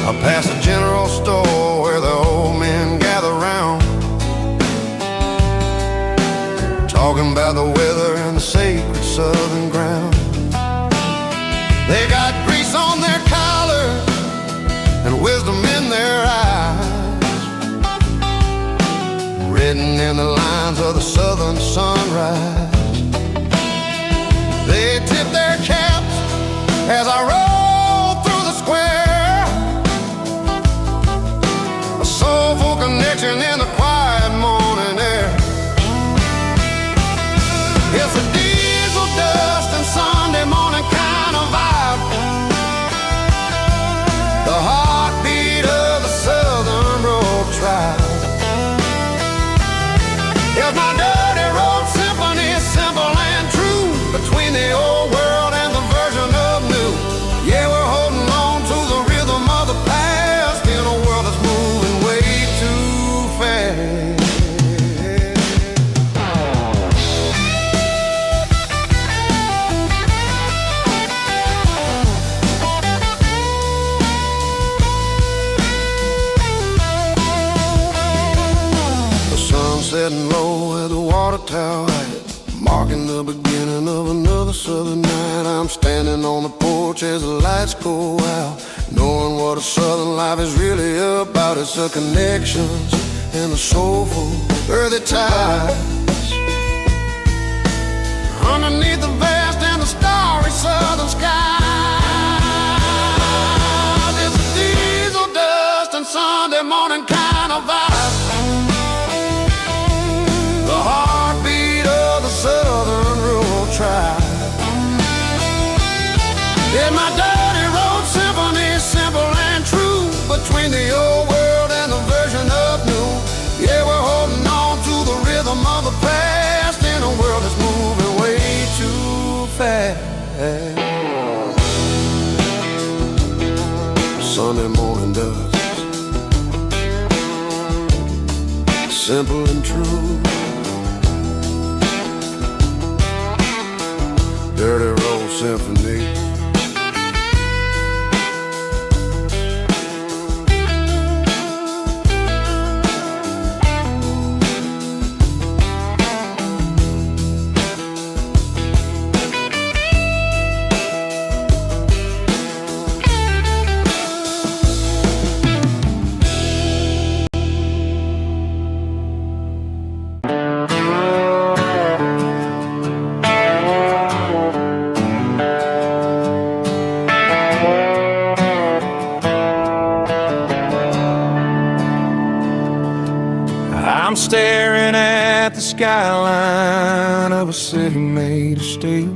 I pass a general store where the old men gather round, talking about the weather and the sacred southern ground. They got grease on their collars and wisdom in their eyes, written in the lines of the southern sunrise. They tip their caps as I roll through the square, a soulful connection in the quiet morning air. It's a diesel dust and Sunday morning kind of vibe, the heartbeat of the Southern Road Tribe. It's my dirty road symphony, simple and true, between the old world and the version of new. Yeah, we're holding on to the rhythm of the past in a world that's moving way too fast. The sun setting low at the water tower, marking the beginning of another southern night. I'm standing on the porch as the lights go out, knowing what a southern life is really about. It's the connections and the soulful earthy ties, underneath the vast and the starry southern skies. It's a diesel dust and Sunday morning kind of vibe, the heartbeat of the Southern Rural Tribe. Yeah, my dirty road symphony, simple and true, between the old world and the version of new. Yeah, we're holding on to the rhythm of the past in a world that's moving way too fast. Sunday morning dust, simple and true, dirty road symphony. I'm staring at the skyline of a city made of steel,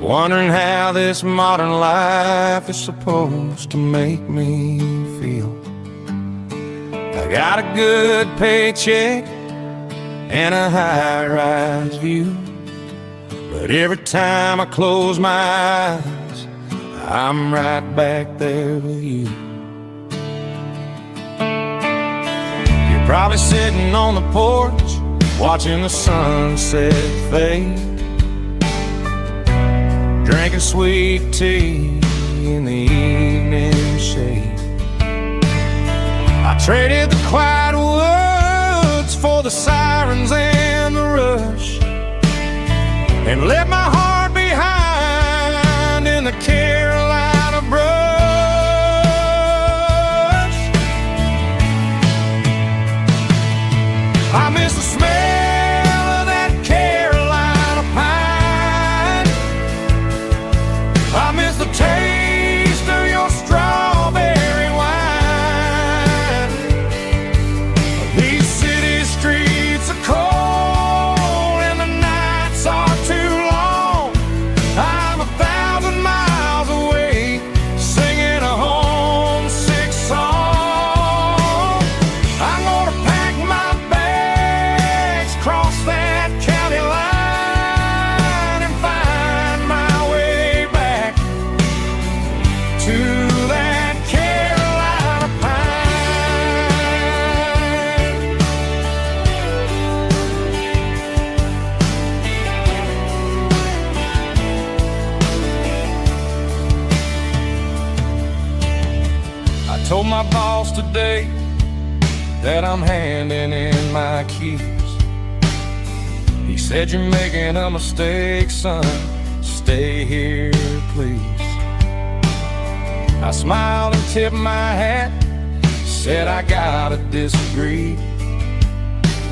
wondering how this modern life is supposed to make me feel. I got a good paycheck and a high-rise view, but every time I close my eyes, I'm right back there with you. Probably sitting on the porch, watching the sunset fade, drinking sweet tea in the evening shade. I traded the quiet woods for the sirens and the rush, and left my heart behind in the Carolina brush. I miss the smell of that Carolina pine. I miss the taste of your strawberry wine. These city streets are cold and the nights are too long. Told my boss today that I'm handing in my keys. He said, "You're making a mistake, son. Stay here, please." I smiled and tipped my hat, said I gotta disagree.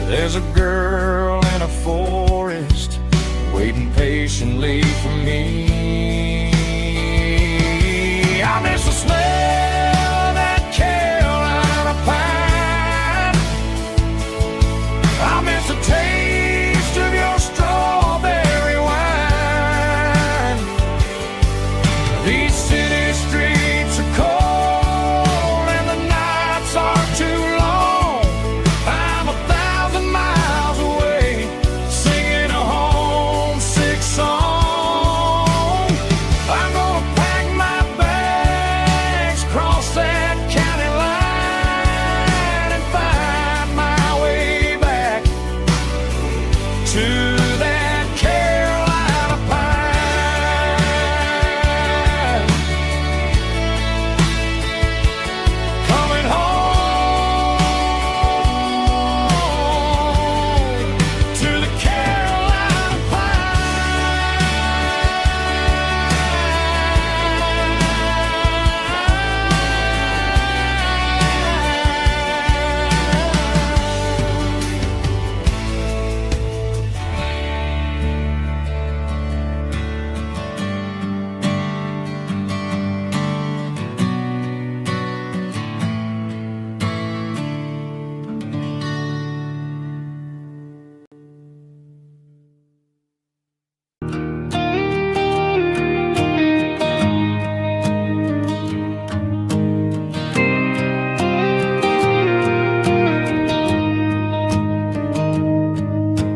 There's a girl in a forest waiting patiently for me. I miss the smell of that Carolina pine. I miss the taste of your strawberry wine. These city streets are cold and the nights are too long. I'm 1,000 miles away singing a homesick song. I'm gonna pack my bags, cross that county line, and find my way back to that Carolina pine. Coming home to the Carolina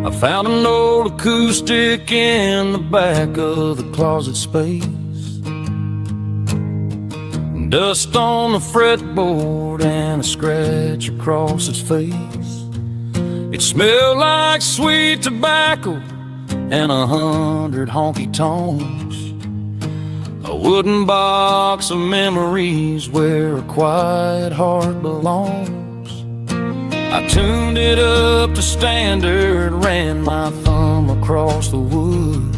I found an old acoustic in the back of the closet space. Dust on the fretboard and a scratch across its face. It smelled like sweet tobacco and 100 honky tonks. A wooden box of memories where a quiet heart belongs. I tuned it up to standard, ran my thumb across the wood,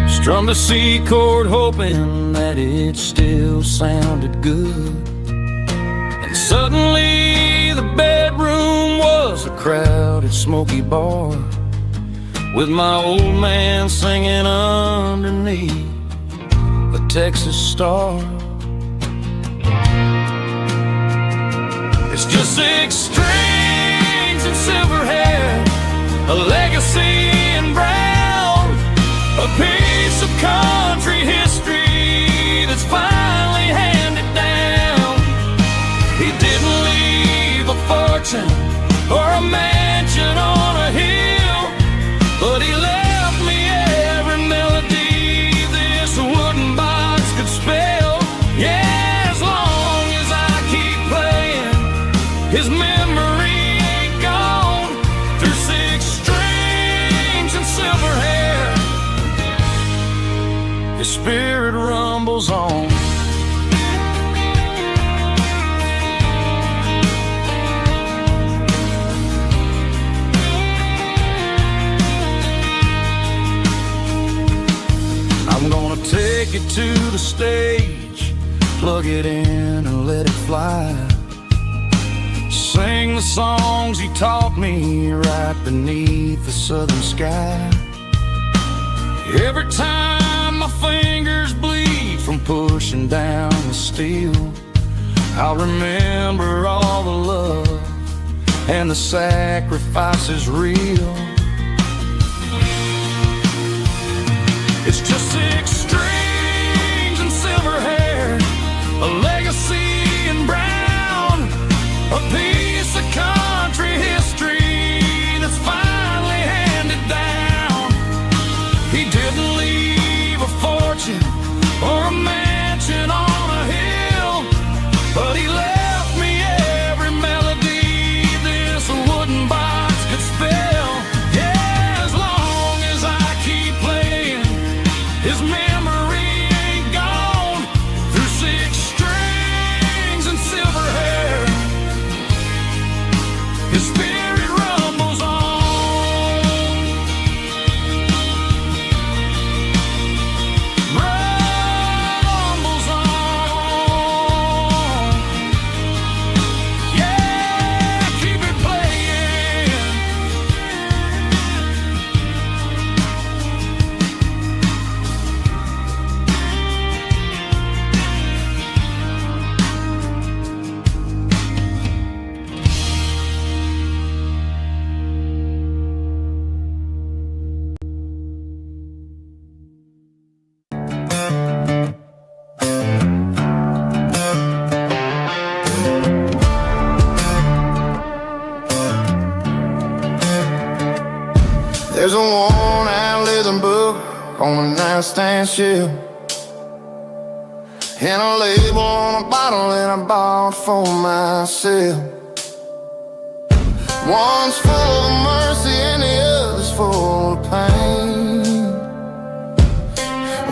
strummed a C chord hoping that it still sounded good. And suddenly the bedroom was a crowded smoky bar, with my old man singing underneath the Texas star. It's just 6 strings and silver hair, a legacy in brown, a piece of country history that's finally handed down. He didn't leave a fortune or a mansion on a hill, but he left me every melody this wooden box could spell. Yeah, as long as I keep playing, his memory ain't gone. Through 6 strings and silver hair, his spirit rumbles on. I'm gonna take it to the stage, plug it in and let it fly. Sing the songs he taught me right beneath the southern sky. Every time my fingers bleed from pushing down the steel, I'll remember all the love and the sacrifices real. It's just 6 strings and silver hair, a legacy in brown, a piece of country history that's finally handed down. He didn't leave a fortune or a mansion on a hill, but he left me every melody this wooden box could spell. Yeah, as long as I keep playing, his memory There's a worn-out leather book on the nightstand shelf, and a label on a bottle that I bought for myself. One's full of mercy and the other's full of pain.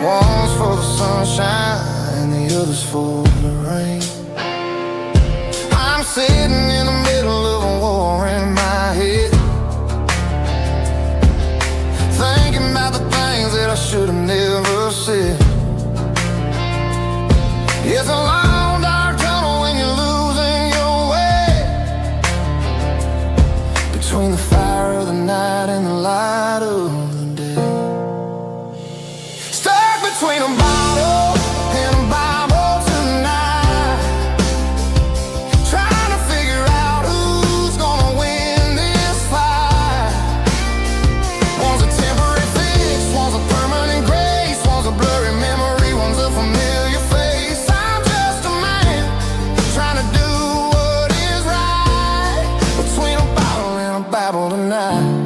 One's for the sunshine and the other's for the rain. I'm sitting in the middle of a war in my head, thinking about the things that I should have never said. It's a long dark tunnel when you're losing your way, between the fire of the night and the light of the day. Stuck between a bottle and a Bible tonight, trying to figure out who's gonna win this fight. One's a temporary fix, one's a permanent grace, one's a blurry memory, one's a familiar face. I'm just a man trying to do what is right, between a bottle and a Bible tonight.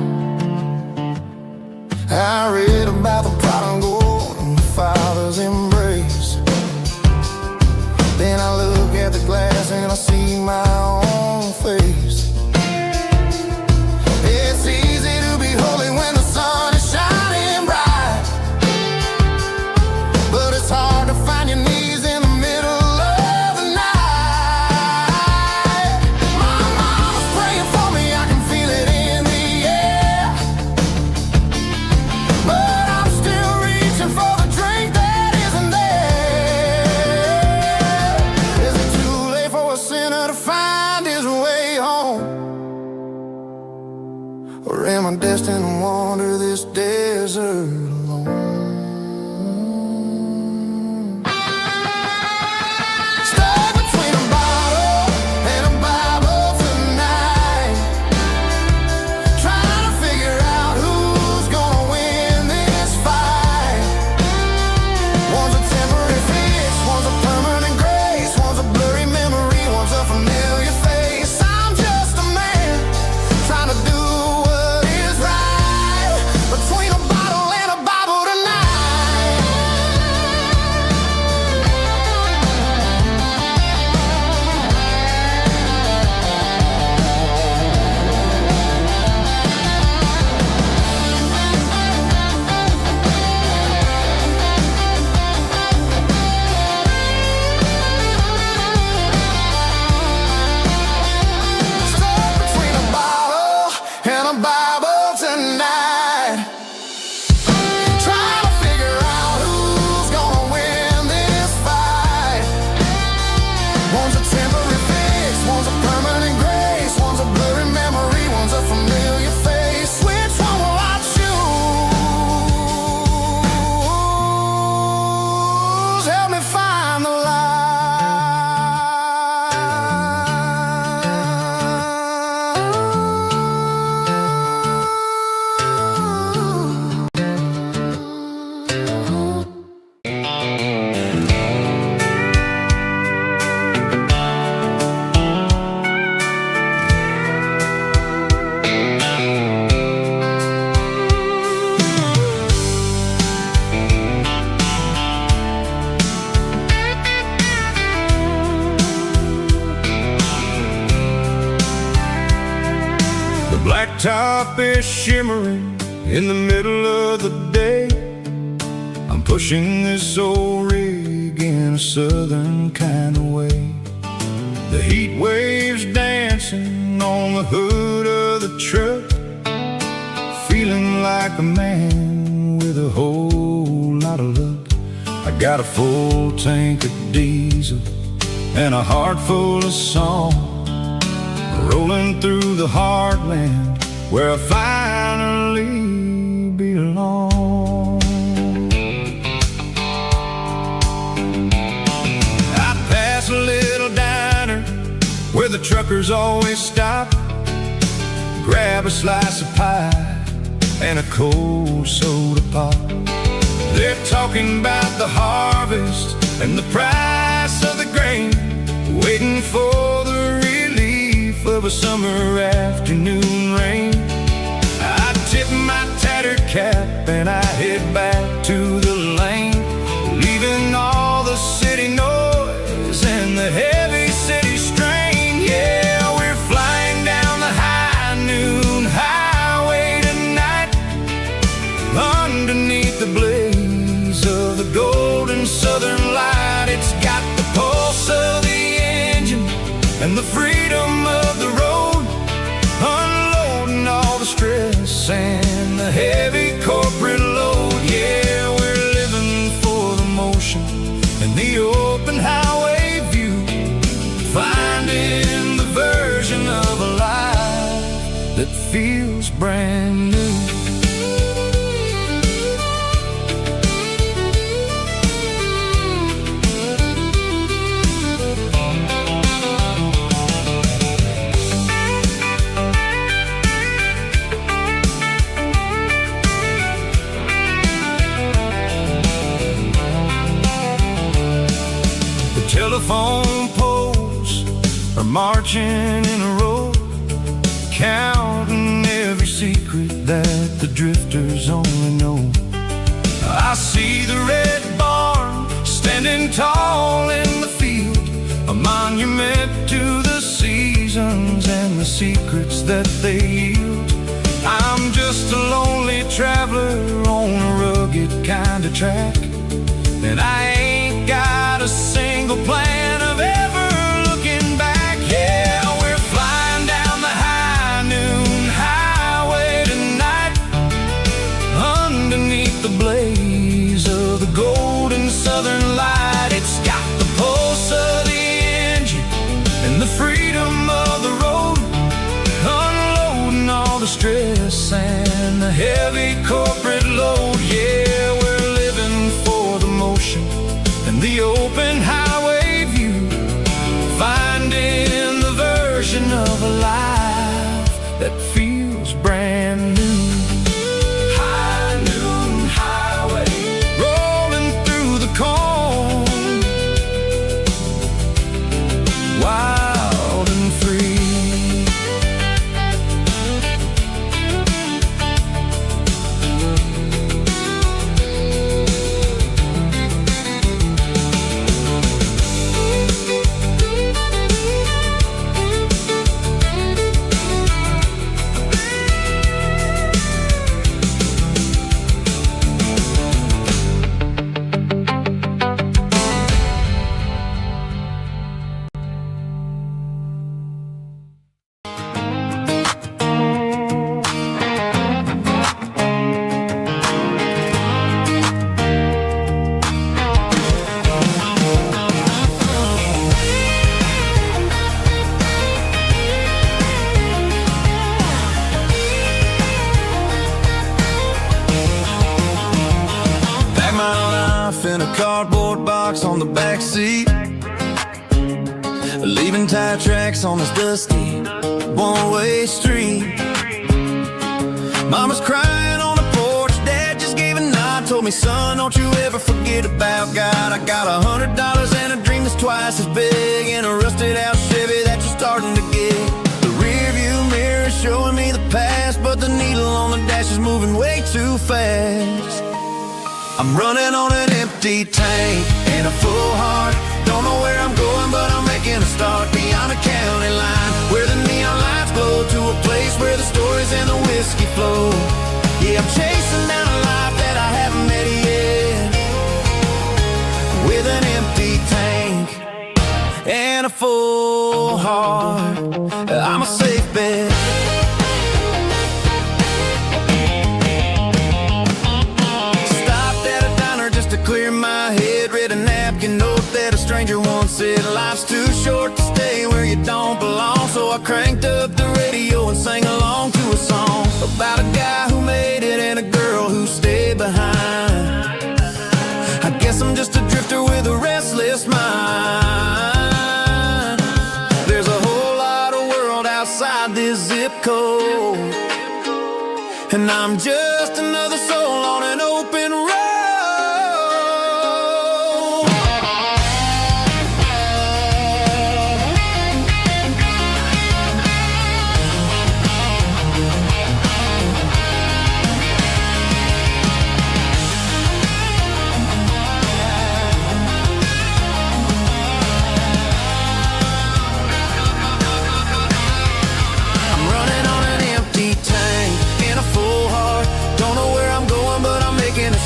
I read about the prodigal and the father's embrace. Then I look at the glass and I see my own face. It's easy to be holy when the sun is shining bright, but it's hard to find your knees in the middle of the night. My mama's praying for me, I can feel it in the air, but I'm still reaching for the drink that isn't there. Is it too late for a sinner to find his way home? Or am I destined to wander this desert alone? Stuck between a bottle and a Bible tonight, trying to figure out who's gonna win this fight. One's a temporary fix, one's a permanent grace, one's a blurry memory, one's a familiar face. I'm just a man trying to do what is right, between a bottle and a Bible tonight. Stuck between a bottle and a Bible tonight, trying to figure out who's gonna win this fight. One's a temporary fix, one's a permanent grace, one's a blurry memory, one's a familiar face. Which one will I choose? Help me find the light. The blacktop is shimmering in the middle of the day. I'm pushing this old rig in a southern kind of way. The heat waves dancing on the hood of the truck, feeling like a man with a whole lot of luck. I got a full tank of diesel and a heart full of song, rolling through the heartland where I finally belong. I pass a little diner where the truckers always stop, grab a slice of pie and a cold soda pop. They're talking about the harvest and the price of the grain, waiting for the relief of a summer afternoon rain. I tip my tattered feels brand new. Telephone poles are marching in a row, counting every secret that the drifters only know. I see the red barn standing tall in the field, a monument to the seasons and the secrets that they yield. I'm just a lonely traveler on a rugged kind of track, and I ain't got a single plan of ever looking back. Yeah, we're flying down the high noon highway tonight, underneath the blaze of the golden southern light. It's got the pulse of the engine and the freedom of the road, unloading all the stress and the heavy corporate load. Yeah, we're living for the motion and the open highway view, finding the version of a life that feels brand new. High noon highway, rolling through the corn, wild and free. In a cardboard box on the back seat, leaving tire tracks on this dusty one-way street. Mama's crying on the porch, Dad just gave a nod, told me, son, don't you ever forget about God. I got $100 and a dream that's twice as big, in a rusted out Chevy that you're starting to get. The rear view mirror is showing me the past, but the needle on the dash is moving way too fast. I'm running on an empty tank and a full heart. Don't know where I'm going, but I'm making a start beyond the county line, where the neon lights glow, to a place where the stories and the whiskey flow. Yeah, I'm chasing down a life that I haven't met yet, with an empty tank and a full heart. I'm a safe bet. Clear my head, read a napkin note that a stranger once said, life's too short to stay where you don't belong. So I cranked up the radio and sang along to a song about a guy who made it and a girl who stayed behind. I guess I'm just a drifter with a restless mind. There's a whole lot of world outside this zip code, and I'm just another soul on an open road.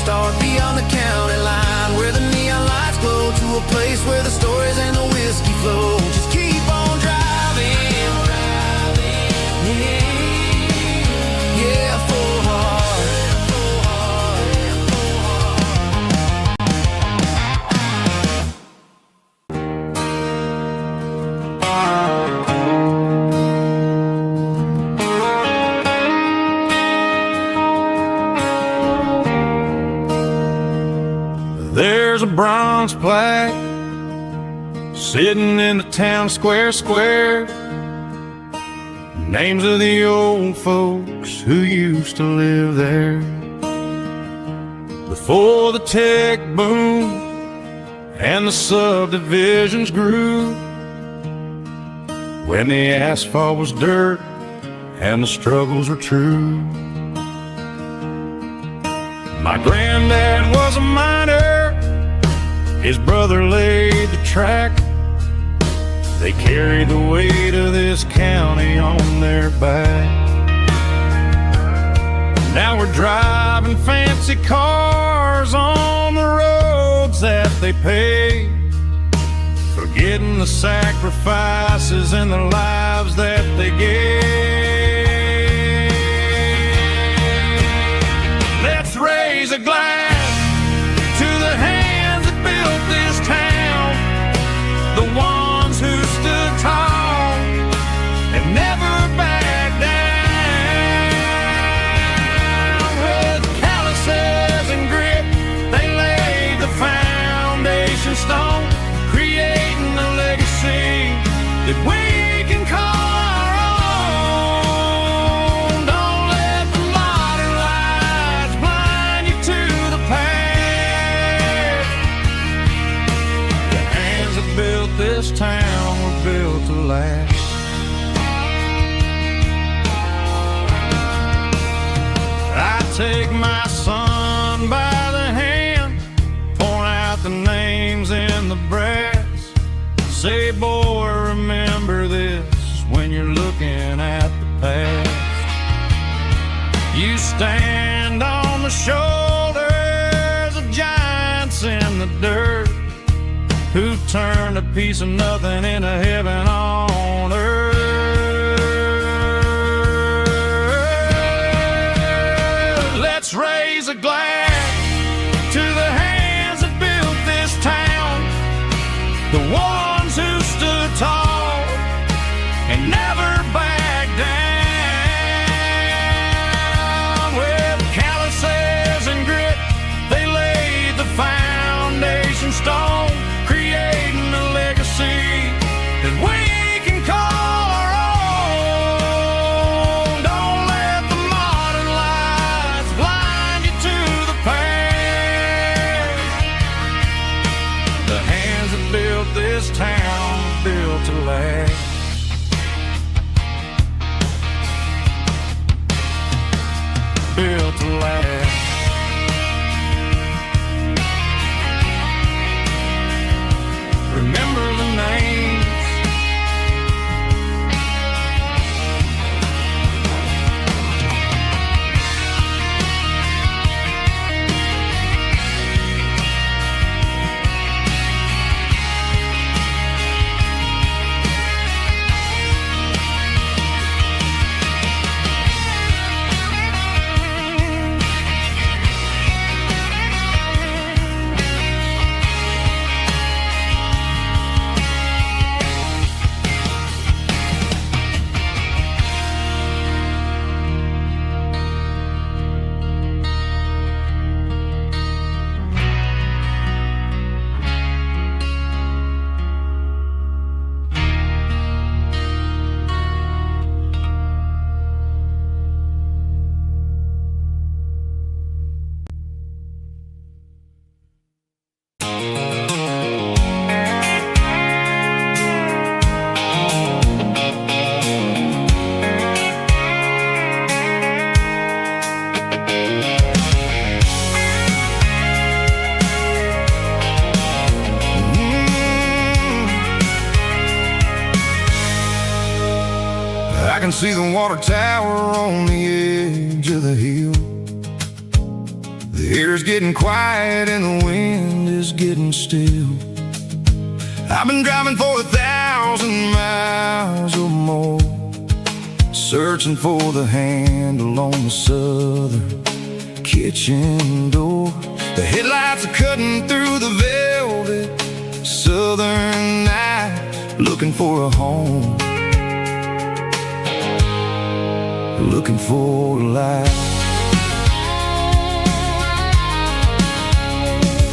Start beyond the county line, where the neon lights glow, to a place where the stories and the whiskey flow. Just keep on driving, yeah, full heart, full heart, full heart. bronze plaque sitting in the town square. Names of the old folks who used to live there before the tech boom and the subdivisions grew, when the asphalt was dirt and the struggles were true. My granddad was a miner, his brother laid the track. They carried the weight of this county on their back. Now we're driving fancy cars on the roads that they paved, forgetting the sacrifices and the lives that they gave. Let's raise a glass to the hands that built this town, the ones who stood tall and never backed down. With calluses and grit, they laid the foundation stone, creating a legacy that we can call our own. Don't let the modern lights blind you to the past. The hands that built this town were built to last. I take my son by the hand, point out the names in the brass. Say, boy, remember this when you're looking at the past. You stand on the shoulders of giants in the dirt, who turned a piece of nothing into heaven on earth. Let's raise a glass to the hands that built this town, the ones who stood tall and never backed down. With calluses and grit, they laid the foundation stone, creating a legacy that we can call our own. Don't let the modern lights blind you to the past. The hands that built this town were built to last. Built to last. Remember the names. I can see the water tower on the edge of the hill. The air's getting quiet and the wind is getting still. I've been driving for 1,000 miles or more, searching for the handle on the southern kitchen door. The headlights are cutting through the velvet southern night, looking for a home, looking for a light.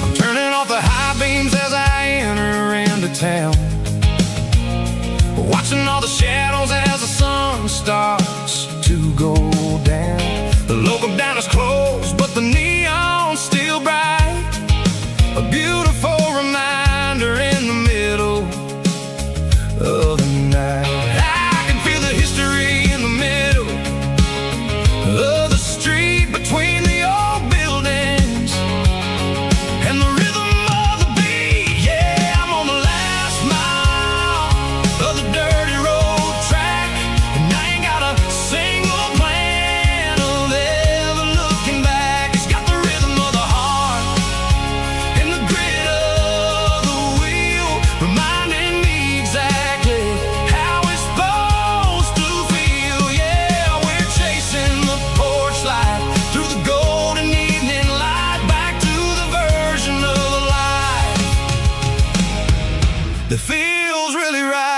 I'm turning off the high beams the town, watching all the shadows as the sun starts to go down. The local diner is closed, but the neon's still bright, a beautiful reminder in the middle of the night. I can feel the history in the middle of the street, between the old buildings and the rhythm of the beat. Yeah, I'm on the last mile of the dirty road track, and I ain't got a single plan of ever looking back. It's got the rhythm of the heart and the grit of the wheel, reminding me exactly how it's supposed to feel. Yeah, we're chasing the porch light through the golden evening light, back to the version of life that feels really right.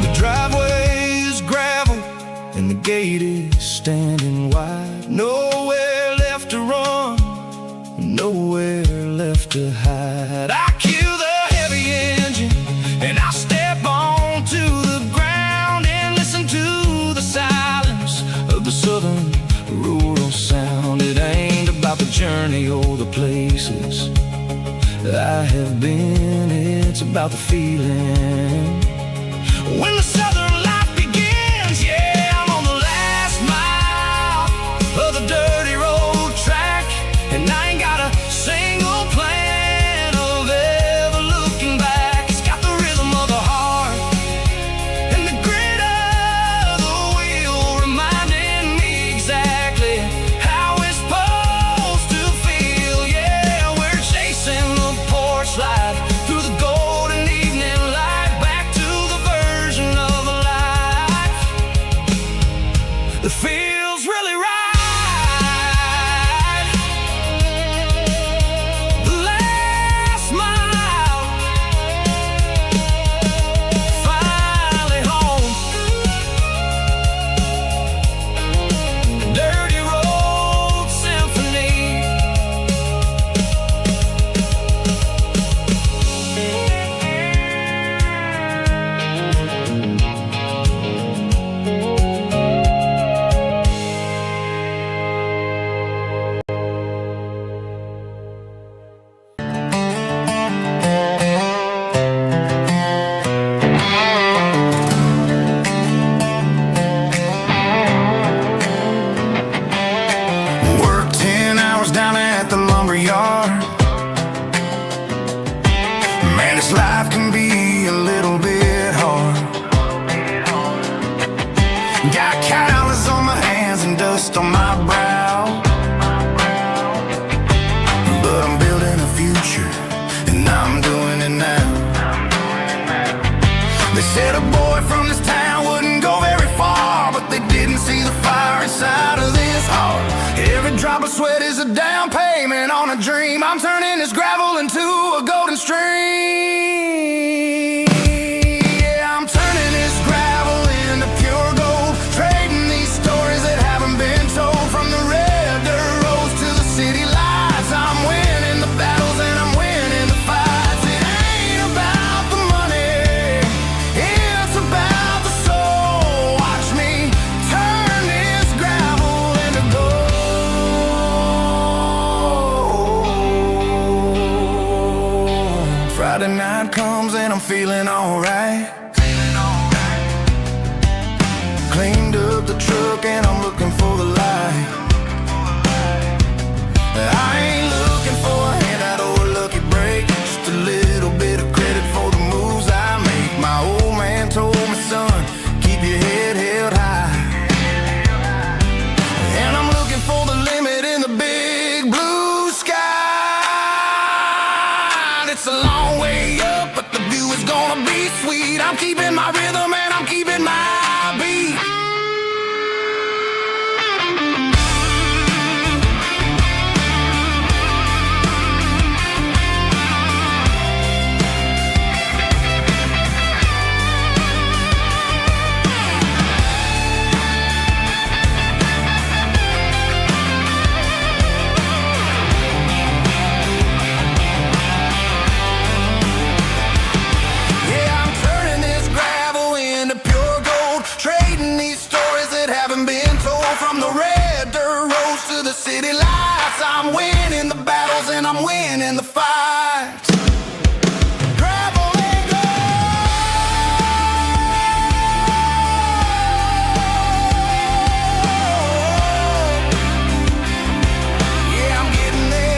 The driveway is gravel and the gate is standing wide. Nowhere left to run, nowhere left to hide. I kill the heavy engine and I step onto the ground and listen to the silence of the southern rural sound. It ain't about the journey or the places I have been, it's about the feeling when the southern life begins. Yeah, I'm on the last mile of the dirty road track, and I ain't got a single plan of ever looking back. It's got the rhythm of the heart and the grit of the wheel, reminding me exactly how it's supposed to feel. Yeah, we're chasing the porch light through the golden evening light, back to the version of life that feels really right. The last mile, finally home. Dirty road symphony. Work 10 hours down at the lumber yard. Man, this life can be a little bit hard. Got calluses on my hands and dust on my brow, but I'm building a future, and I'm doing it now. They said a boy from this town wouldn't go very far, but they didn't see the fire inside of this heart. Every drop of sweat is a down payment on a dream. I'm turning this gravel into a golden stream. Yeah, I'm turning this gravel into pure gold, trading these stories that haven't been told. From the red dirt roads to the city lights, I'm winning the battles and I'm winning the fights. It ain't about the money, it's about the soul. Watch me turn this gravel into gold. Friday night comes and I'm feeling alright. Cleaned up the truck and I'm looking for the light. I ain't looking for a handout or a lucky break, just a little bit of credit for the moves I make. My old man told me, son, keep your head held high. And I'm looking for the limit in the big blue sky. It's a long way up, but the view is gonna be sweet. I'm keeping my rhythm and I'm keeping my beat. singing in the fight. Gravel and gold. Yeah, I'm getting there.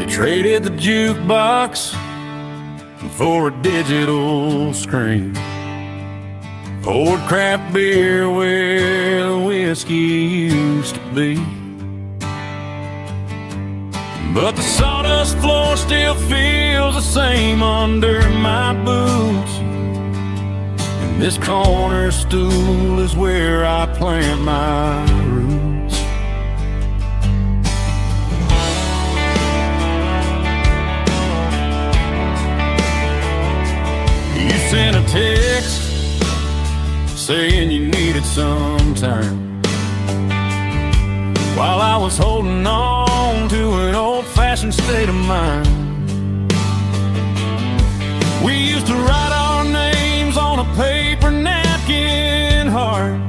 Traded the jukebox for a digital screen. Poured craft beer where the whiskey used to be. But the sawdust floor still feels the same under my boots. And this corner stool is where I plant my roots. You sent a text saying you needed some time, while I was holding on to an old-fashioned state of mind. We used to write our names on a paper napkin heart.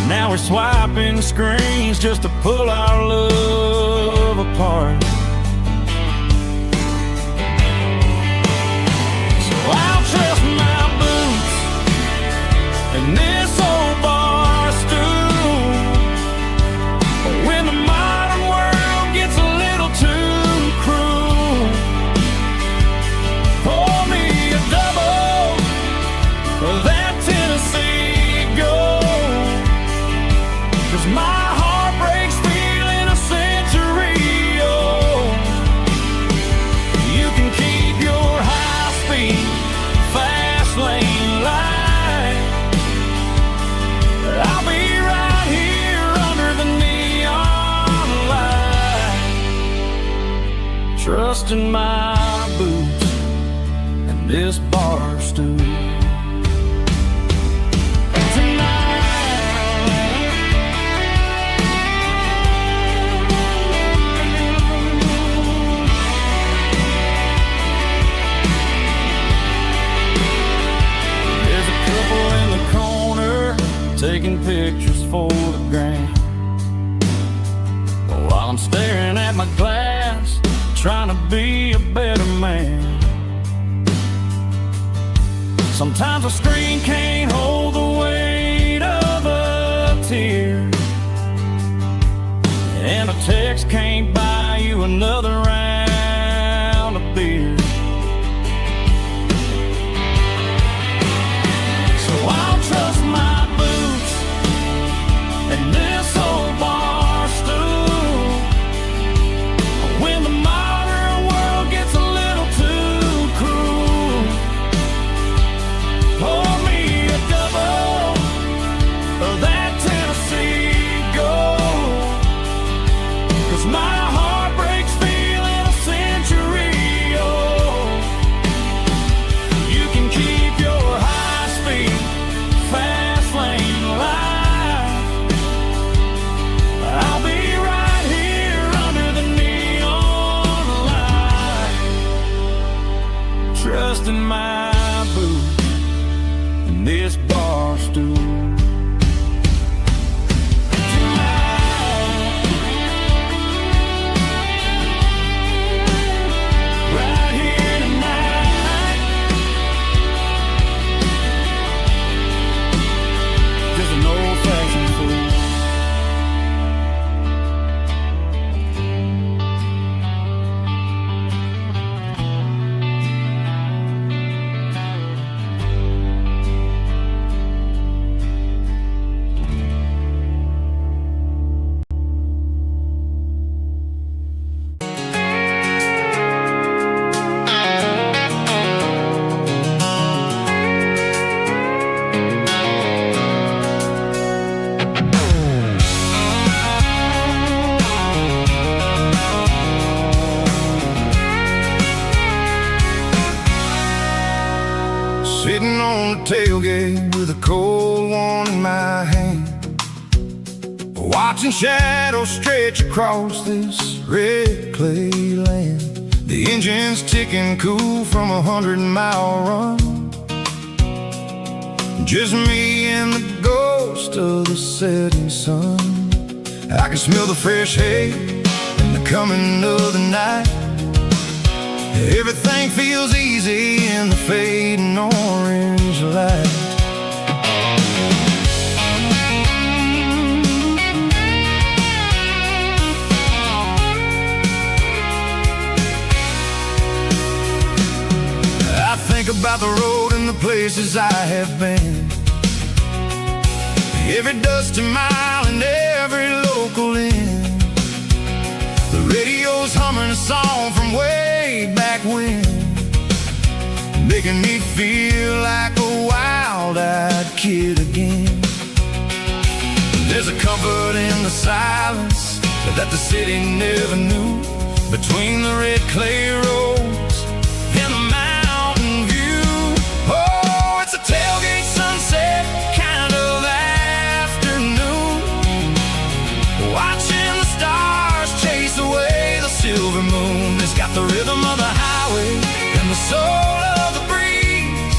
Now we're swiping screens just to pull our love apart. I'll trust my boots and this old bar stool. When the modern world gets a little too cruel, pour me a double of that Tennessee Gold. 'Cause my heart breaks feeling a century old. You can keep your high-speed fast lane light. I'll be right here under the neon light, trusting my boots and this bar stool. Taking pictures for the gram, while I'm staring at my glass, trying to be a better man. Sometimes a screen can't hold the weight of a tear, and a text can't buy you another round of beer. So I'll trust my and this old bar stool. When the modern world gets a little too cruel, pour me a double of that Tennessee Gold. 'Cause my heart breaks feeling a century old. You can keep your high-speed fast lane light. I'll be right here under the neon light, trusting my boots and this bar stool. Right here tonight, just an old-fashioned fool. on the tailgate with a cold one in my hand, watching shadows stretch across this red clay land. The engine's ticking cool from 100-mile run. Just me and the ghost of the setting sun. I can smell the fresh hay and the coming of the night. Everything feels easy in the fading orange light. I think about the road and the places I have been, every dusty mile and every local inn. The radio's humming a song from way back when, making me feel like a wild-eyed kid again. There's a comfort in the silence that the city never knew, between the red clay roads and the mountain view. Oh, it's a tailgate sunset kind of afternoon, watching the stars chase away the silver moon. It's got the rhythm of the highway and the soul of the breeze,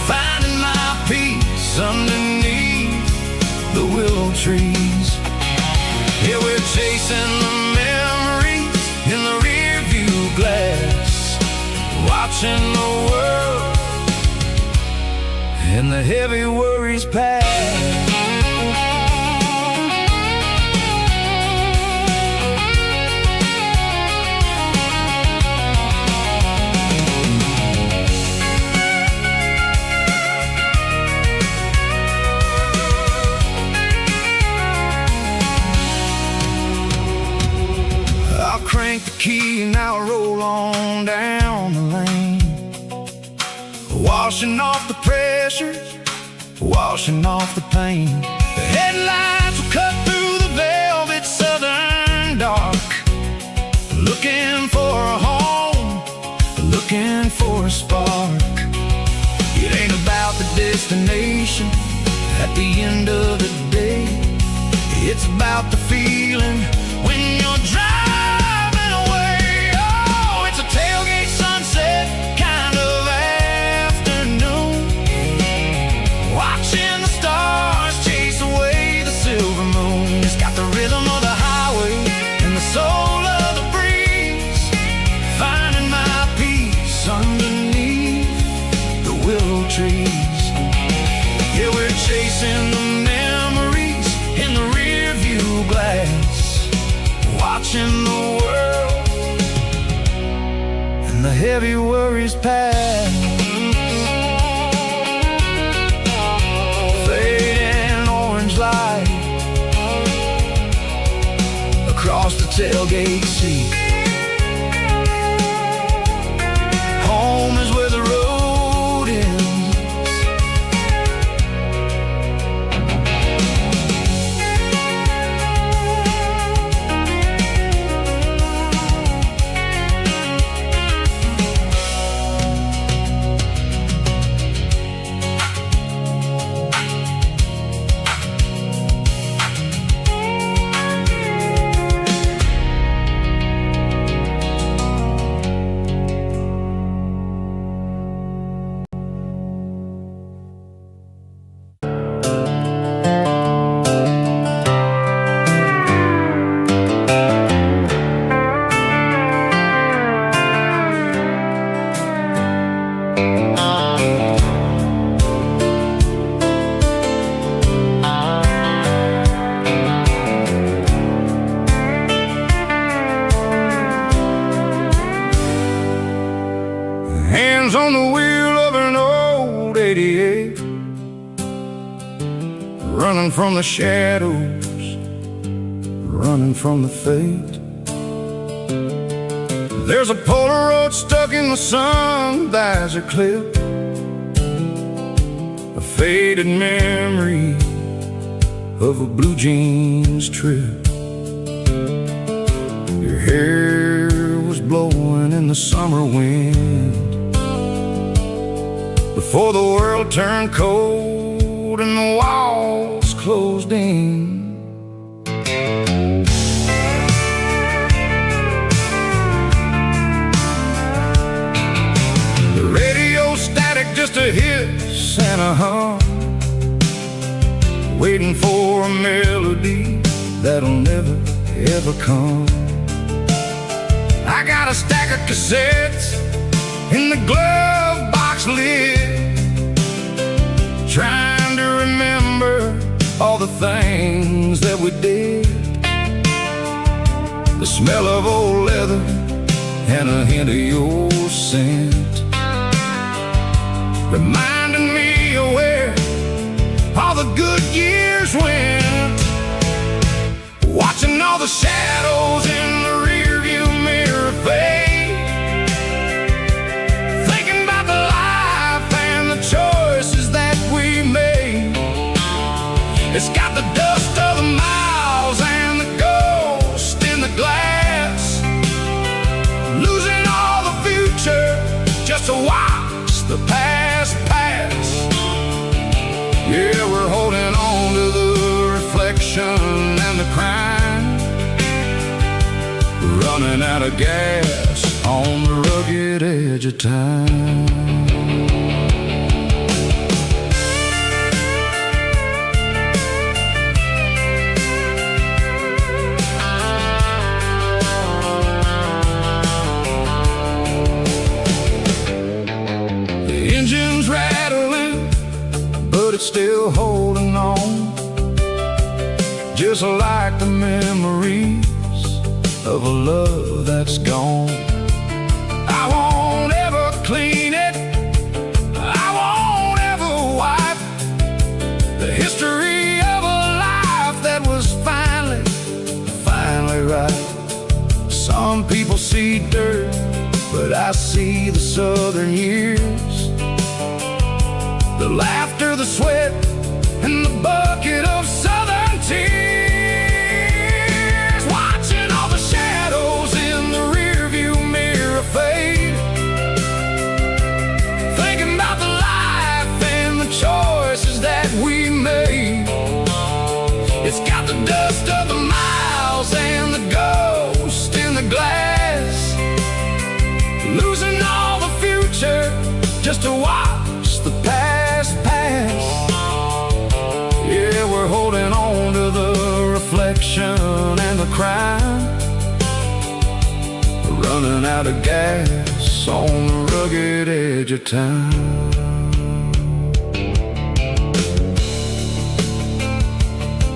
finding my peace underneath the willow trees. Yeah, we're chasing the memories in the rear view glass, watching the world and the heavy worries pass. Crank the key and I'll roll on down the lane, washing off the pressure, washing off the pain. The headlights will cut through the velvet southern dark, looking for a home, looking for a spark. It ain't about the destination at the end of the day, it's about the feeling when you're driving. Tailgate sunset kind of afternoon, watching the stars chase away the silver moon. It's got the rhythm of the highway and the soul of the breeze, finding my peace underneath the willow trees. Yeah, we're chasing the memories in the rear view glass, watching the world the heavy worries pass. Fading orange light across the tailgate seat. Home is where the road ends. Hands on the wheel of an old 88, running from the shadows, running from the fate. There's a Polaroid stuck in the sun, there's a clip, a faded memory of a blue jeans trip. Your hair was blowing in the summer wind, before the world turned cold and the walls closed in. The radio static, just a hiss and a hum, waiting for a melody that'll never ever come. I got a stack of cassettes in the glove box lid, trying to remember all the things that we did. The smell of old leather and a hint of your scent, reminding me of where all the good years went. Watching all the shadows in the rearview mirror fade, thinking about the life and the choices that we made. It's got the dust of the miles and the ghost in the glass, losing all the future just to watch the past pass. Yeah, we're holding on to the reflection and the crime, running out of gas on the rugged edge of time. The engine's rattling, but it's still holding on, just like the memories of a love that's gone. I won't ever clean it, I won't ever wipe the history of a life that was finally right. Some people see dirt, but I see the southern years, the laughter, the sweat, and the bucket of southern tears. Watching all the shadows in the rearview mirror fade, thinking about the life and the choices that we made. It's got the dust of the miles and the ghost in the glass, losing all the future just to watch the past pass. Yeah, we're holding on to the reflection and the crime, running out of gas on the rugged edge of time.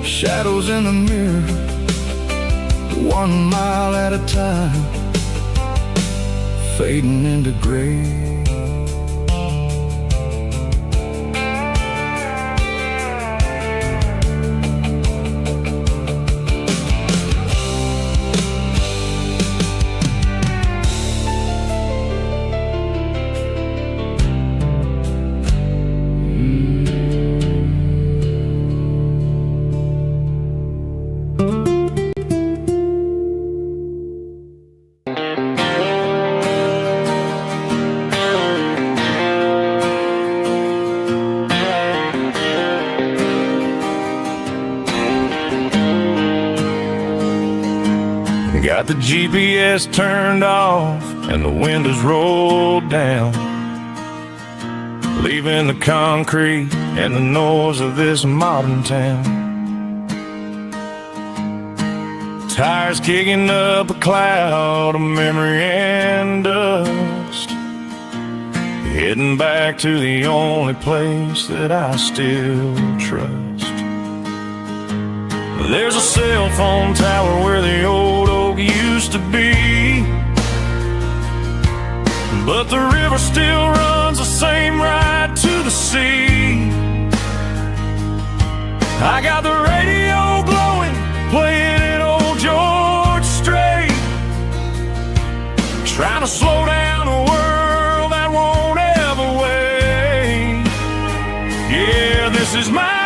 Shadows in the mirror, 1 mile at a time, fading into gray. Got the GPS turned off and the windows rolled down, leaving the concrete and the noise of this modern town. Tires kicking up a cloud of memory and dust, heading back to the only place that I still trust. There's a cell phone tower where the old oak used to be, but the river still runs the same right to the sea. I got the radio glowing, playing an old George Strait, trying to slow down a world that won't ever wait. Yeah, this is my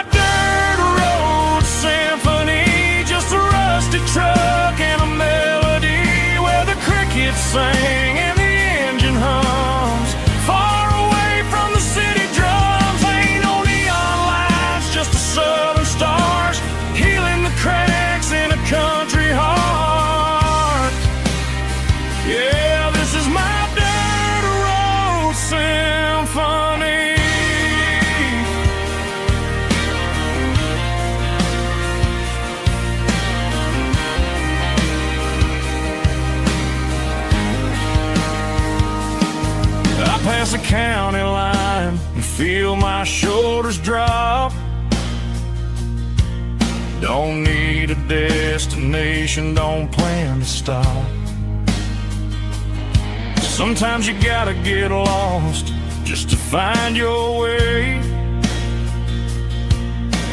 truck and a melody where the crickets sing and the engine hums, far away from the city past the county line and feel my shoulders drop. Don't need a destination, don't plan to stop. Sometimes you gotta get lost just to find your way,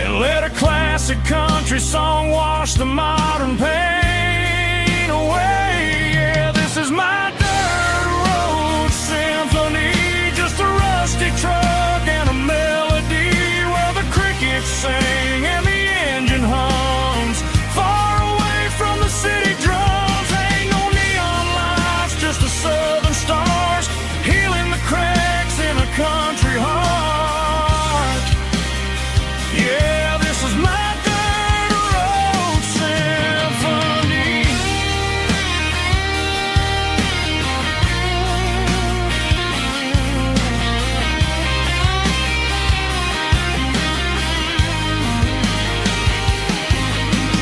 and let a classic country song wash the modern pain away. Yeah, this is my dirt road symphony, just a rusty truck and a melody where the crickets sing and the engine hums far away from the city drums. Ain't no neon lights, just the southern stars healing the cracks in a country heart. Yeah, this is my dirt road symphony.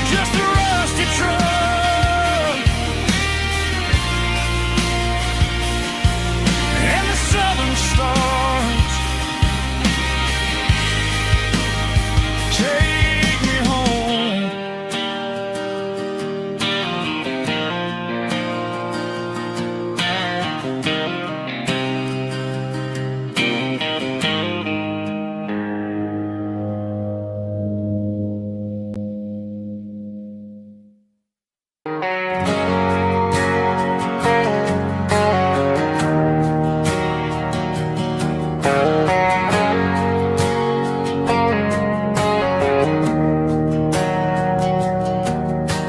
Just a rusty truck and the southern stars take me home.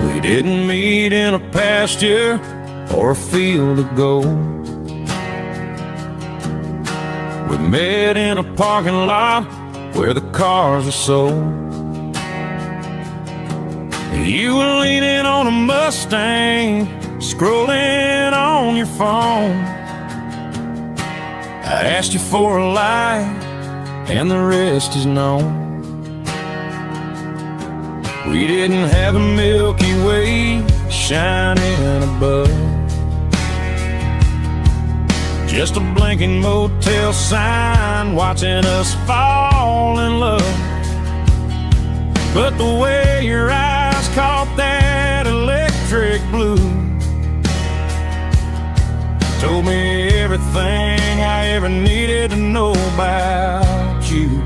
We didn't meet in a pasture or a field of gold. We met in a parking lot where the cars were sold. You were leaning on a Mustang, scrolling on your phone. I asked you for a light, and the rest is known. We didn't have a Milky Way shining above, just a blinking motel sign watching us fall in love. But the way your eyes caught that electric blue told me everything I ever needed to know about you.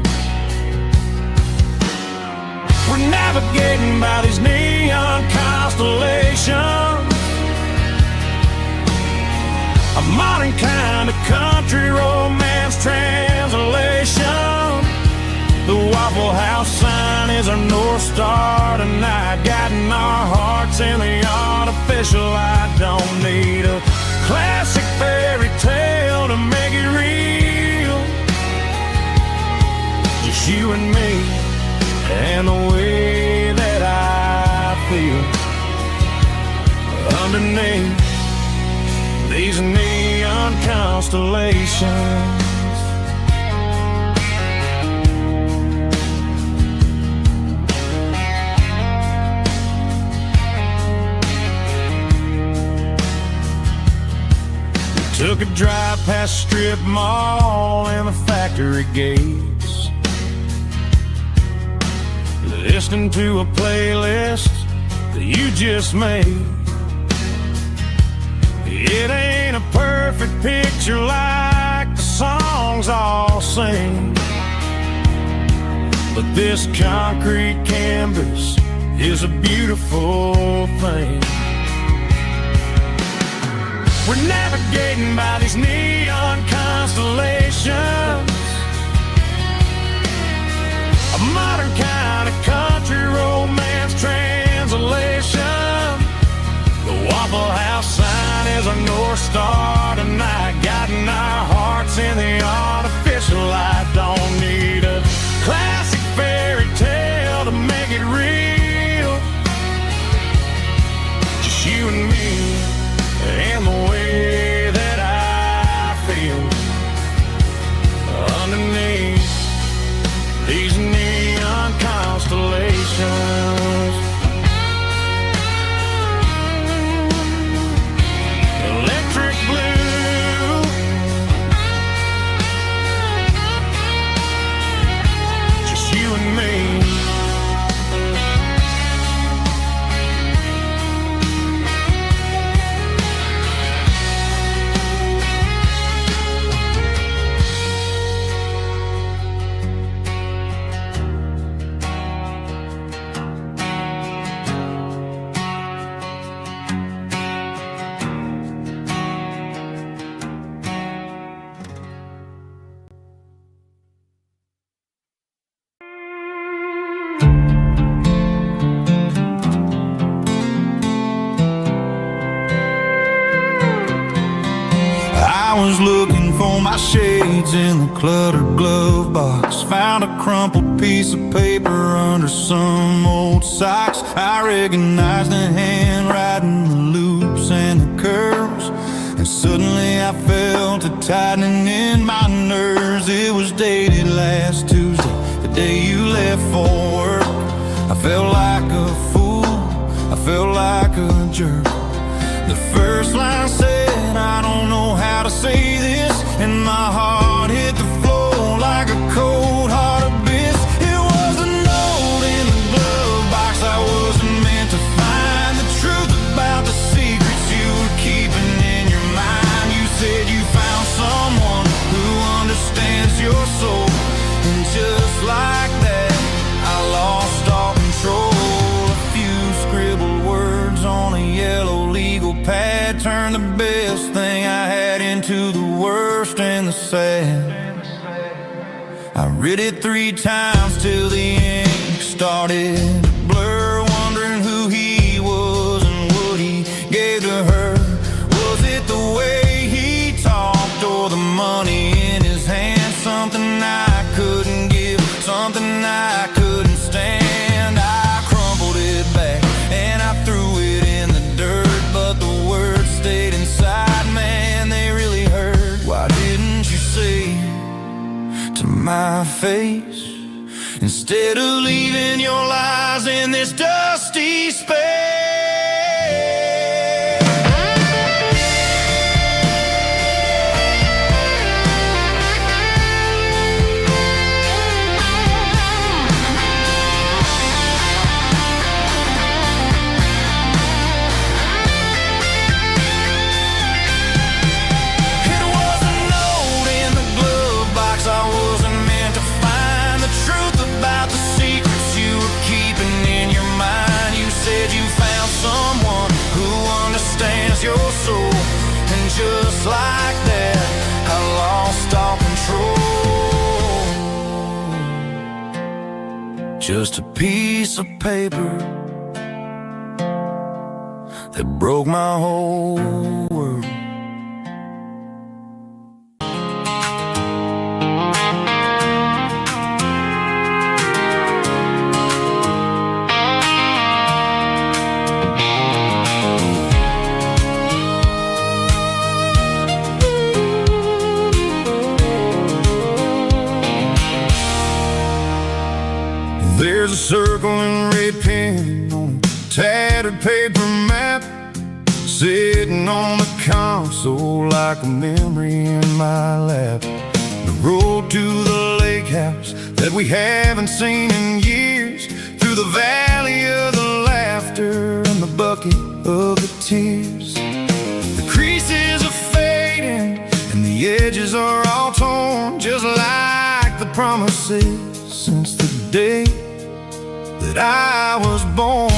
We're navigating by these neon constellations, a modern kind of country romance translation. The Waffle House sign is our North Star tonight, guiding our hearts in the artificial light. Don't need a classic fairy tale to make it real, just you and me and the way that I feel underneath these neon constellations. We took a drive past strip mall and the factory gates, listening to a playlist that you just made. It ain't a perfect picture like the songs all sing, but this concrete canvas is a beautiful thing. We're navigating by these neon constellations, a modern kind of country romance translation. The Waffle House sign is our North Star tonight, guiding our hearts in the artificial light. Don't need a classic fairy tale to make it real, just you and me and the way that I I was looking for my shades in the cluttered glove box. Found a crumpled piece of paper under some old socks. I recognized the handwriting, the loops and the curves, and suddenly I felt a tightening in my nerves. It was dated last Tuesday, the day you left for work. I felt like a fool, I felt like a jerk. The first line said, I don't know how to say this, and my heart hit the floor like a cold heart abyss. It was a note in the glove box I wasn't meant to find. The truth about the secrets you were keeping in your mind. You said you found someone who understands your soul, and just like that, I lost all control. A few scribbled words on a yellow legal pad turned the best thing I had into the worst and the sad. I read it 3 times till the ink started to blur, wondering who he was and what he gave to her. Was it the way he talked or the money in his hand? Something I couldn't give, something I couldn't stand. I crumpled it back and I threw it in the dirt, but the words stayed inside, man, they really hurt. Why didn't you say to my face, instead of leaving your lies in this dusty space? Your soul, and just like that, I lost all control. Just a piece of paper that broke my whole world. There's a circle in red pen on a tattered paper map, sitting on the console like a memory in my lap. The road to the lake house that we haven't seen in years, through the valley of the laughter and the bucket of the tears. The creases are fading and the edges are all torn, just like the promises since the day that I was born.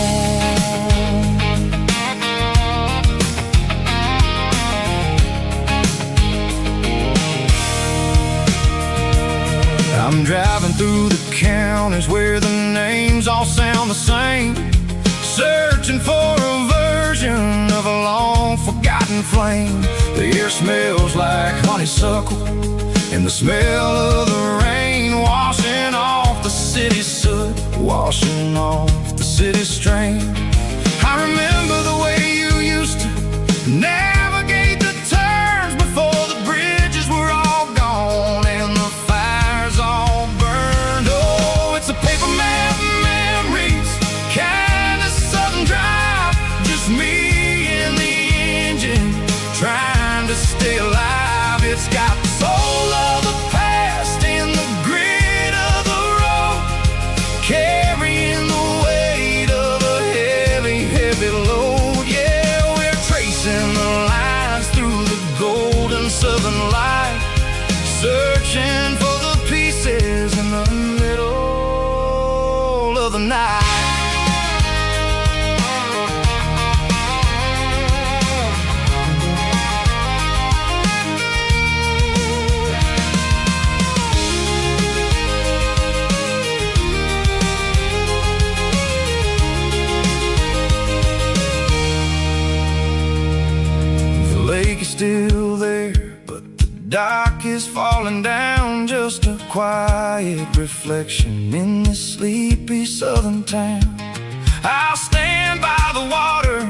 I'm driving through the counties where the names all sound the same, searching for a version of a long forgotten flame. The air smells like honeysuckle, and the smell of the rain washing off the city's soot, washing off the city's strain. I remember the way you used to navigate the turns before the bridges were all gone and the fires all burned. Oh, it's a paper map memories, kind of sudden drive, just me and the engine trying to stay alive. It's got the soul of the past in the grit of the road, carrying the weight of a heavy, heavy load. Yeah, we're tracing the lines through the golden southern light, searching for the pieces in the middle of the night. Still there, but dock is falling down, just a quiet reflection in this sleepy southern town. I'll stand by the water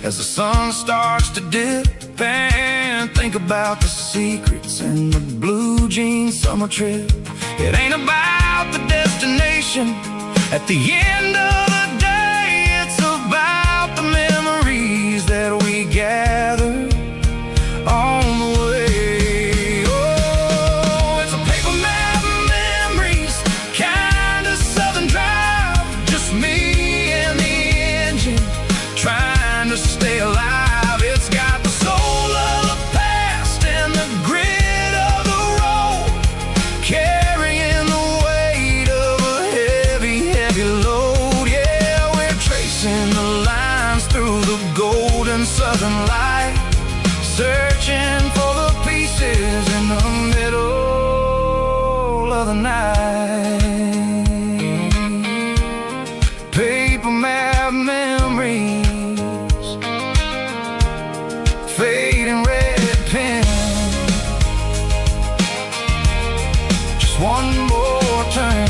as the sun starts to dip and think about the secrets and the blue jean summer trip. It ain't about the destination at the end of the day, it's about the memories that we gather on the way. Oh, it's a paper map of memories, kind of southern drive, just me and the engine trying to stay alive. It's got the soul of the past and the grit of the road, carrying the weight of a heavy, heavy load. Yeah, we're tracing the lines through the golden southern light, searching for the pieces in the middle of the night. Paper map memories, fading red pen, just one more turn.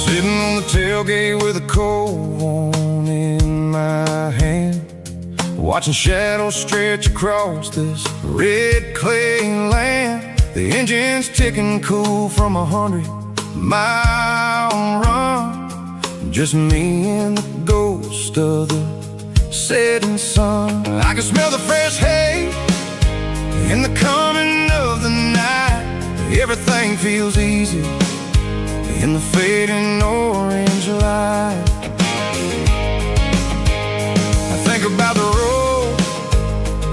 Sitting on the tailgate with a cold one in my hand, watching shadows stretch across this red clay land. The engine's ticking cool from 100-mile run, just me and the ghost of the setting sun. I can smell the fresh hay in the coming of the night. Everything feels easy in the fading orange light. I think about the road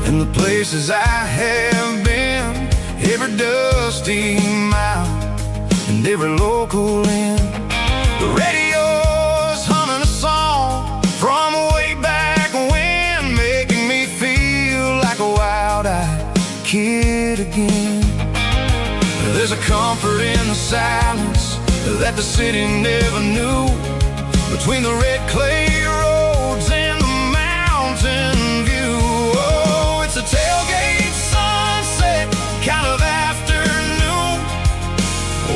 and the places I have been, every dusty mile and every local inn. The radio's humming a song from way back when, making me feel like a wild-eyed kid again. There's a comfort in the silence that the city never knew, between the red clay roads and the mountain view. Oh, it's a tailgate sunset kind of afternoon,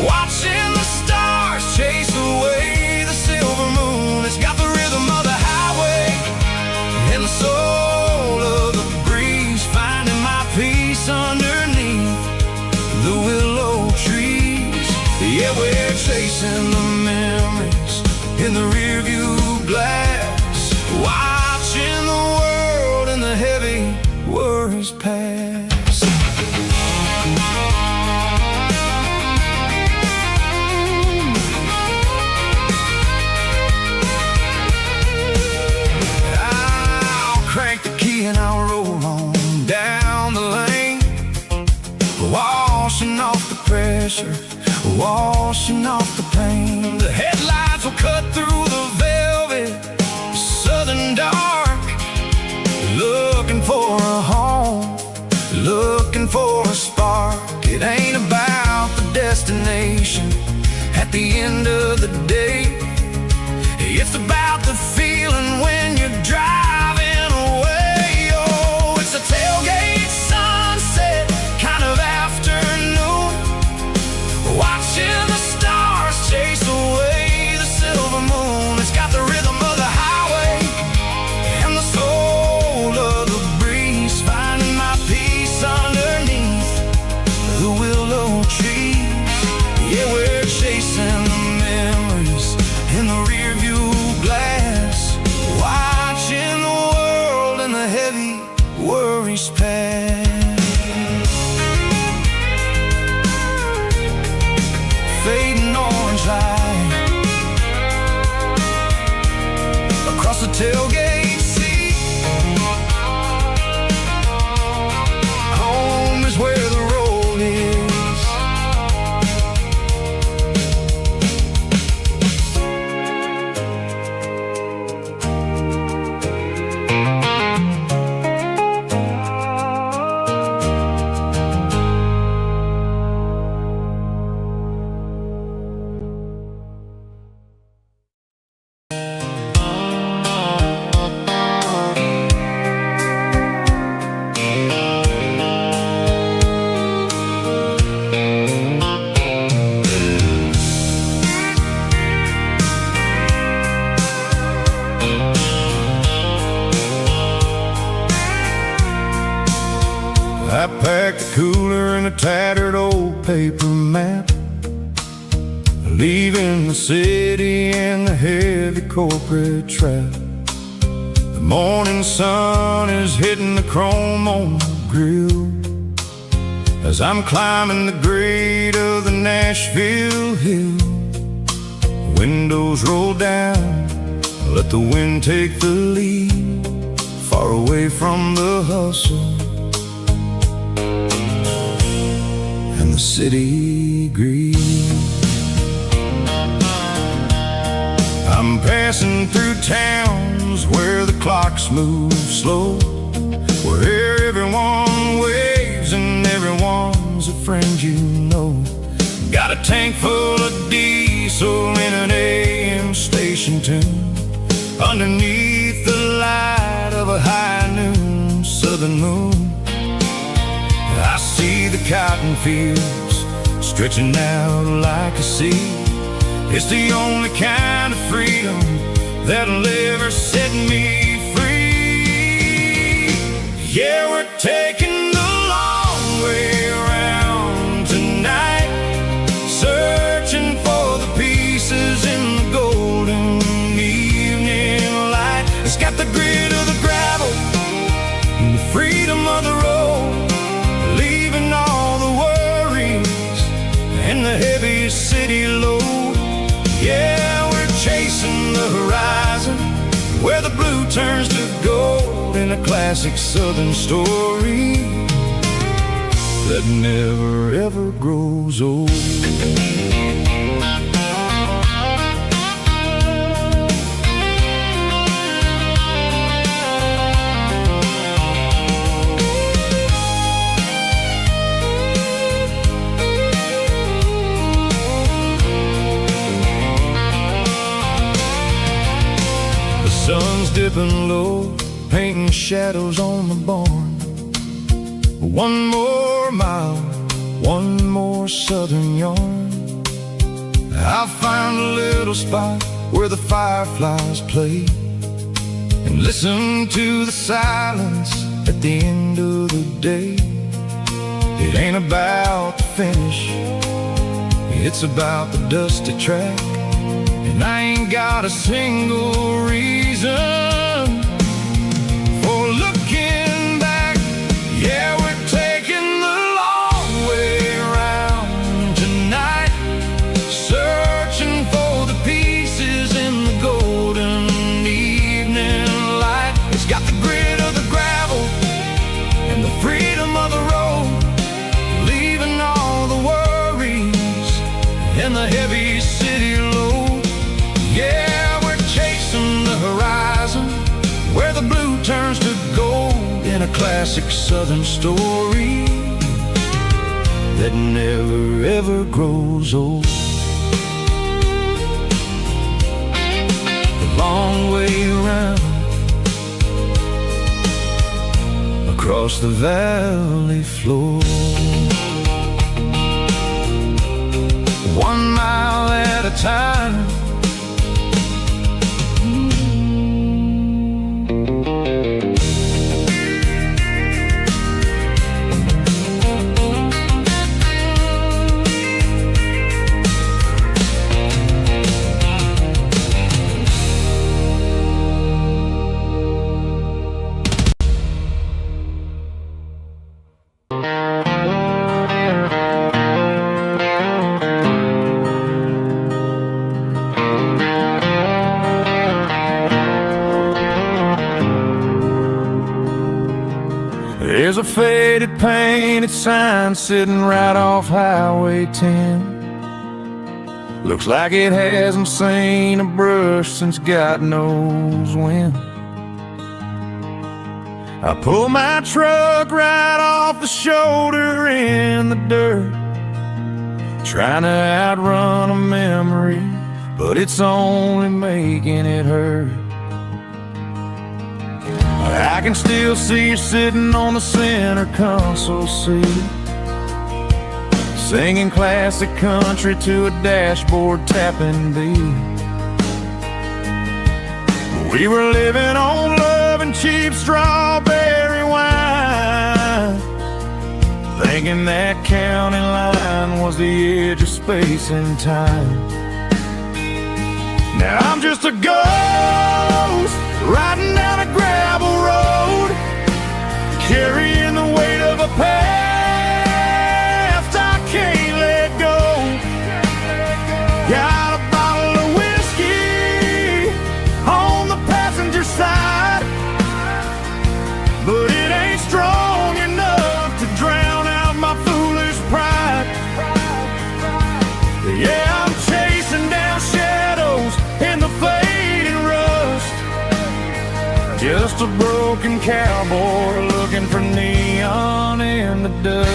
watching the stars chase away the silver moon. It's got the rhythm of the highway and the soul of the breeze, finding my peace underneath the willow trees. Yeah, we're chasing the memories in the rearview glass, watching the world and the heavy worries pass. I'll crank the key and I'll roll on down the lane, washing off the pressure, washing off the pain. The headlights will cut through the velvet southern dark, looking for a home, looking for a spark. It ain't about the destination at the end of the day, it's about the feeling when you're driving away. Oh, it's a tailgate sunset kind of afternoon, watching the stars chase away the silver moon. It's got the rhythm of the highway and the soul of the breeze, finding my peace underneath the willow trees. Yeah, we're chasing the memories in the rearview glass, watching the fading orange light. Across the tailgate seat, home is where the road is. I packed the cooler in a tattered old paper map, leaving the city and the heavy corporate trap. The morning sun is hitting the chrome on the grill as I'm climbing the grade of the Nashville hill. The windows roll down, let the wind take the lead, far away from the hustle and the city greed. I'm passing through towns where the clocks move slow, where everyone waves and everyone's a friend you know. Got a tank full of diesel in an AM station tune, underneath the light of a high noon southern moon. I see the cotton fields stretching out like a sea. It's the only kind of freedom that'll ever set me free. Yeah, we're taking the long way around tonight, searching for the pieces in the golden evening light. It's got the grit of the gravel and the freedom of the road, leaving all the worries and the heavy city load. Yeah, we're chasing the horizon, where the blue turns to gold, in a classic southern story that never ever grows old. Sun's dipping low, painting shadows on the barn. One more mile, one more southern yarn. I'll find a little spot where the fireflies play, and listen to the silence at the end of the day. It ain't about the finish, it's about the dusty track. And I ain't got a single reason for looking back. Yeah, we're taking the long way around tonight, searching for the pieces in the golden evening light. It's got the grit of the gravel and the freedom of the road, leaving all the worries and the heavy city load. Yeah, we're chasing the horizon, where the blue turns to gold, in a classic southern story that never ever grows old. The long way around, across the valley floor, 1 mile at a time. a faded painted sign sitting right off Highway 10. Looks like it hasn't seen a brush since God knows when. I pull my truck right off the shoulder in the dirt, trying to outrun a memory, but it's only making it hurt. I can still see you sitting on the center console seat, singing classic country to a dashboard tapping beat. We were living on love and cheap strawberry wine, thinking that county line was the edge of space and time. Now I'm just a ghost riding down a gravel road, carrying the weight of a past I can't let go. Got a bottle of whiskey on the passenger side, but it ain't strong enough to drown out my foolish pride. Yeah, I'm chasing down shadows in the fading rust, just a broken cowboy looking for neon in the dust.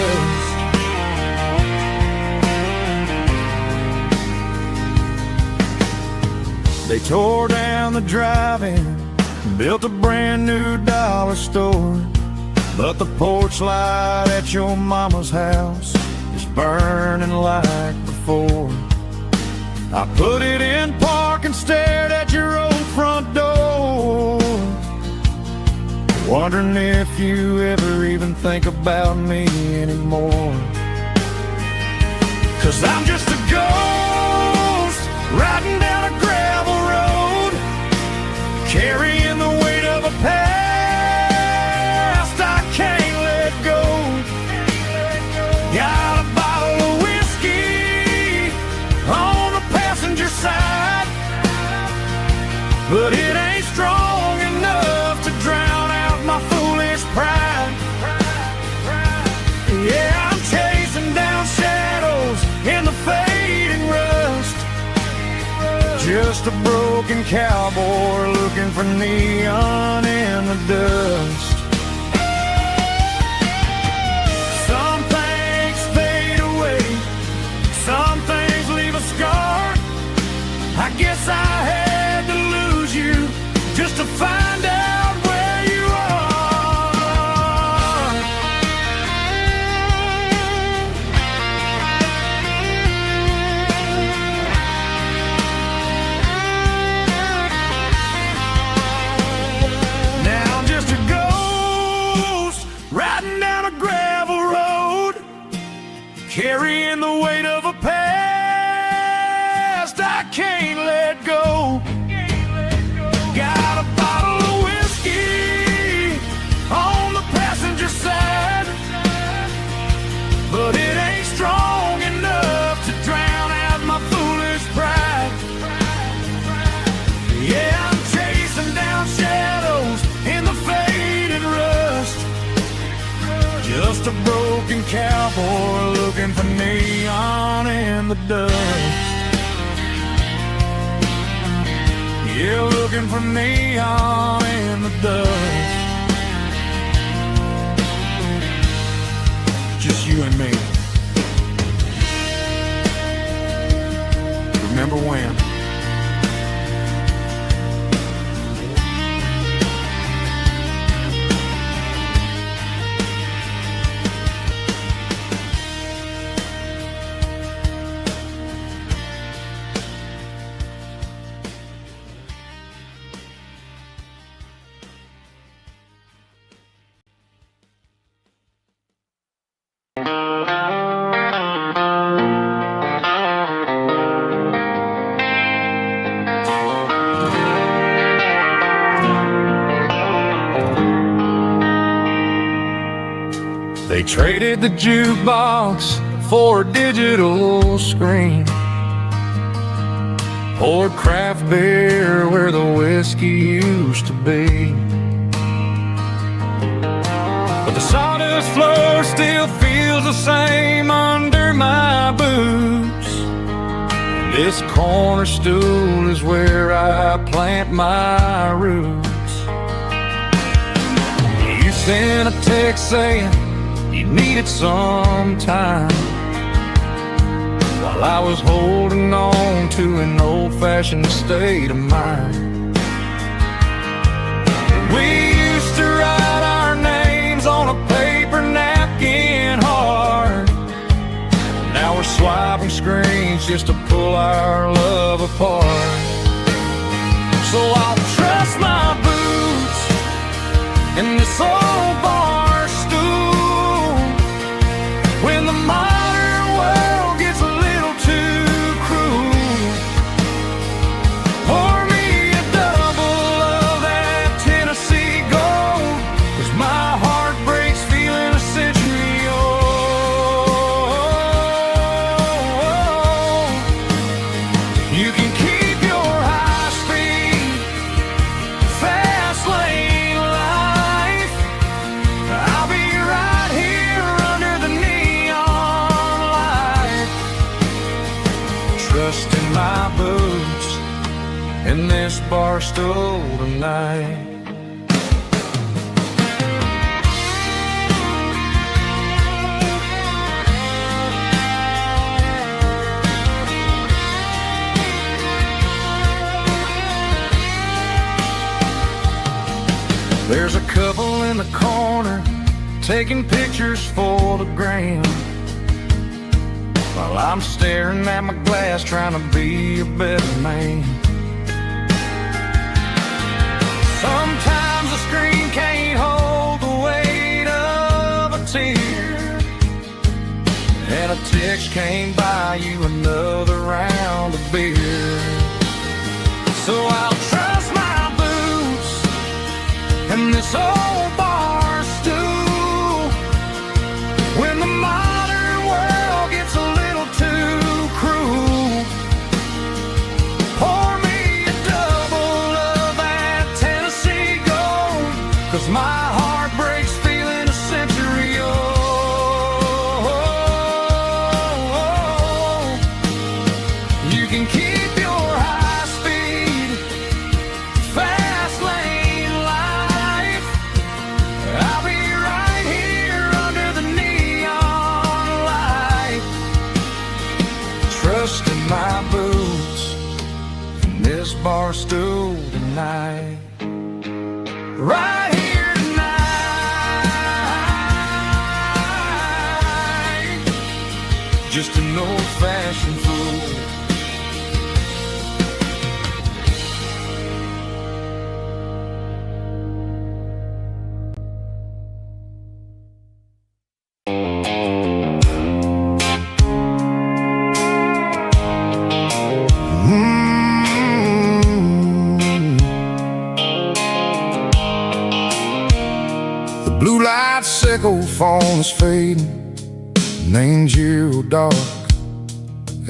They tore down the drive-in, built a brand new dollar store, but the porch light at your mama's house is burning like before. I put it in park and stared at your old front door, wondering if you ever even think about me anymore. 'Cause I'm just a ghost riding down a gravel road, carrying the weight of a past I can't let go. Got a bottle of whiskey on the passenger side, but it ain't strong enough to drown out my foolish pride. Yeah, I'm chasing down shadows in the fading rust, just a broken cowboy looking for neon in the dust. Some things fade away, some things leave a scar. I guess I had to lose you just to find out where you are. Now I'm just a ghost riding down a gravel road, carrying the weight of a past I can't let go. Got a bottle of whiskey on the passenger side, but it ain't strong enough to drown out my foolish pride. Yeah, I'm chasing down shadows in the faded rust, just a broken cowboy looking for neon in the dust. Yeah, looking for neon in the dust. Just you and me. Remember when? They traded the jukebox for a digital screen, poured craft beer where the whiskey used to be. But the sawdust this floor still feels the same under my boots. This corner stool is where I plant my roots. You sent a text saying you needed some time, while I was holding on to an old-fashioned state of mind. We used to write our names on a paper napkin hard. Now we're swiping screens just to pull our love apart. So I'll trust my boots in this old bar stool when the modern world gets a little too cruel. Pour me a double of that Tennessee Gold, 'cause my heart breaks feeling a century old. You can keep your high speed, fast lane life. I'll be right here under the neon light, trusting my boots in this bar stool tonight. There's a couple in the corner taking pictures for the gram, while I'm staring at my glass trying to be a better man. Sometimes the screen can't hold the weight of a tear, and a text can't buy you another round of beer. So I'll trust my boots in this old bar stool when the modern world gets a little too cruel. Pour me a double of that Tennessee Gold, 'cause my heart breaks feeling a century old. You can keep your high speed, fast lane life. I'll be right here under the neon light, trusting my boots in this bar stool tonight. Right here tonight, just an old-fashioned fool. The blue light sickle phone is fading, name's zero dark.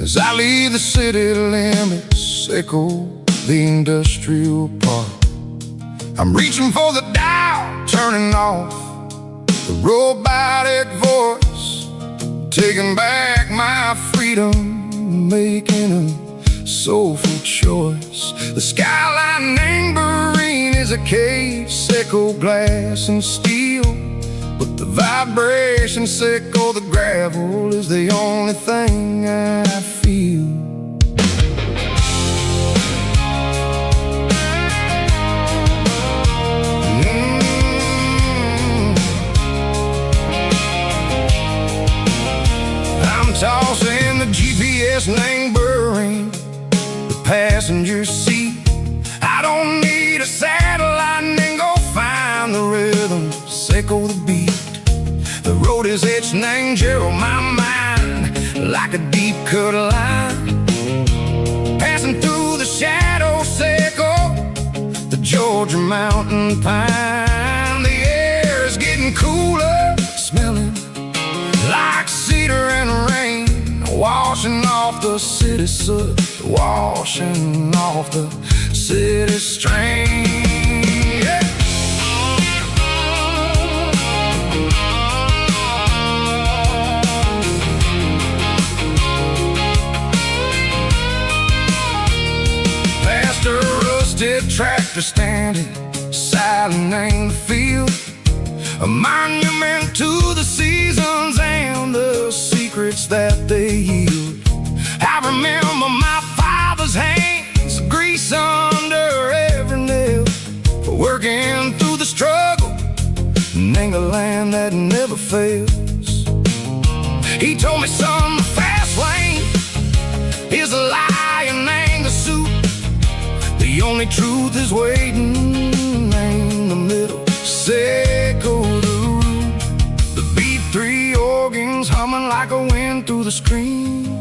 As I leave the city limits, sickle the industrial park. I'm reaching for the dial, turning off the robotic voice, taking back my freedom, making a soulful choice. The skyline named Bryan is a cage, sickle glass and steel, but the vibration sickle, the gravel is the only thing I feel. I'm tossing the GPS named Bryan, the passenger seat. I don't need a satellite and go find the rhythm, sickle the beat. The road is etched named Gerald, my mind, like a deep cut line. Passing through the shadow sickle, the Georgia mountain pine. The air is getting cooler, smelling like cedar and rain, washing off the city soot, washing off the city strain. Yeah. rusted tractor standing silent in the field, a monument to the seasons and the secrets that they yield. I remember my father's hands, grease under every nail, working through the struggle, and the land that never fails. He told me, son, the fast lane is a lion and the suit. The only truth is waiting in the middle. Seco the root, the B3 organs humming like a wind through the screen.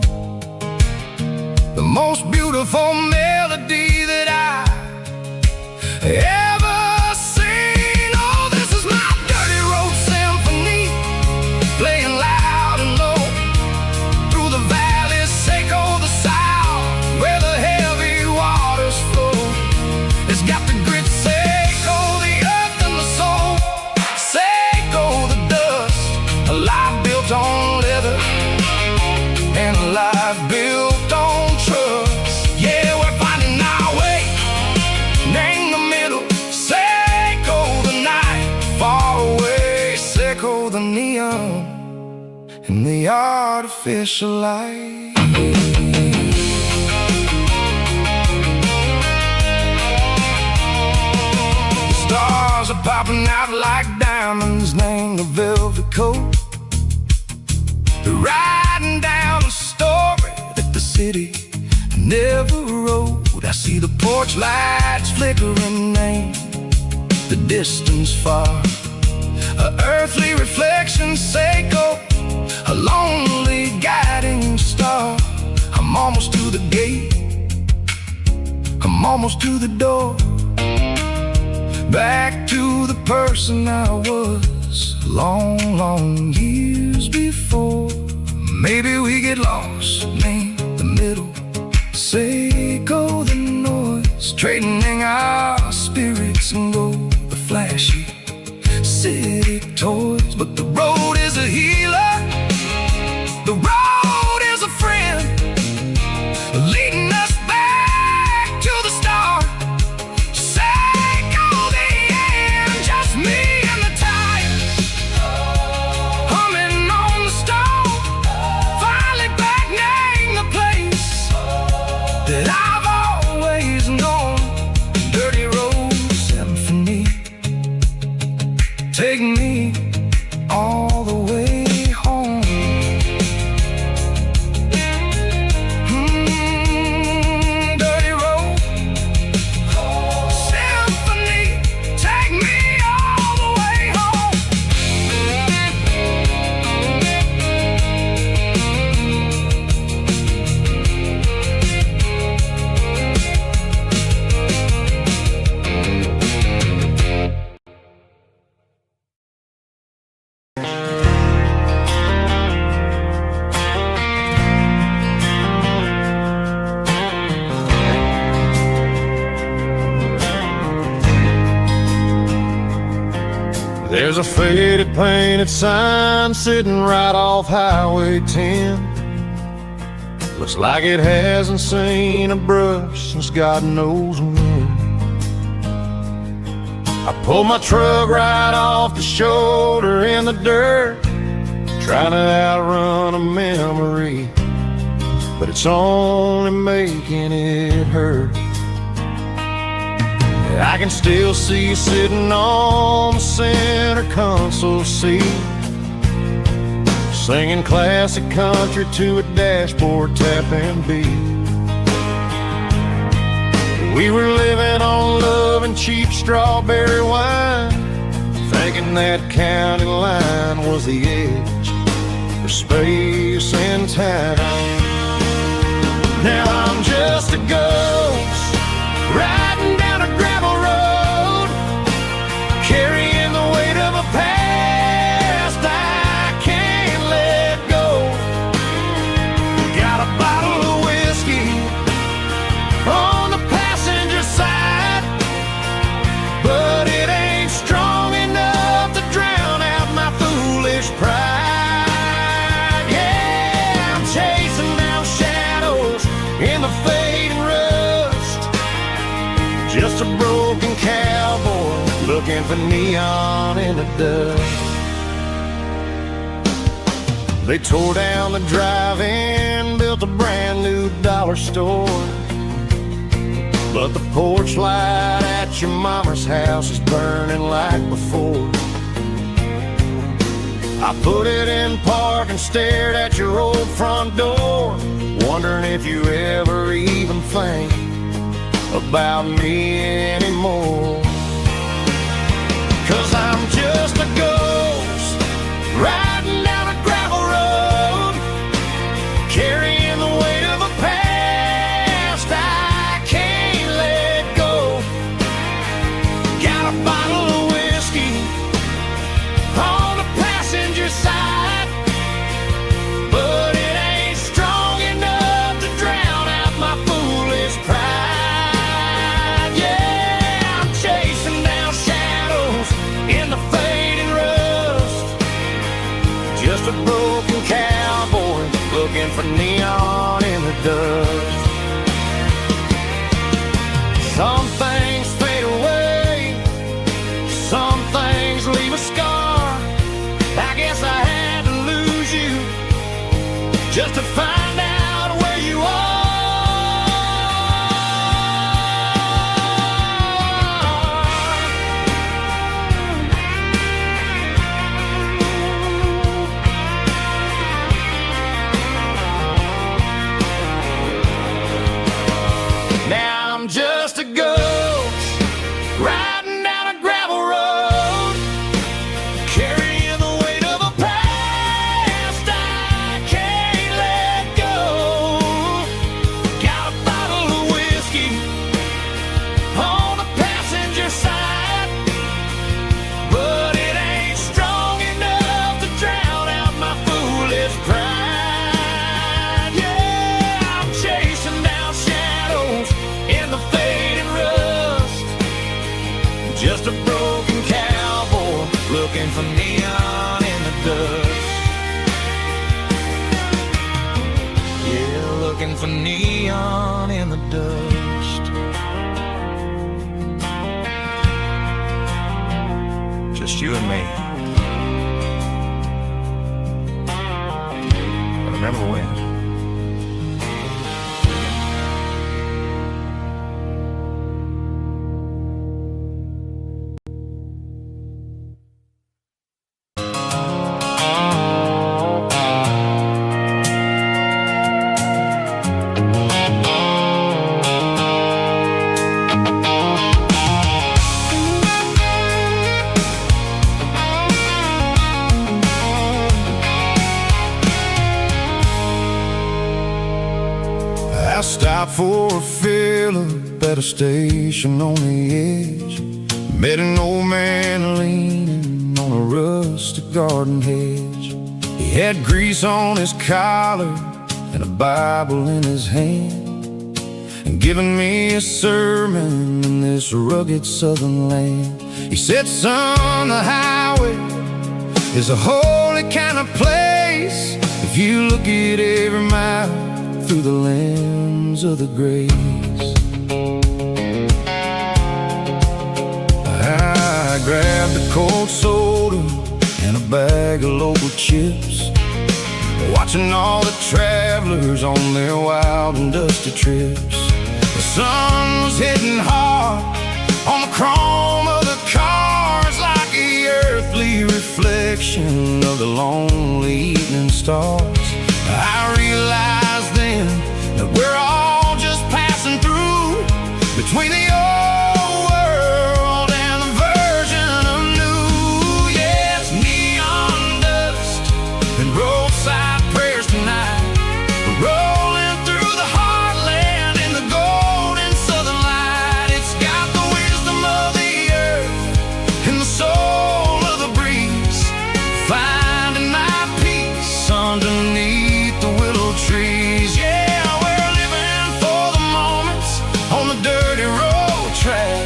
The most beautiful melody that I ever seen. Oh, this is my dirty road symphony, playing loud and low through the valleys, Seco the south, where the heavy waters flow. It's got the grit, Seco the earth and the soul, Seco the dust, a life built on leather and a life built on trust. Yeah, we're finding our way in the middle, Seco the night, far away, Seco the neon and the artificial light. The stars are popping out like diamonds, named the velvet coat. They're riding down a story that the city never wrote. I see the porch lights flickering, name the distance far, a earthly reflection, Seco, a lonely guiding star. I'm almost to the gate, I'm almost to the door, back to the person I was long, long years before. Maybe we get lost in the middle, Seco the noise, trading our spirits and go the flashy city toys. But the road is a healer, the road is a friend, leading us back to the start. Seco the end, just me and the tires, humming on the stone, finally back name the place that I've always known. Dirty road symphony, take me all the way home. Dirty road symphony, take me all the way home. There's a faded painted sign sitting right off Highway 10. Looks like it hasn't seen a brush since God knows when. I pulled my truck right off the shoulder in the dirt, trying to outrun a memory, but it's only making it hurt. I can still see you sitting on the center console seat, singing classic country to a dashboard tapping beat. We were living on love and cheap strawberry wine, thinking that county line was the edge for space and time. Now I'm just a ghost riding down a gravel road, carrying the weight of a past I can't let go. Got a bottle of whiskey on the passenger side, but it ain't strong enough to drown out my foolish pride. Yeah, I'm chasing down shadows in the fading rust, Just a broken cowboy looking for neon in the dust. They tore down the drive-in, built a brand new dollar store, but the porch light at your mama's house is burning like before. I put it in park and stared at your old front door, wondering if you ever even think about me anymore. 'Cause I'm just a ghost riding down a gravel road, carrying the weight of a past I can't let go. Got a bottle of whiskey on the passenger side, but it ain't strong enough to drown out my foolish pride. Yeah, I'm chasing down shadows in the fading rust, just a broken cowboy looking for neon in the dust. Some things fade away, some things leave a scar. I guess I had to lose you just to find out where you are. Now I'm just a ghost riding down a gravel road, carrying the weight of a past I can't let go. Got a bottle of whiskey on the passenger side, but it ain't strong enough to drown out my foolish pride. Yeah, I'm chasing down shadows in the fading rust, just a broken cowboy looking for neon in the dust. Yeah, looking for neon in the dust. Just you and me. I remember when. I stopped for a fill-up at a station on the edge. Met an old man leaning on a rustic garden hedge. He had grease on his collar and a Bible in his hand, and giving me a sermon in this rugged southern land. He said, son, the highway is a holy kind of place if you look at every mile through the lens of the grace. I grabbed a cold soda and a bag of local chips, watching all the travelers on their wild and dusty trips. The sun was hitting hard on the chrome of the cars, like the earthly reflection of the lonely evening stars. I realized then that we're all just passing through between the old world and the version of new. Yes, neon dust and roadside prayers tonight. We're rolling through the heartland in the golden southern light. It's got the wisdom of the earth and the soul of the breeze, finding my peace underneath the willow trees. Yeah, we're living for the moments on the dirty road track,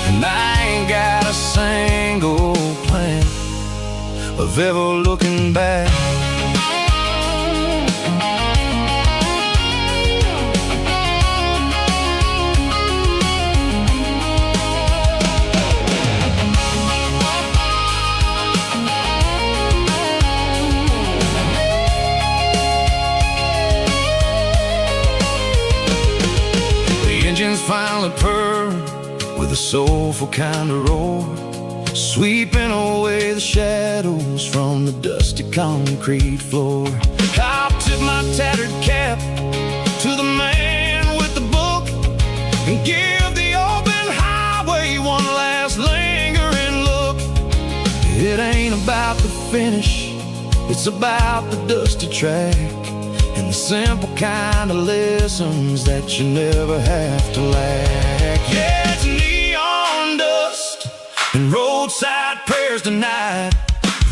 and I ain't got a single plan of ever looking back. finally purred with a soulful kind of roar, sweeping away the shadows from the dusty concrete floor. I'll tip my tattered cap to the man with the book and give the open highway one last lingering look. It ain't about the finish, it's about the dusty track and the simple kind of lessons that you never have to lack. Yeah, it's neon dust and roadside prayers tonight,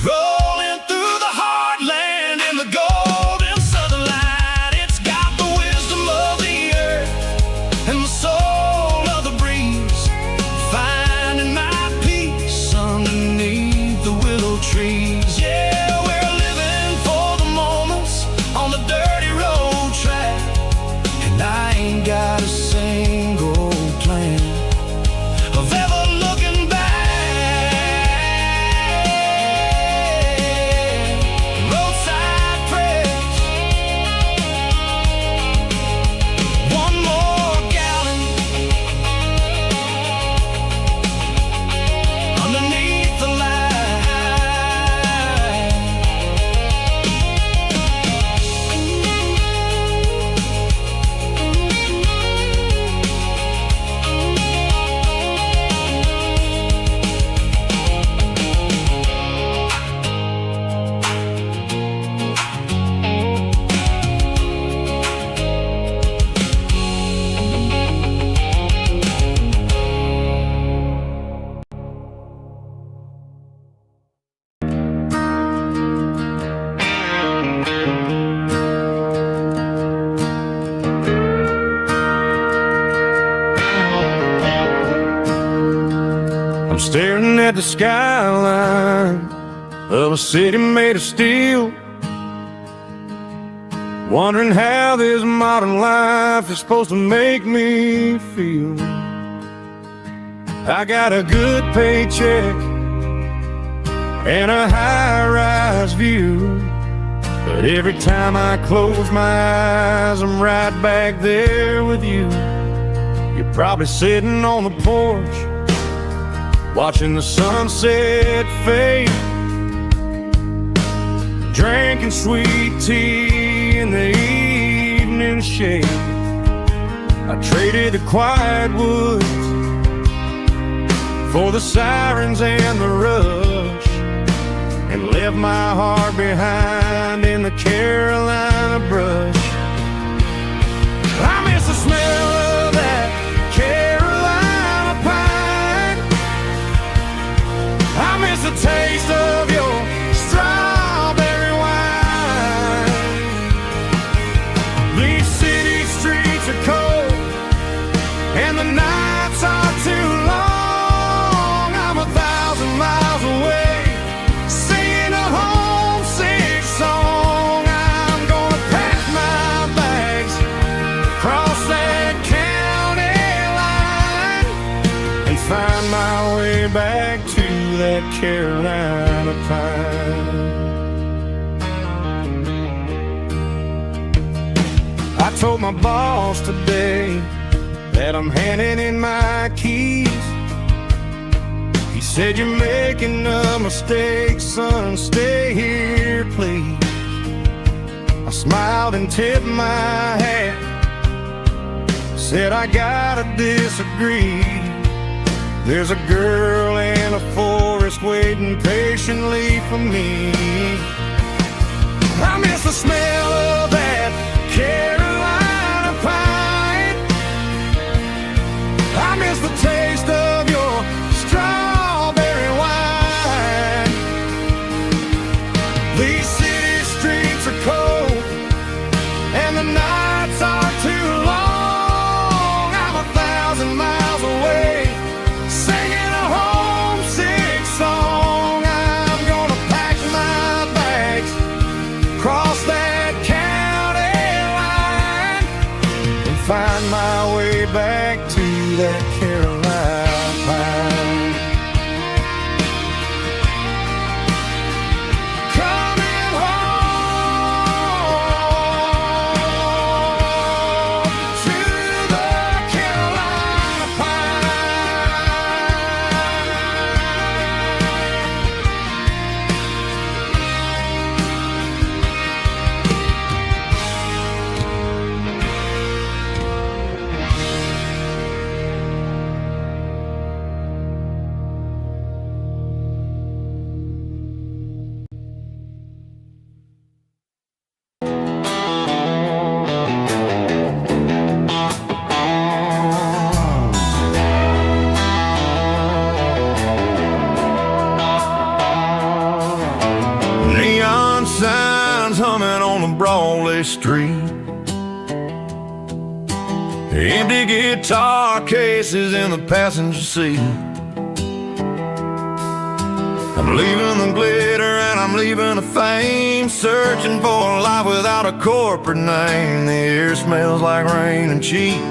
rolling through the heartland in the golden southern light. It's got the wisdom of the earth and the soul of the breeze, finding my peace underneath the willow trees. Yeah, we're living for the moments on the dirty road track, and I ain't got a single plan of ever looking back. Roadside prayers, one more gallon underneath the light. I'm staring at the skyline of a city made of steel, wondering how this modern life is supposed to make me feel. I got a good paycheck and a high-rise view, but every time I close my eyes, I'm right back there with you. You're probably sitting on the porch, watching the sunset fade, drinking sweet tea in the evening shade. I traded the quiet woods for the sirens and the rush, and left my heart behind in the Carolina brush. I miss the smell of that Carolina pine. I miss the taste of your strawberry wine. These city streets are cold and the nights are too long. I'm 1,000 miles away, singing a homesick song. I'm gonna pack my bags, cross that county line, and find my way back to that Carolina pine. I told my boss today that I'm handing in my keys. He said, "You're making a mistake, son, stay here, please." I smiled and tipped my hat, said, "I gotta disagree. There's a girl in a forest waiting patiently for me." I miss the smell of that Carolina pine. I miss the taste of your strawberry wine. These city streets are cold and the nights are too long. I'm 1,000 miles away, singing a homesick song. I'm gonna pack my bags, cross that county line, and find my way back to that Carolina pine. Coming home to the Carolina busy street. Empty guitar cases in the passenger seat. I'm leaving the glitter and I'm leaving the fame, searching for a life without a corporate name. The air smells like rain and cheap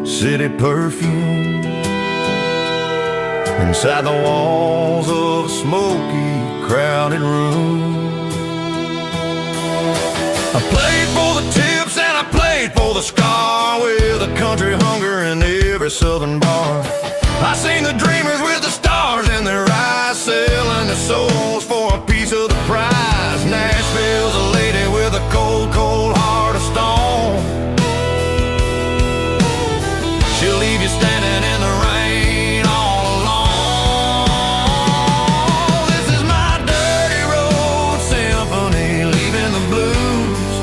city perfume. Inside the walls of a smoky, crowded room. I played for the tips and I played for the scar, with a country hunger in every southern bar. I seen the dreamers with the stars in their eyes, selling their souls for a piece of the prize. Nashville's a lady with a cold, cold heart of stone. She'll leave you standing in the rain all alone. This is my dirty road symphony, leaving the blues,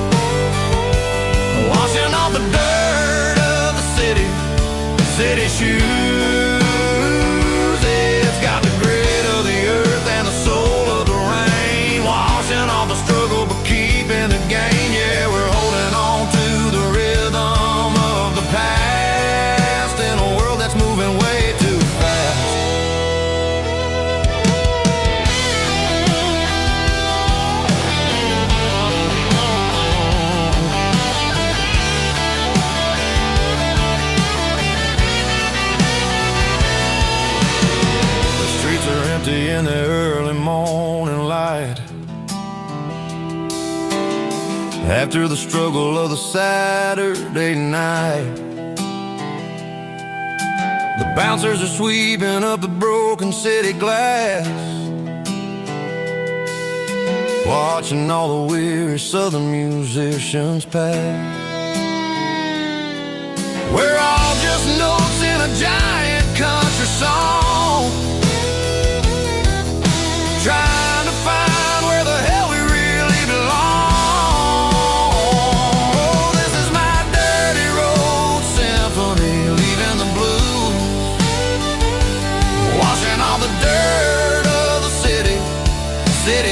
washing off the dirt of the city shoes. It's got the grit of the earth and the soul of the rain, washing off the struggle but keeping the gain. Yeah, we're holding on to the rhythm of the past in a world that's moving way too fast. In the early morning light, after the struggle of the Saturday night, the bouncers are sweeping up the broken city glass, watching all the weary southern musicians pass. We're all just notes in a giant country song, trying to find where the hell we really belong. Oh, this is my dirty road symphony, leaving the blues, washing all the dirt of the city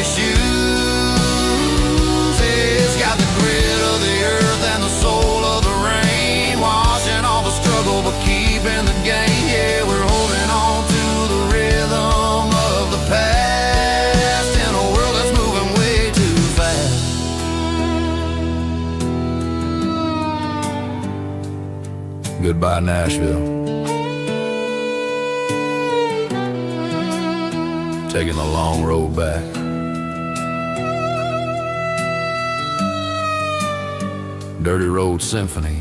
shoes. It's got the grit of the earth and the soul of the rain, washing all the struggle but keeping the gain. Yeah, we're holding on to the rhythm of the past. Goodbye, Nashville. Taking the long road back. Dirty Road Symphony.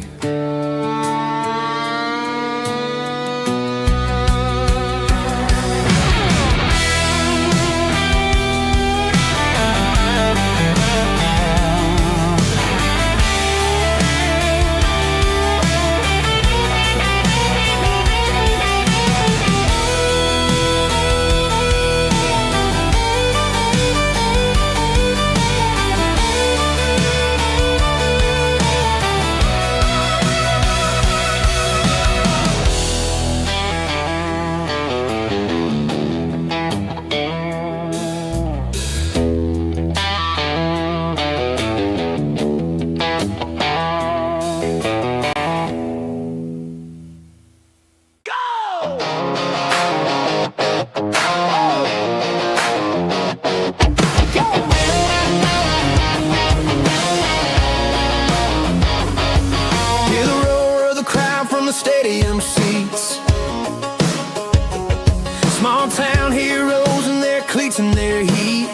Stadium seats, small town heroes in their cleats and their heat.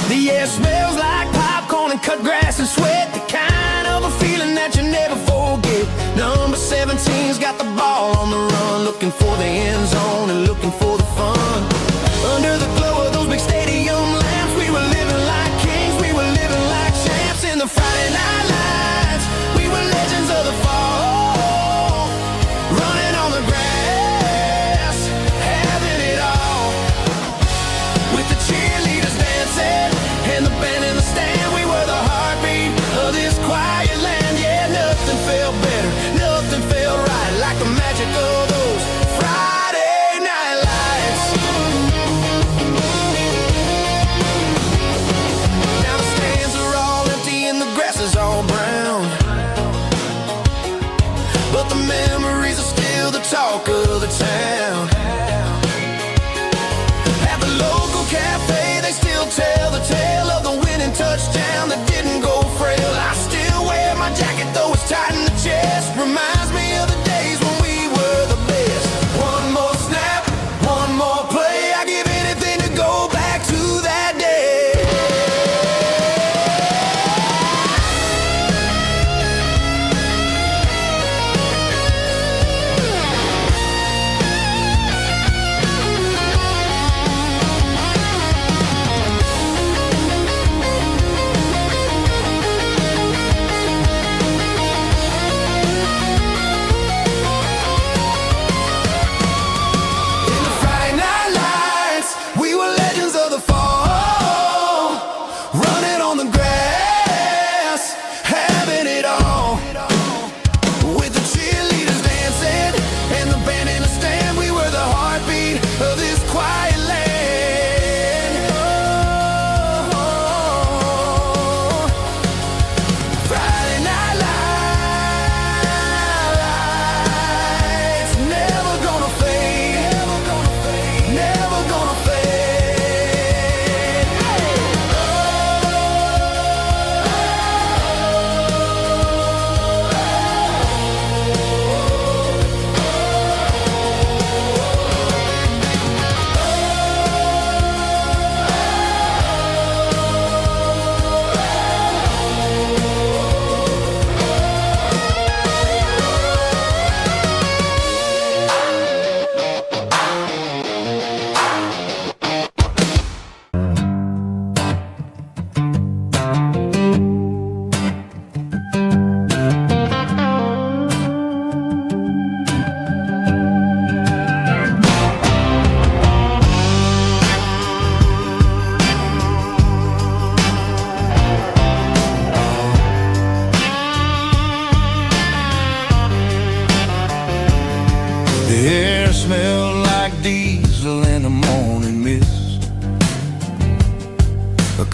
The air smells like popcorn and cut grass and sweat, the kind of a feeling that you never forget. Number 17's got the ball on the run, looking for the end zone and looking for the fun. Under the glow of those big stadium lamps, we were living like kings, we were living like champs in the Friday night lights. We were legends of the fall, running on the grass, having it all, with the cheerleaders dancing and the band in the stand. We were the heartbeat of this quiet land. Yeah, nothing felt better, nothing felt right like the magic of those Friday night lights.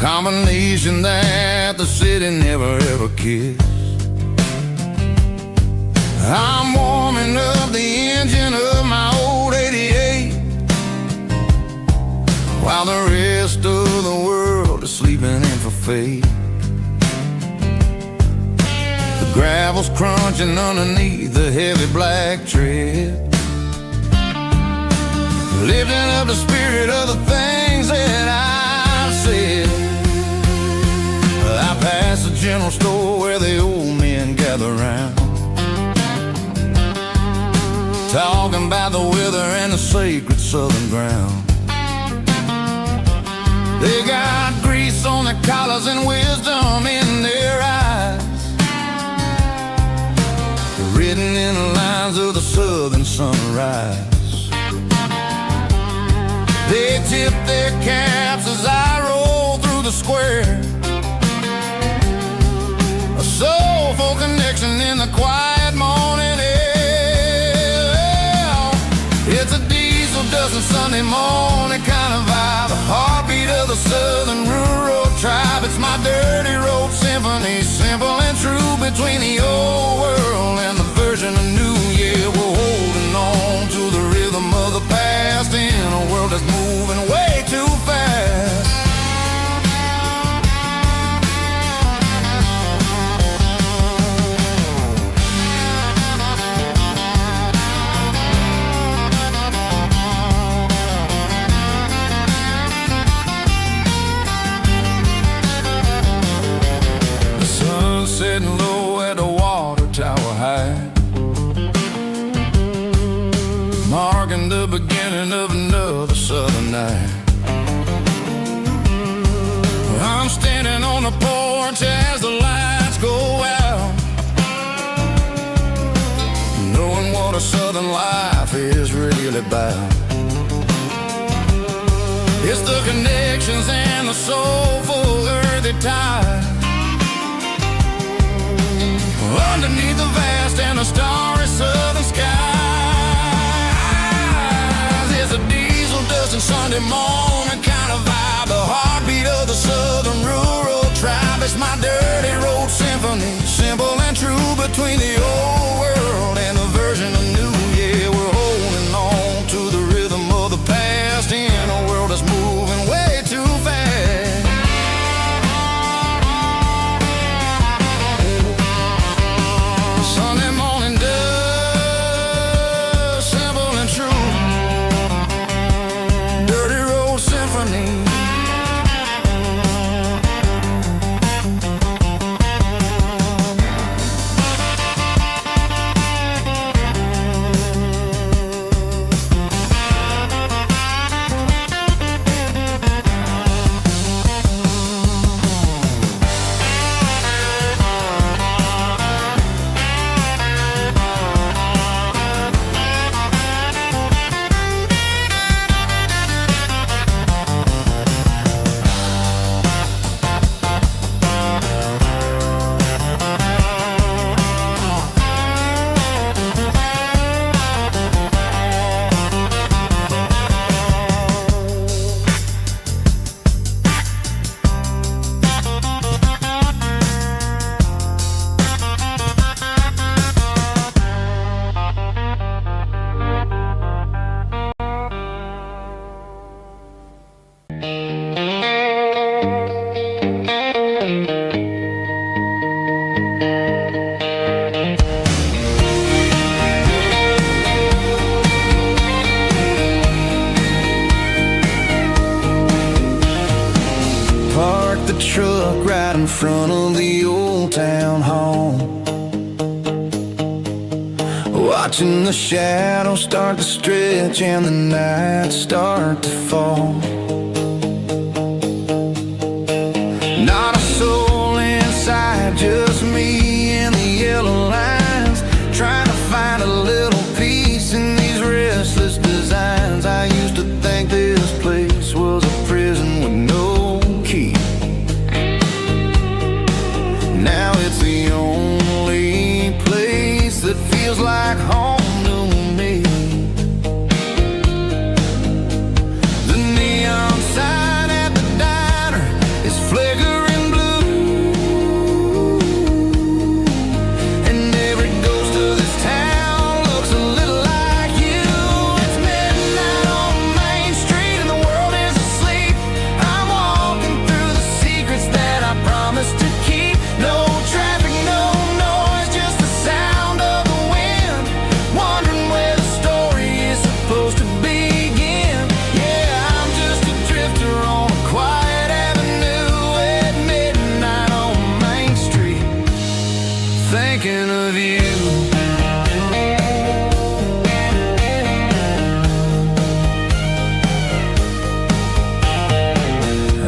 combination that the city never ever kissed. I'm warming up the engine of my old 88, while the rest of the world is sleeping in for fate. The gravel's crunching underneath the heavy black tread, lifting up the spirit of the things that I've said. I pass the general store where the old men gather round, talking about the weather and the sacred southern ground. They got grease on their collars and wisdom in their eyes, written in the lines of the southern sunrise. They tip their caps as I roll through the square, a soulful connection in the quiet morning air. It's a diesel dozen Sunday morning kind of vibe, the heartbeat of the southern rural tribe. It's my dirty road symphony, simple and true, between the old world and the version of new. Yeah, we're holding on to the rhythm of the past in a world that's moving way too fast. The sun's setting low at the water tower high, marking the beginning of another southern night. I'm standing on the porch as the lights go out, knowing what a southern life is really about. It's the connections and the soulful earthy tide, underneath the vast and the starry southern skies. It's a diesel dusting Sunday morning kind of vibe, the heartbeat of the southern rural tribe. It's my dirty road symphony, simple and true, between the old world and the version of new. Yeah, we're holding on to the rhythm of the past in a world that's moving way too fast. Sunday morning dust, simple and true, dirty road symphony. Parked the truck right in front of the old town hall, watching the shadows start to stretch and the nights start to fall. Not a soul inside, just me and the yellow lines, trying to find a little peace in these restless designs. I used to think this place was a prison with no key. Now it's the only place that feels like home to me. The neon sign at the diner is thinking of you.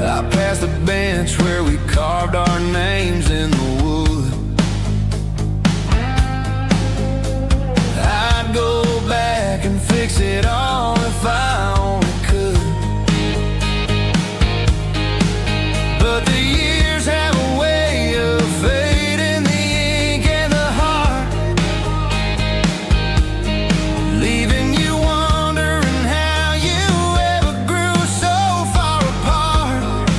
I passed the bench where we carved our names in the wood. I'd go back and fix it all if I only could. But the years have a way of fading the ink and the heart, leaving you wondering how you ever grew so far apart.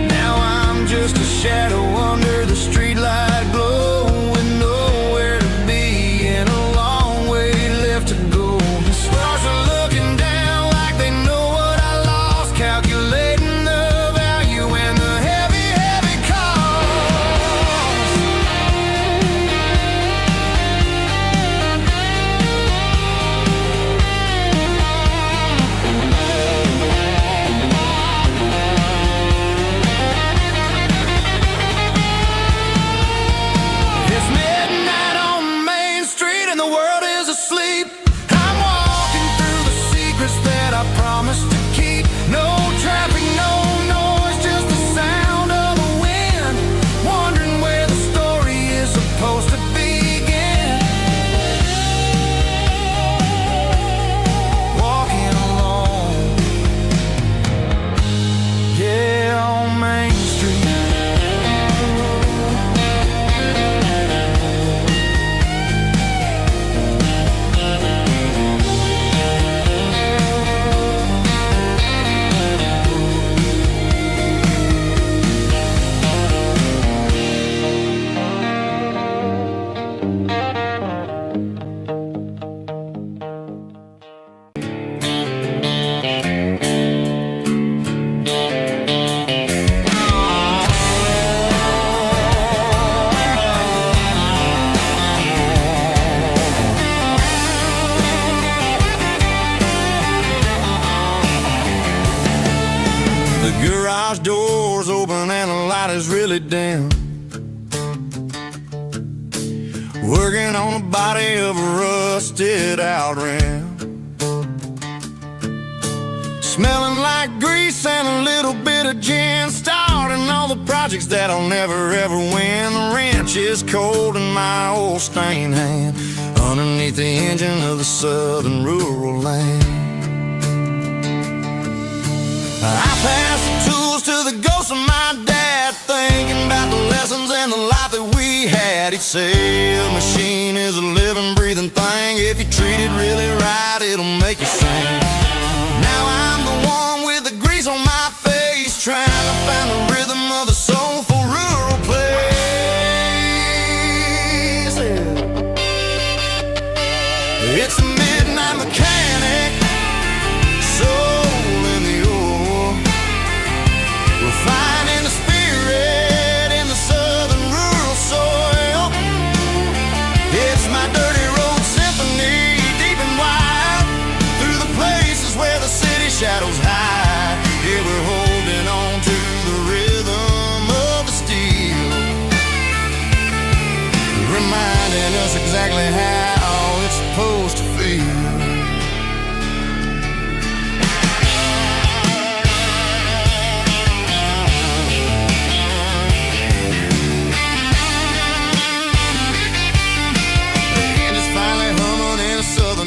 Now I'm just a shadow under the streetlight glow, with nowhere to be and a long way left to go. The stars are looking down like they know what I lost, calculating the value and the heavy, heavy cost. It's midnight on Main Street and the world is asleep. I'm walking through the secrets that I promised to keep. No traffic, no noise, just the sound of the wind. Wondering where the story is supposed to begin. Walking alone, yeah, on Main Street. The garage door's open and the light is really dim. Working on the body of a rusted out rim. Smelling like grease and a little bit of gin. Starting all the projects that I'll never ever win. The wrench is cold in my old stained hand, underneath the engine of the southern rural land. I pass the tools to the ghost of my dad, thinking about the lessons and the life that we had. He'd say a machine is a living, breathing thing. If you treat it really right, it'll make you sing. Now I'm the one with the grease on my face, trying to find the rhythm of the soulful rural place. It's a midnight mechanic, soul in the ore, refining the spirit in the southern rural soil. It's my dirty road symphony, deep and wide, through the places where the city shadows hide. Yeah, we're holding on to the rhythm of the steel, reminding us exactly how it's supposed to feel.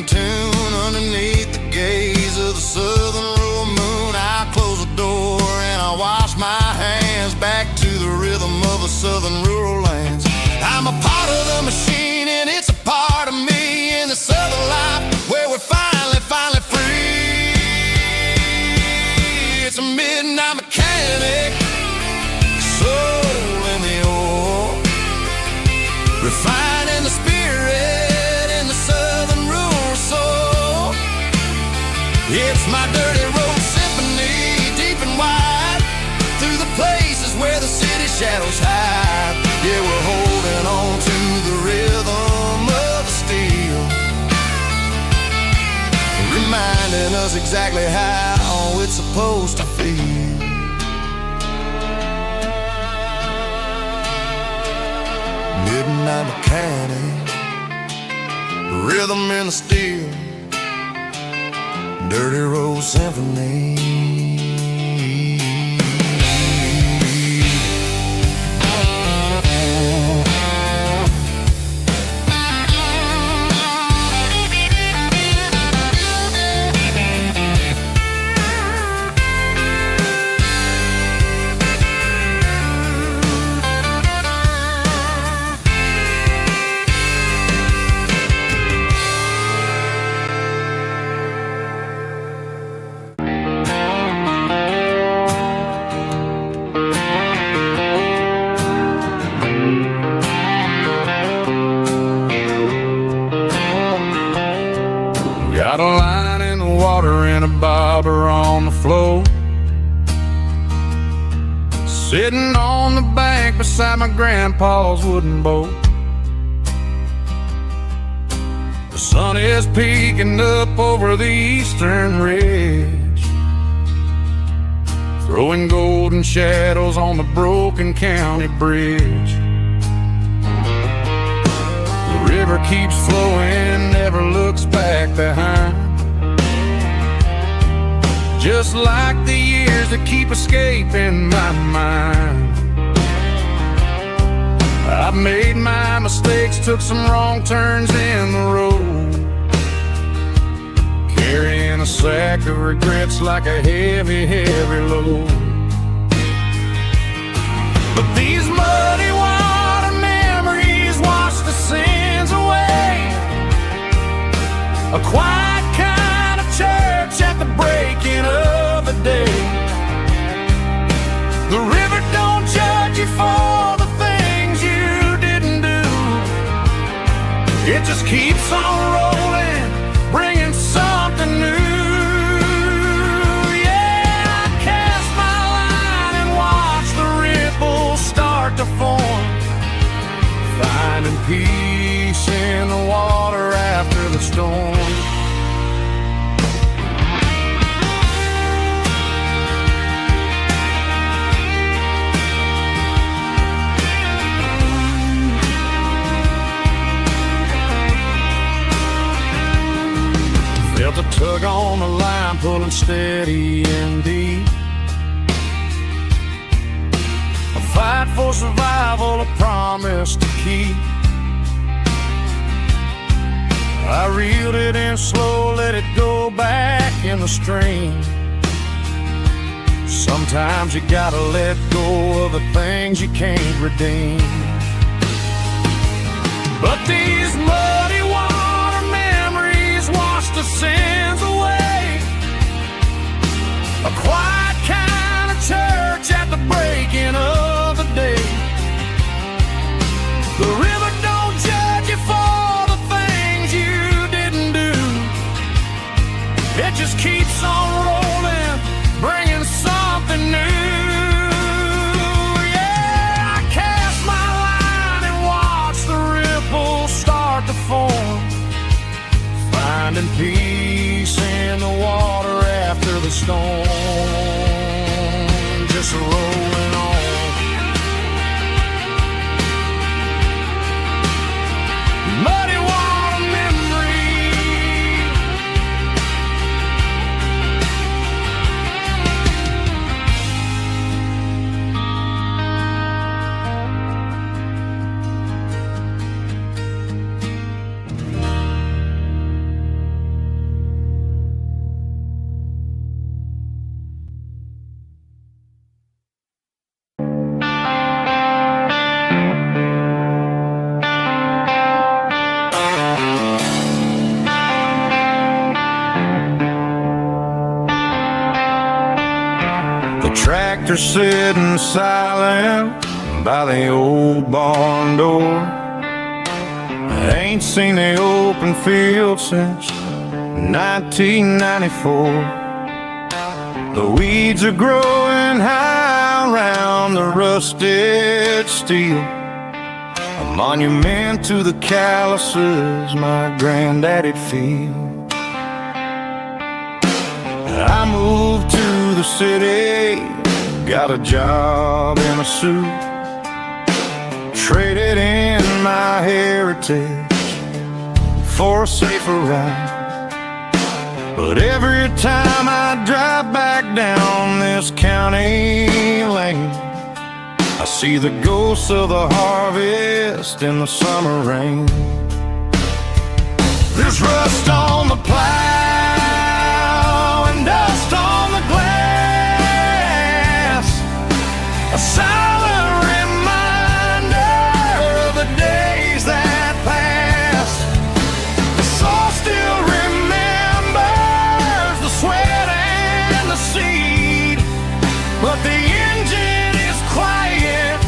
Tune underneath the gaze of the southern rural moon. I close the door and I wash my hands, back to the rhythm of the southern rural lands. I'm a part of the machine and it's a part of me in the southern life where we're finally free. It's a midnight mechanic, soul in the ore, refining the spirit in the southern rural soul. It's my dirty road symphony, deep and wide, through the places where the city shadows hide. Yeah, we're holding on to the rhythm of the steel, reminding us exactly how it's supposed to feel. midnight mechanic, rhythm in the steel, dirty road symphony. Got a line in the water and a bobber on the floor, sitting on the bank beside my grandpa's wooden boat. The sun is peeking up over the eastern ridge, throwing golden shadows on the broken county bridge. The river keeps flowing, never looks back behind, just like the years that keep escaping my mind. I've made my mistakes, took some wrong turns in the road, carrying a sack of regrets like a heavy, heavy load. But these muddy water memories wash the sins away. A quiet kind of church at the breaking of the day. The river don't judge you for the things you didn't do. It just keeps on rolling, bringing something new. Yeah, I cast my line and watch the ripples start to form, finding peace in the water after the storm. Felt a tug on the line, pulling steady and deep. A fight for survival, a promise to keep. I reeled it in slow, let it go back in the stream. Sometimes you gotta let go of the things you can't redeem. But these muddy water memories wash the sins away. A quiet kind of church at the breaking of the day. The river don't judge you for the things you didn't do. It just keeps on rolling, bringing something new. Yeah, I cast my line and watch the ripples start to form, finding peace in the water after the storm. Just rolling on. Muddy water memory. Tractor sitting silent by the old barn door. I ain't seen the open field since 1994. The weeds are growing high around the rusted steel, a monument to the calluses my granddaddy'd feel. I moved to the city, got a job in a suit, traded in my heritage for a safer ride. But every time I drive back down this county lane, I see the ghosts of the harvest in the summer rain. There's rust on the plow and dust on the glass, a silent reminder of the days that passed. The soul still remembers the sweat and the seed, but the engine is quiet,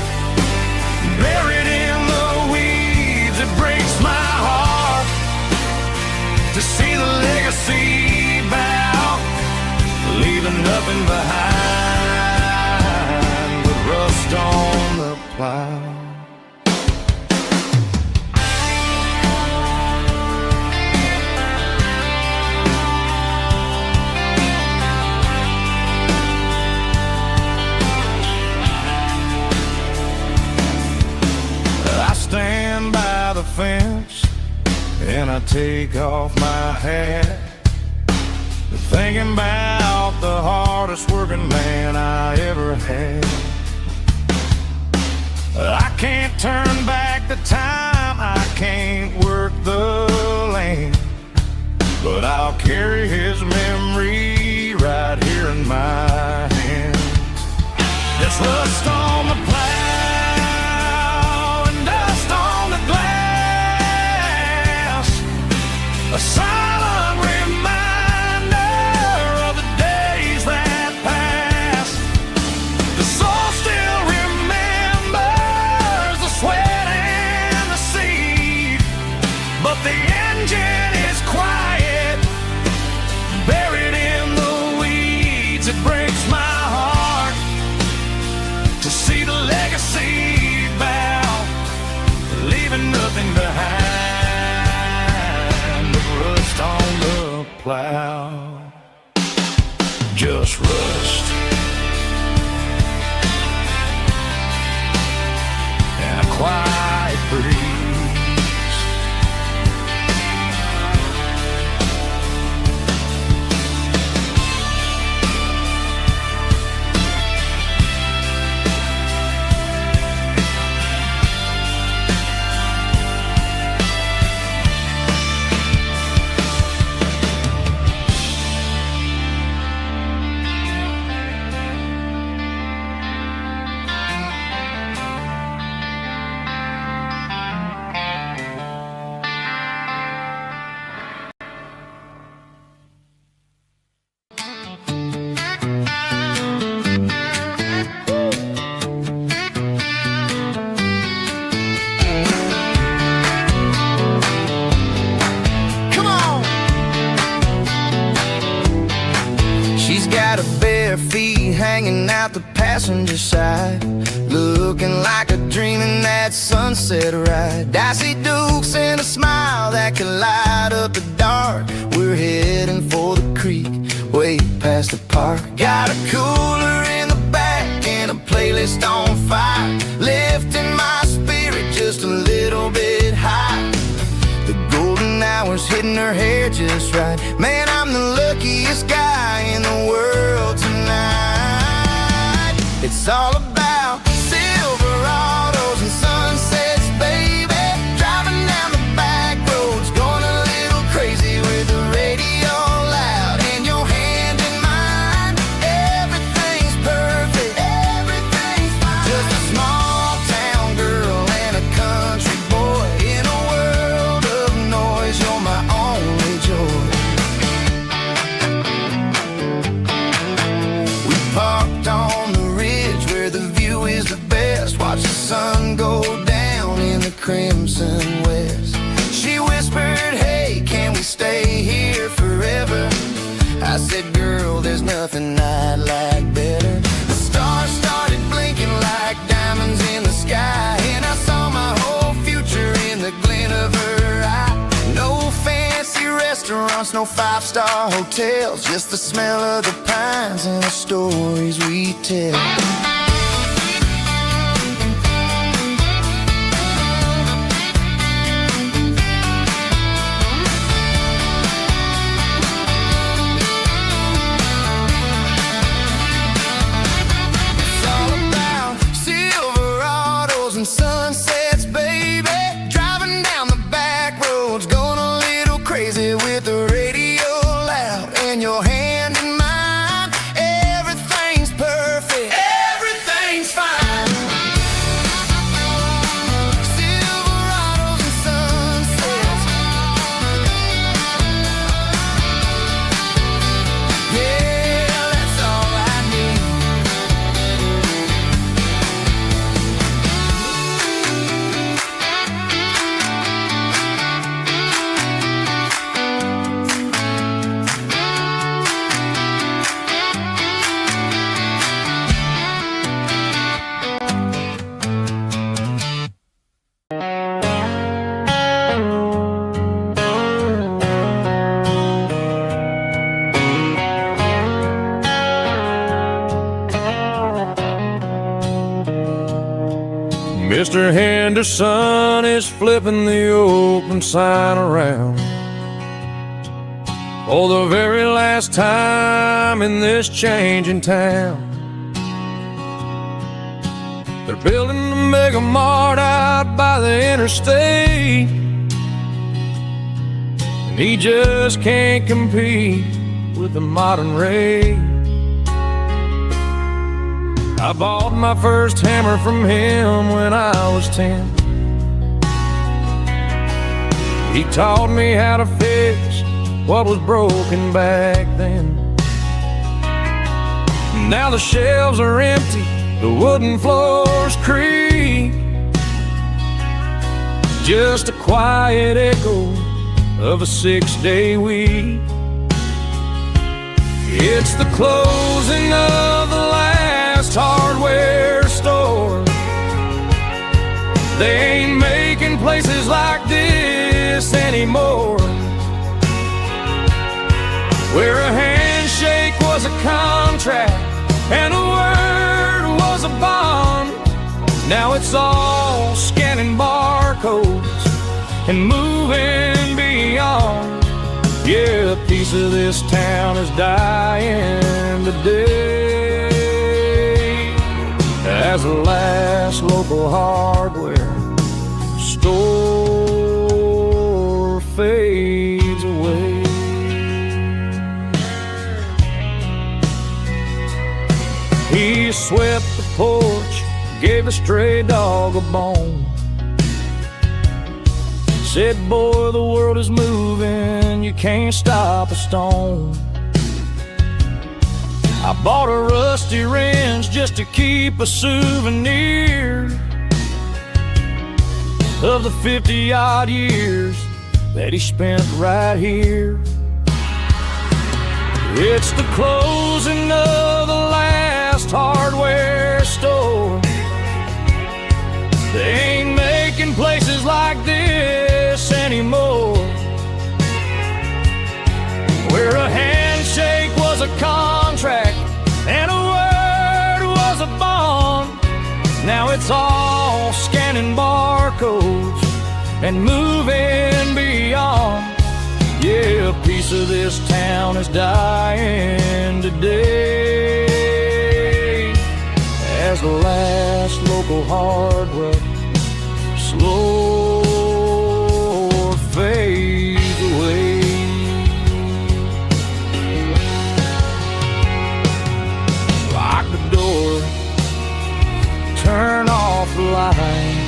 buried in the weeds. It breaks my heart to see the legacy bow, leaving nothing behind but rust on the plow. I stand by the fence and I take off my hat, thinking about the hardest working man I ever had. I can't turn back the time, I can't work the land, but I'll carry his memory right here in my hand. There's rust on the plow and dust on the glass, a silent reminder of the days that passed. The soul still remembers the sweat and the seed, but the engine is quiet, buried in the weeds. It breaks my heart to see the legacy bow, leaving nothing behind but rust on the plow. Just rust and a quiet breeze. Hanging out the passenger side, looking like a dream in that sunset ride. I see Dukes and a smile that can light up the dark. We're heading for the creek, way past the park. Got a cooler in the back and a playlist on fire, lifting my spirit just a little bit high. The golden hour's hitting her hair just right. Man, I'm the luckiest guy in the world tonight. It's all about Silverados and sunsets, baby. Driving down the back roads, going a little crazy with the radio loud and your hand in mine. Everything's perfect, everything's fine. Just a small town girl and a country boy in a world of noise. You're my only joy. We parked on the ridge where the view is the best. Watch the sun go down in the crimson west. She whispered, hey, can we stay here forever? I said, girl, there's nothing I'd like better. The stars started blinking like diamonds in the sky, and I saw my whole future in the glint of her eye. No fancy restaurants, no five-star hotels, just the smell of the pines and the stories we tell. Mr. Henderson is flipping the open sign around for the very last time in this changing town. They're building the mega mart out by the interstate, and he just can't compete with the modern rate. I bought my first hammer from him when I was 10. He taught me how to fix what was broken back then. Now the shelves are empty, the wooden floors creak, just a quiet echo of a 6-day week. It's the closing of the last hardware store. They ain't making places like this anymore, where a handshake was a contract and a word was a bond. Now it's all scanning barcodes and moving beyond. Yeah, a piece of this town is dying today as the last local hardware store fades away. He swept the porch, gave a stray dog a bone, said, boy, the world is moving, you can't stop a stone. I bought a rusty wrench just to keep a souvenir of the 50-odd years that he spent right here. It's the closing of the last hardware store. They ain't making places like this anymore, where a handshake was a contract and a word was a bond. Now it's all scanning barcodes and moving beyond. Yeah, a piece of this town is dying today as the last local hardware slow fades away. Lock the door, turn off the light.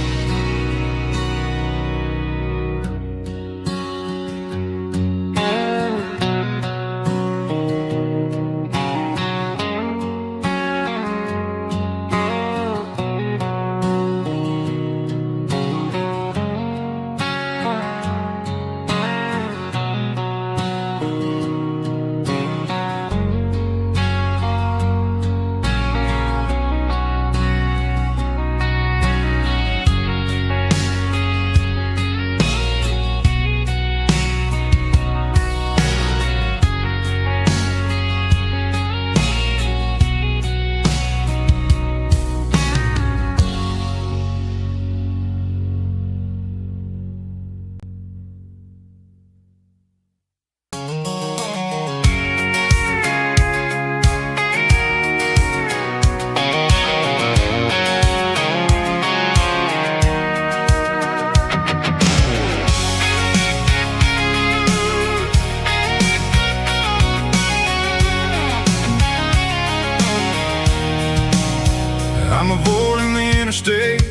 I'm avoiding the interstate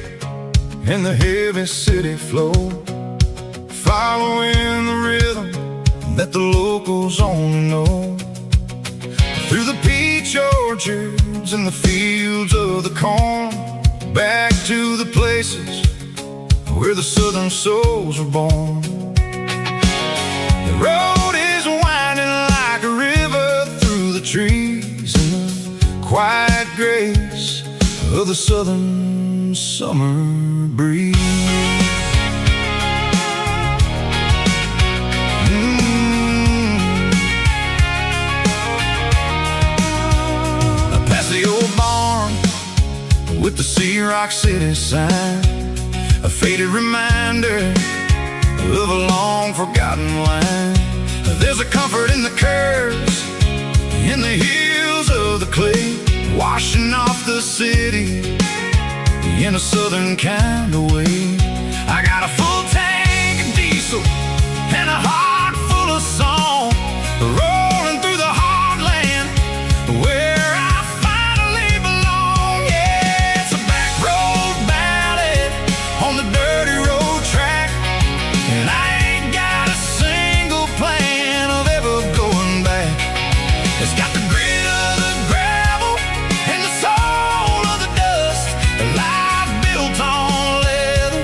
and the heavy city flow, following the rhythm that the locals only know. Through the peach orchards and the fields of the corn, back to the places where the southern souls were born. The road is winding like a river through the trees in the quiet grace of the southern summer breeze. Past the old barn with the Sea Rock City sign, a faded reminder of a long forgotten line. There's a comfort in the curves, in the hills of the clay, washing off the city in a southern kind of way. I got a full tank of diesel and a heart full of song, rolling through the heartland where I finally belong. Yeah, it's a back road ballad on the dirty road track, and I ain't got a single plan of ever going back. It's got the grit of the gravel and the soul of the dust, a life built on leather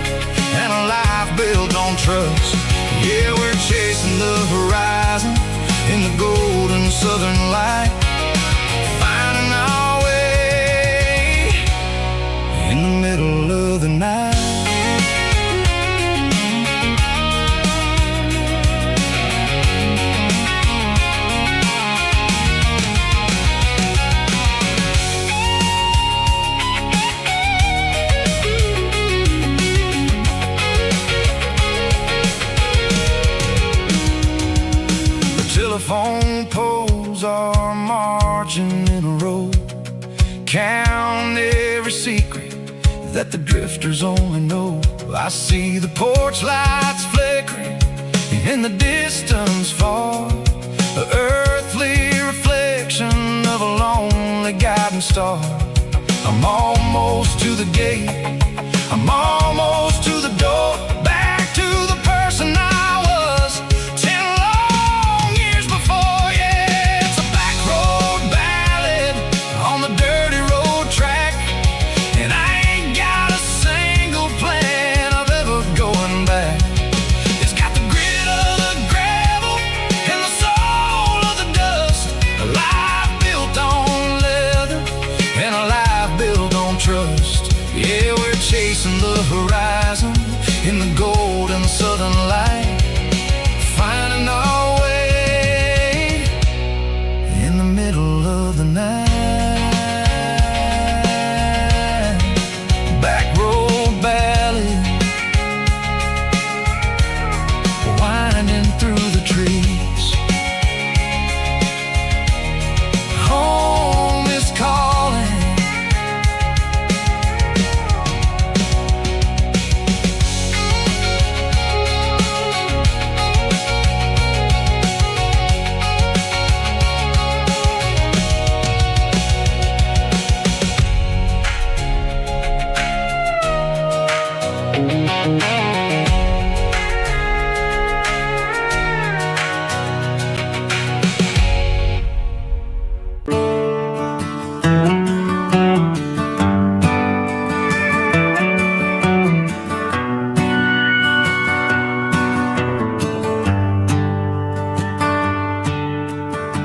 and a life built on trust. Yeah, we're chasing the horizon in the golden southern light, finding our way in the middle of the night. Telephone poles are marching in a row, count every secret that the drifters only know. I see the porch lights flickering in the distance far, the earthly reflection of a lonely guiding star. I'm almost to the gate, I'm almost to the door, back to the person I was 10 long years before. Yeah, it's a back road ballad on the dirty road track, and I ain't got a single plan of ever going back. It's got the grit of the gravel and the soul of the dust, a life built on leather and a life built on trust. Yeah, we're chasing the horizon in the golden southern light, finding our way in the middle of the night. Back road ballad, winding through the trees. Home is calling.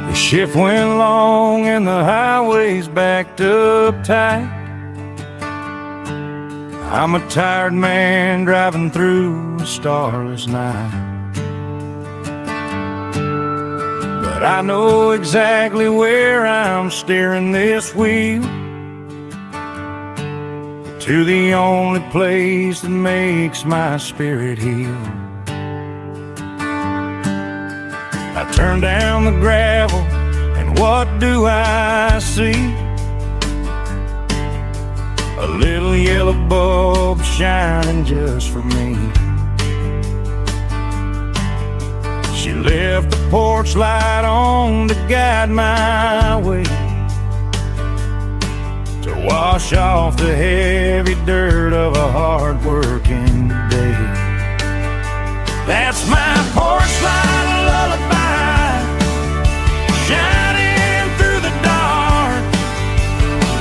The shift went long and the highway's backed up tight. I'm a tired man driving through a starless night, but I know exactly where I'm steering this wheel, to the only place that makes my spirit heal. I turn down the gravel, and what do I see? A little yellow bulb shining just for me. She left the porch light on to guide my way, to wash off the heavy dirt of a hard-working day. That's my porch light lullaby, shining through the dark,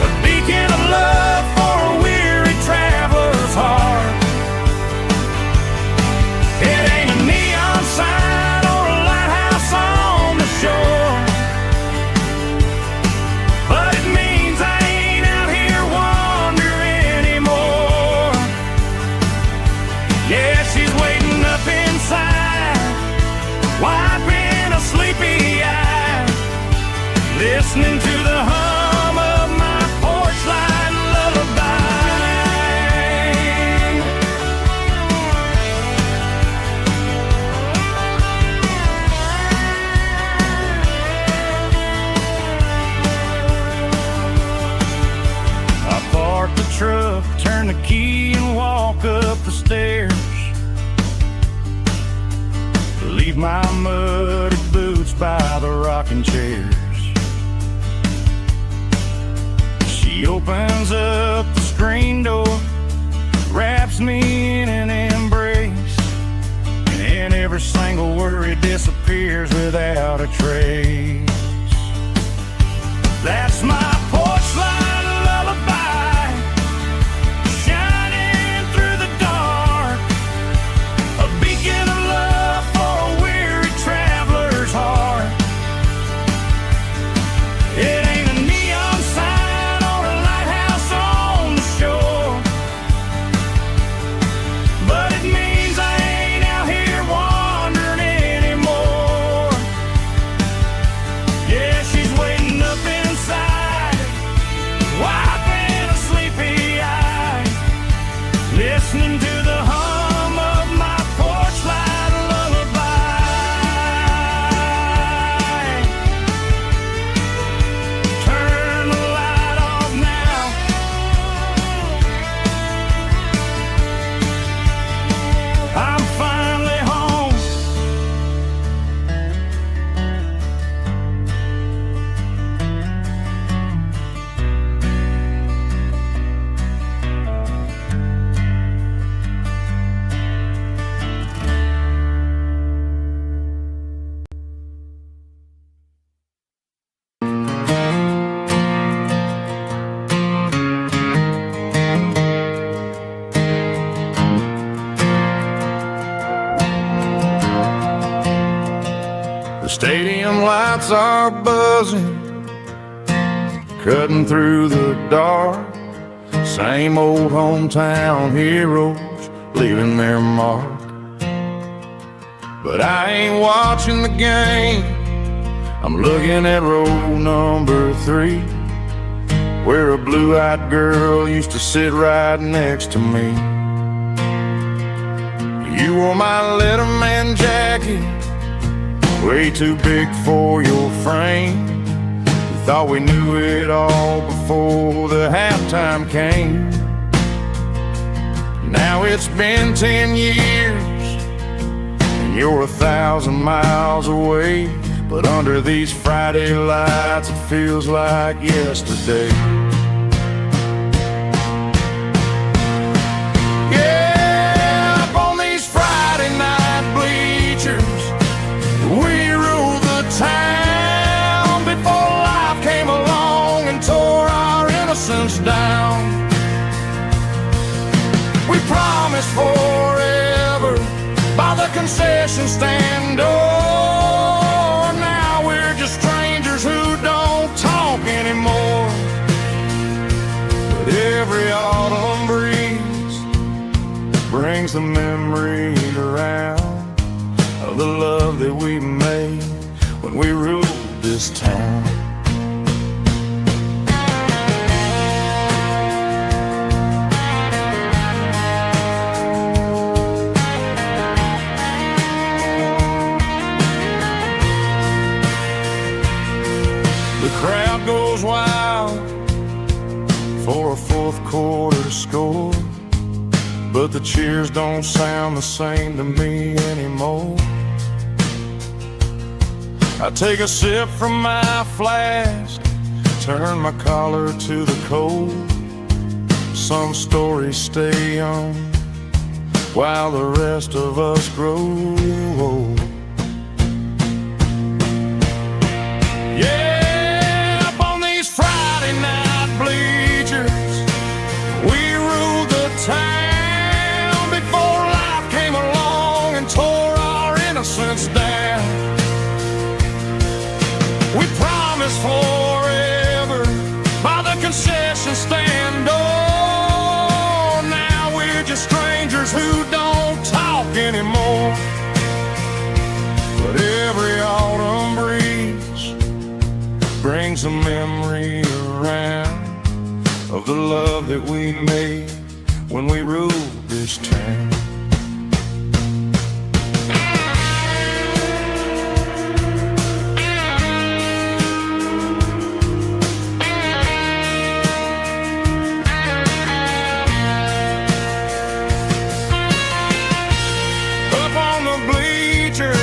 a beacon of love for a weary traveler's heart. It ain't a neon sign or a lighthouse on the shore, but it means I ain't out here wandering anymore. Yeah, she's waiting up inside, wiping a sleepy eye, listening to the hum of my porch light lullaby. leave my muddy boots by the rocking chairs. She opens up the screen door, wraps me in an embrace, and every single worry disappears without a trace. That's my porch light lullaby, shining through the dark, a beacon of love for a weary traveler's heart. It ain't a neon sign or a lighthouse on the shore, but it means I ain't out here wandering anymore. Yeah, she's waiting up inside, wiping a sleepy eye, listening to the hum of my porch light lullaby. Turn the light off now, I'm finally home. The stadium lights are buzzing, cutting through the dark. Same old hometown heroes leaving their mark. But I ain't watching the game, I'm looking at row number 3, where a blue-eyed girl used to sit right next to me. You wore my Letterman jacket, way too big for your frame. We thought we knew it all before the halftime came. Now it's been 10 years, and you're 1,000 miles away. But under these Friday lights, it feels like yesterday. Yeah, up on these Friday night bleachers, we ruled the town before life came along and tore our innocence down. We promised forever by the concession stand door. Now we're just strangers who don't talk anymore. But every autumn breeze brings the memory around of the love that we made when we ruled this town. The crowd goes wild for a fourth quarter score, but the cheers don't sound the same to me anymore. I take a sip from my flask, turn my collar to the cold. Some stories stay young while the rest of us grow old. Yeah, up on these Friday night bleachers, we ruled the town before life came along and tore our innocence down. We promised forever by the concession stand door. Now we're just strangers who don't talk anymore. But every autumn breeze brings a memory around of the love that we made when we ruled this town. Up on the bleachers,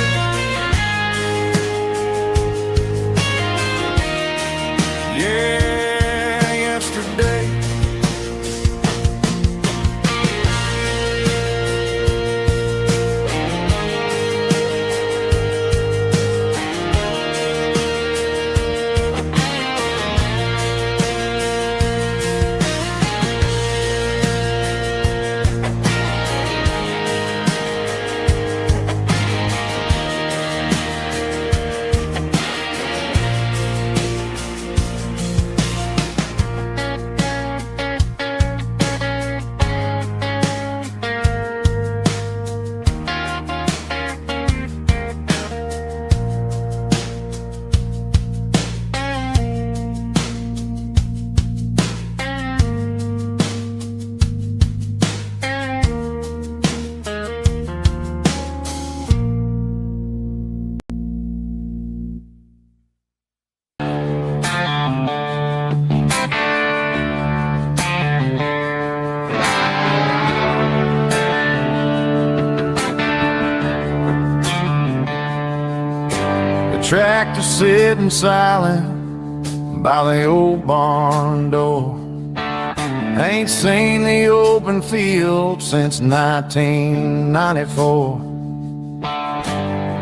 tractor sitting silent by the old barn door. Ain't seen the open field since 1994.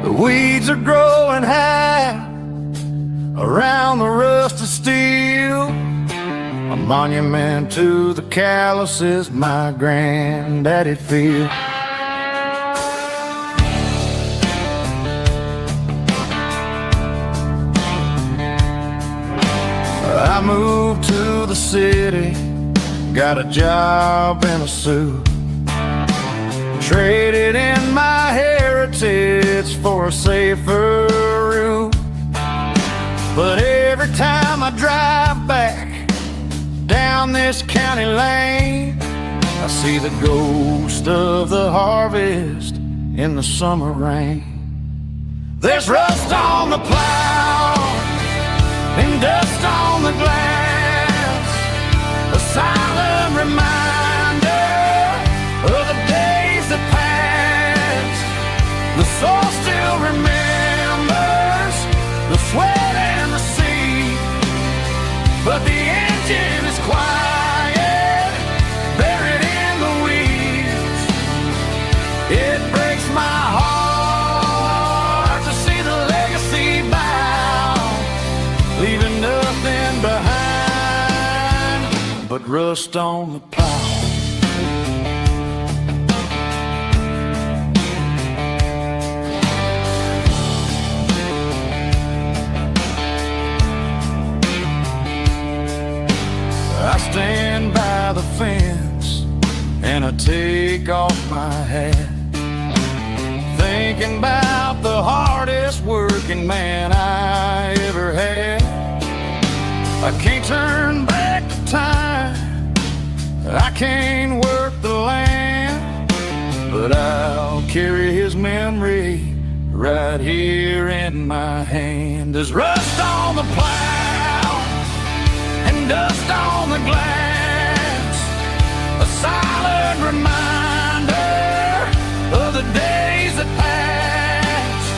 The weeds are growing high around the rusted steel, a monument to the calluses my granddaddy feel. I moved to the city, got a job and a suit, traded in my heritage for a safer route. But every time I drive back down this county lane, I see the ghost of the harvest in the summer rain. There's rust on the plow and dust on the glass, a silent reminder of the days that passed. The soul still remembers the sweat and the sea, but the engine is quiet, buried in the weeds. It breaks my heart to see the legacy bow, leaving nothing behind but rust on the plow. I stand by the fence and I take off my hat, thinking about the hardest working man I ever had. I can't turn back the time, I can't work the land, but I'll carry his memory right here in my hand. There's rust on the plow and dust on the glass, a silent reminder of the days that passed.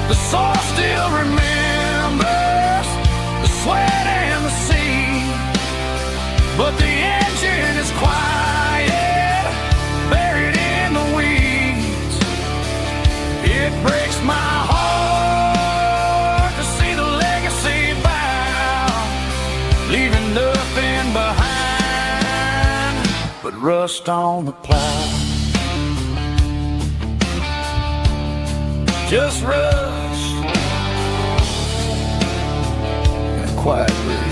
The soul still remembers the sweat and the sea, but the engine is quiet, buried in the weeds. It breaks my heart to see the legacy bow, leaving nothing behind but rust on the plow. Just rust and a quiet breeze.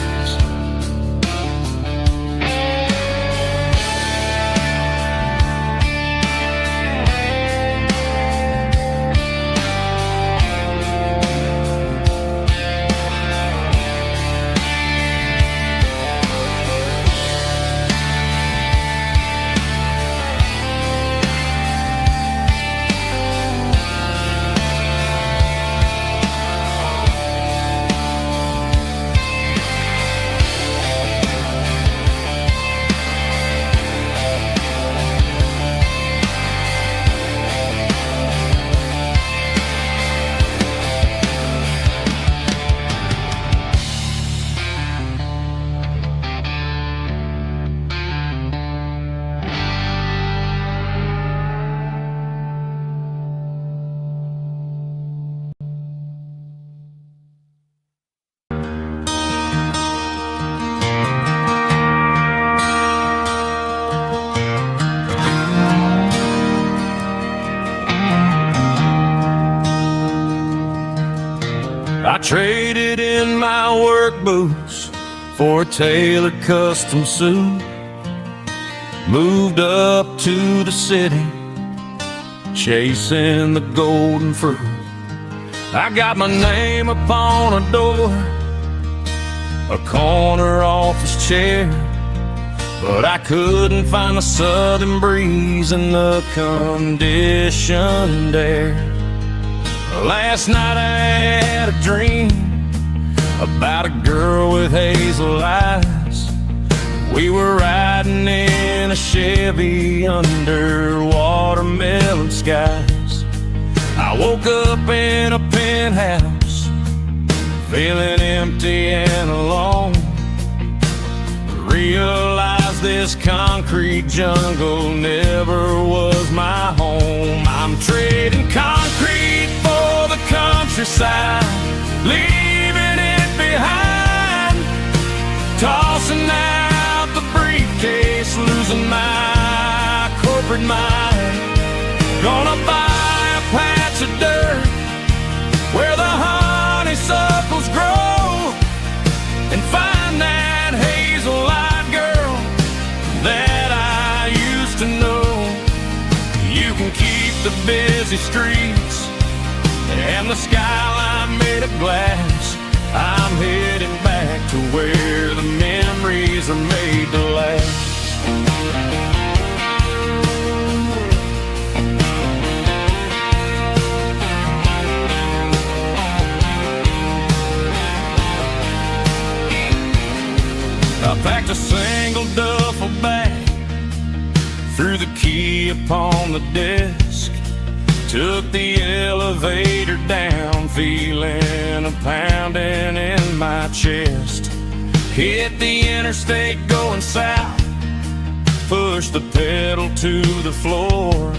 I traded in my work boots for a tailored custom suit, moved up to the city, chasing the golden fruit. I got my name upon a door, a corner office chair, but I couldn't find the southern breeze in the conditioned air. Last night I had a dream about a girl with hazel eyes. We were riding in a Chevy under watermelon skies. I woke up in a penthouse feeling empty and alone. Realize this concrete jungle never was my home. I'm trading concrete for the countryside, leaving it behind, tossing out the briefcase, losing my corporate mind. Gonna buy a patch of dirt where the honeysuckles grow, and find that hazel-eyed girl that I used to know. You can keep the busy streets and the skyline made of glass. I'm heading back to where the memories are made to last. I packed a single duffel bag, threw the key upon the desk, took the elevator down, feeling a pounding in my chest. Hit the interstate going south, pushed the pedal to the floor.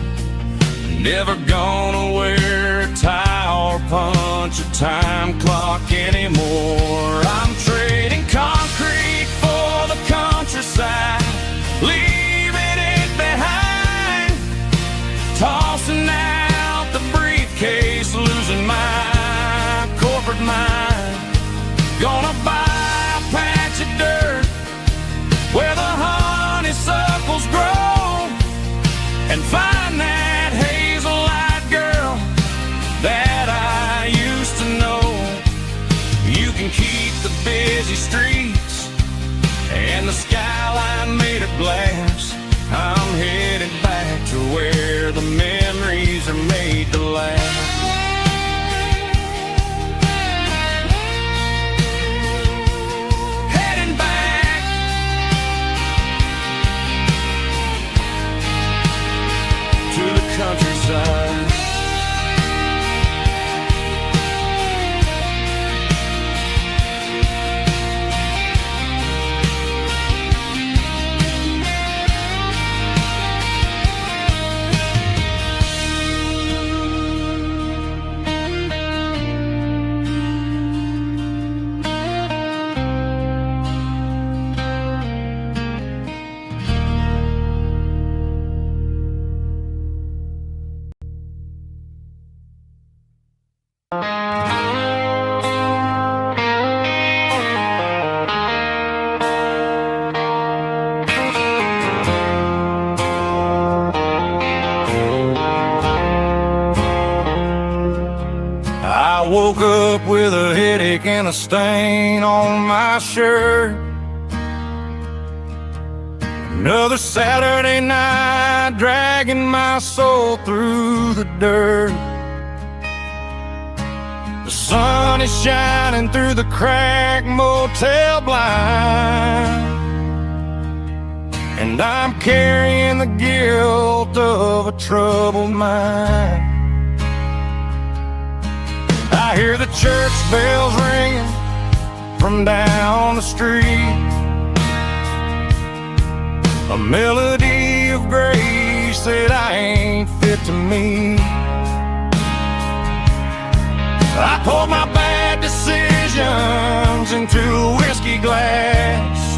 Never gonna wear a tie or punch a time clock anymore. I'm trading concrete for the countryside, leaving it behind, tossing out the briefcase, losing my corporate mind. Gonna buy a patch of dirt where the honeysuckles grow, and find that hazel-eyed girl that I used to know. You can keep the busy streets and the skyline made of glass. I'm headed back to where the memories are made to last. Heading back to the countryside. I woke up with a headache and a stain on my shirt. Another Saturday night, dragging my soul through the dirt. The sun is shining through the cracked motel blind, and I'm carrying the guilt of a troubled mind. I hear the church bells ringing from down the street, a melody of grace that I ain't fit to meet. I poured my bad decisions into a whiskey glass.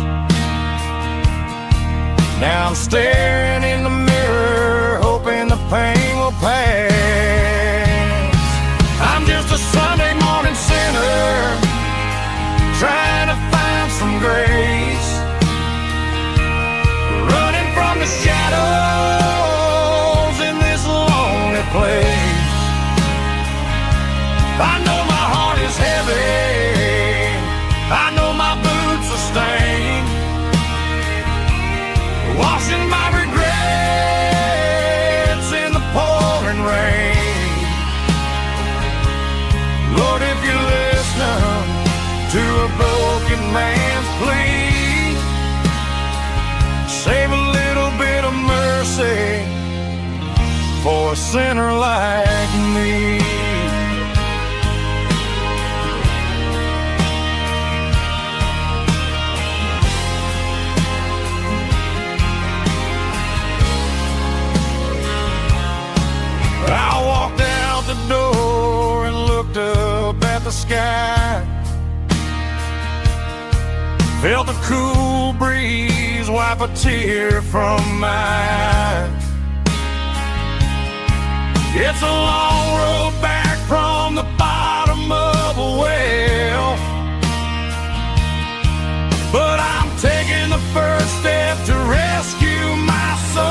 Now I'm staring in the mirror, hoping the pain will pass. I'm just a Sunday morning sinner, trying to find some grace, running from the shadows in this lonely place. I know my heart is heavy, I know my boots are stained, washing my regrets in the pouring rain. Lord, if you're listening to a broken man's plea, save a little bit of mercy for a sinner like me. sky. Felt the cool breeze wipe a tear from my eye. It's a long road back from the bottom of a well, but I'm taking the first step to rescue my soul.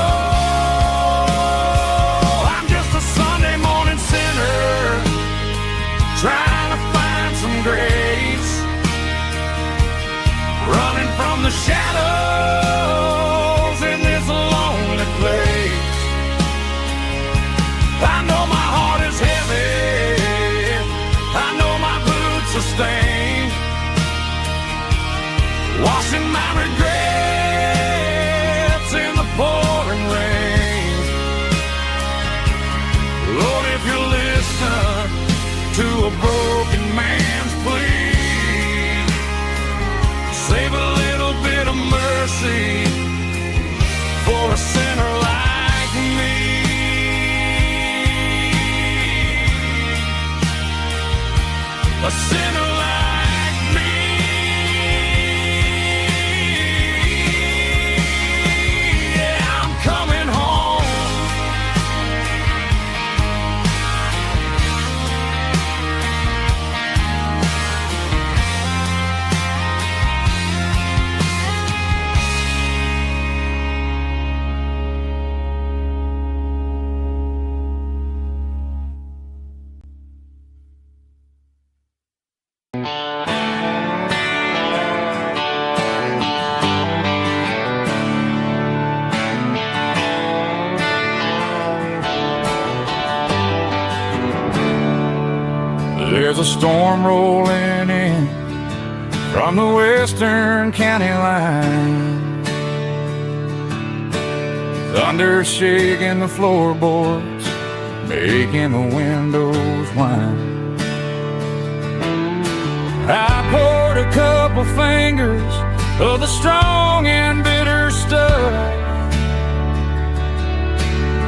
I'm just a Sunday morning sinner trying to find some grace, running from the shadows in this lonely place. I know my heart is heavy, I know my boots are stained, washing my regrets in the pouring rain. Lord, if you listen to a broken man's plea, save a little bit of mercy for a sinner like me. A sinner like me. Yeah, I'm coming home. There's a storm rolling in from the western county line, thunder shaking the floorboards, making the windows whine. I poured a couple fingers of the strong and bitter stuff,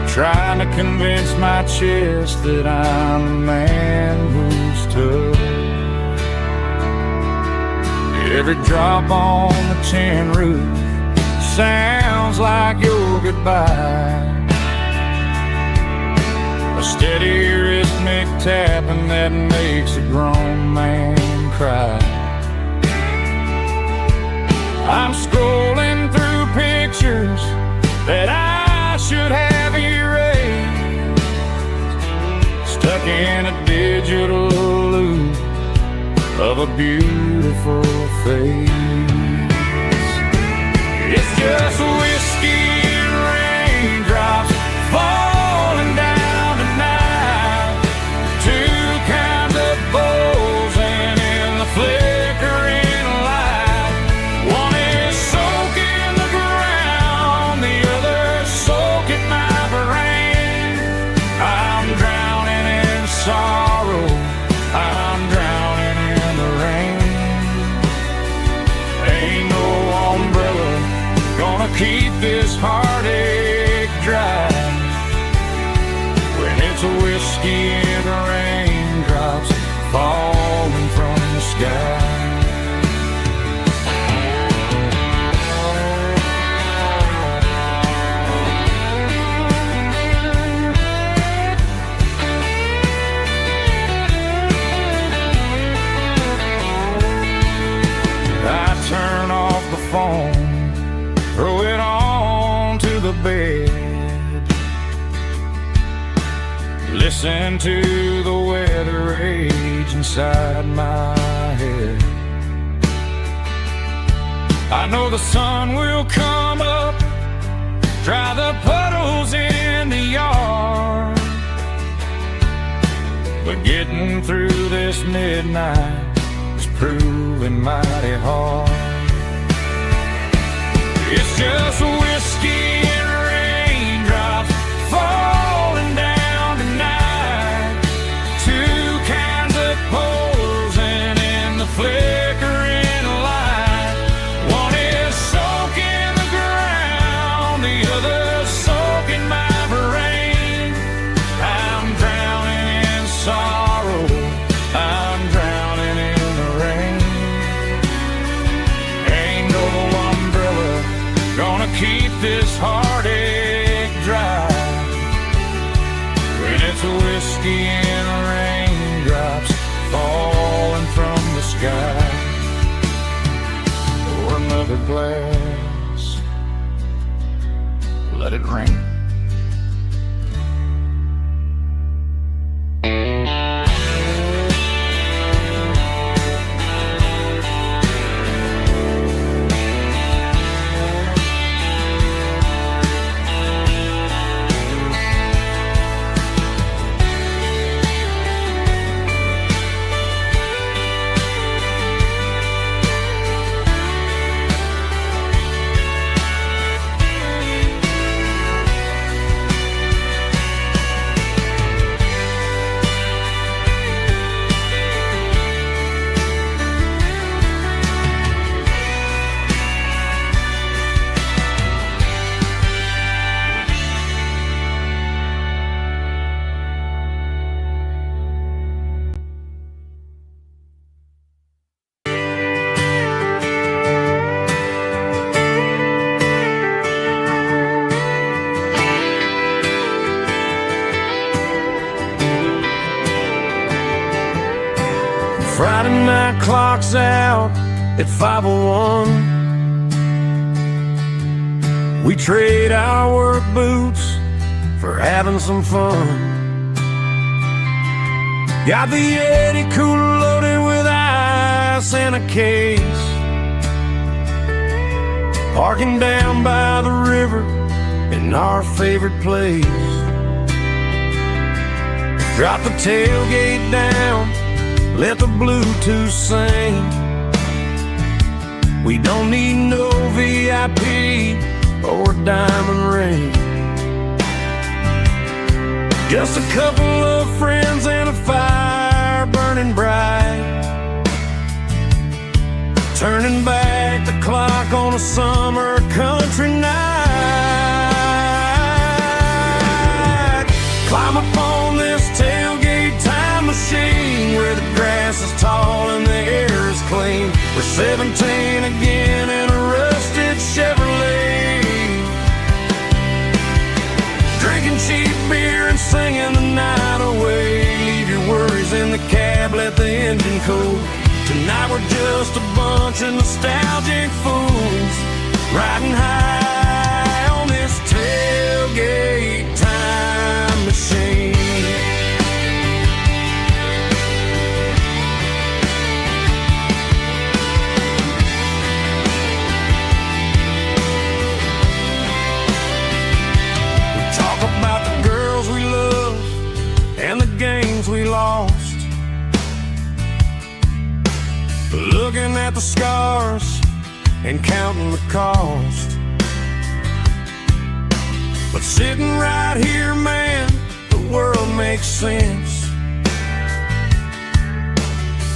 trying to convince my chest that I'm a man who's tough. Every drop on the tin roof sounds like your goodbye, a steady rhythmic tapping that makes a grown man cry. I'm scrolling through pictures that I should have erased, stuck in a digital loop of a beautiful face. It's just whiskey and raindrops falling down tonight, two kinds of bowls and in the flickering light. One is soaking the ground, the other soaking my brain. I'm drowning in sorrow, I'm drowning in the rain. Ain't no umbrella gonna keep this heartache dry when it's a whiskey and raindrops falling from the sky. I turn off the phone, throw it on to the bed, listen to the weather rage inside my head. I know the sun will come up, dry the puddles in the yard, but getting through this midnight is proving mighty hard. It's just whiskey and raindrops falling down tonight, two kinds of poles and in the flickering light. One is soaking the ground, the other soaking my brain. I'm drowning in sorrow, I'm drowning glass. Let it rain. Friday night clock's out at 5:01. We trade our work boots for having some fun. Got the Yeti cooler loaded with ice and a case, parking down by the river in our favorite place. Drop the tailgate down, let the Bluetooth sing. We don't need no VIP or a diamond ring. Just a couple of friends and a fire burning bright, turning back the clock on a summer country night. Climb up on this tailgate time machine where the grass is tall and the air is clean. We're 17 again in a rusted Chevrolet, drinking cheap beer and singing the night away. Leave your worries in the cab, let the engine cool. Tonight we're just a bunch of nostalgic fools, riding high on this tailgate time machine. And the games we lost, looking at the scars and counting the cost. But sitting right here, man, the world makes sense.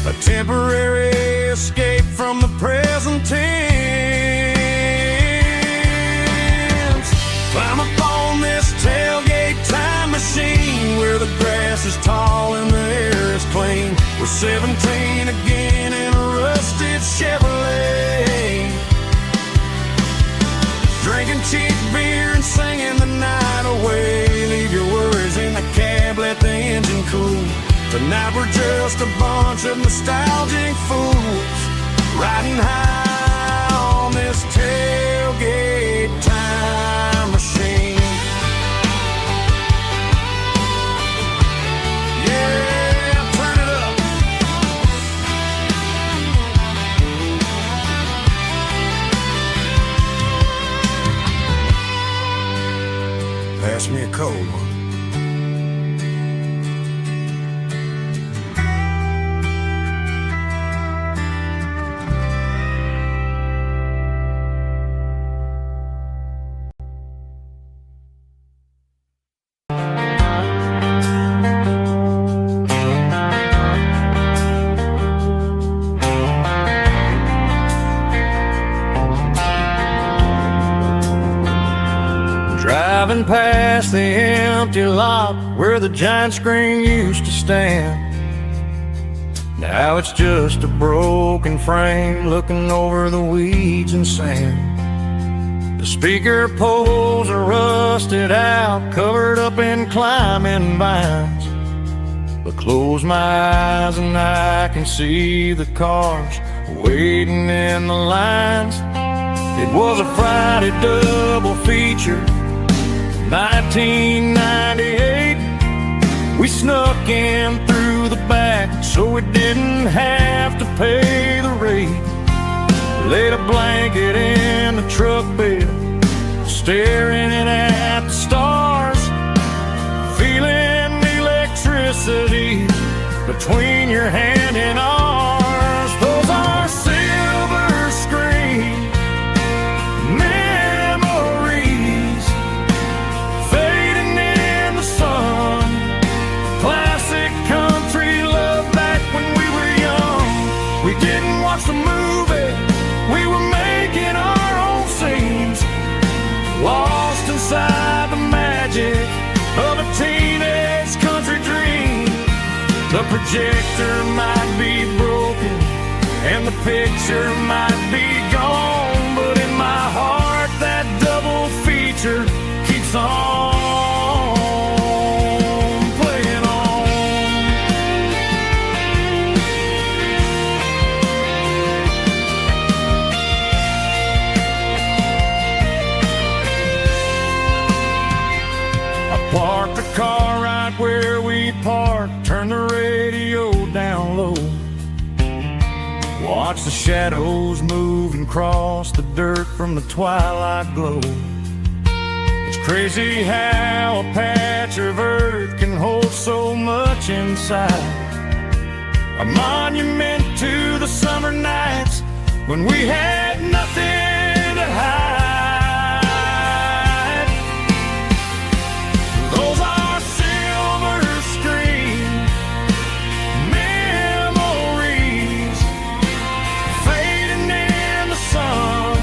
A temporary escape from the present tense. Climb up on this tailgate time machine where the grass is tall and the air is clean. We're 17 again in a rusted Chevrolet, drinking cheap beer and singing the night away. Leave your worries in the cab, let the engine cool. Tonight we're just a bunch of nostalgic fools, riding high on this tailgate time machine. Pass me a cold one. Driving past the empty lot where the giant screen used to stand. Now it's just a broken frame looking over the weeds and sand. The speaker poles are rusted out, covered up in climbing vines. But close my eyes and I can see the cars waiting in the lines. It was a Friday double feature, 1998. We snuck in through the back so we didn't have to pay the rate. Laid a blanket in the truck bed, staring at the stars, feeling the electricity between your hand and ours. Those are silver screen memories fading in the sun. Classic country love back when we were young. We didn't watch the movie, we were making our own scenes, lost inside the magic of a teenage country dream. The projector might be broken and the picture might be gone, but in my heart that double feature keeps on playing on. I parked the car right where we parked, turned the radio down low, watch the shadows move and cross the dirt from the twilight glow. It's crazy how a patch of earth can hold so much inside, a monument to the summer nights when we had nothing to hide. Those are silver screen memories fading in the sun.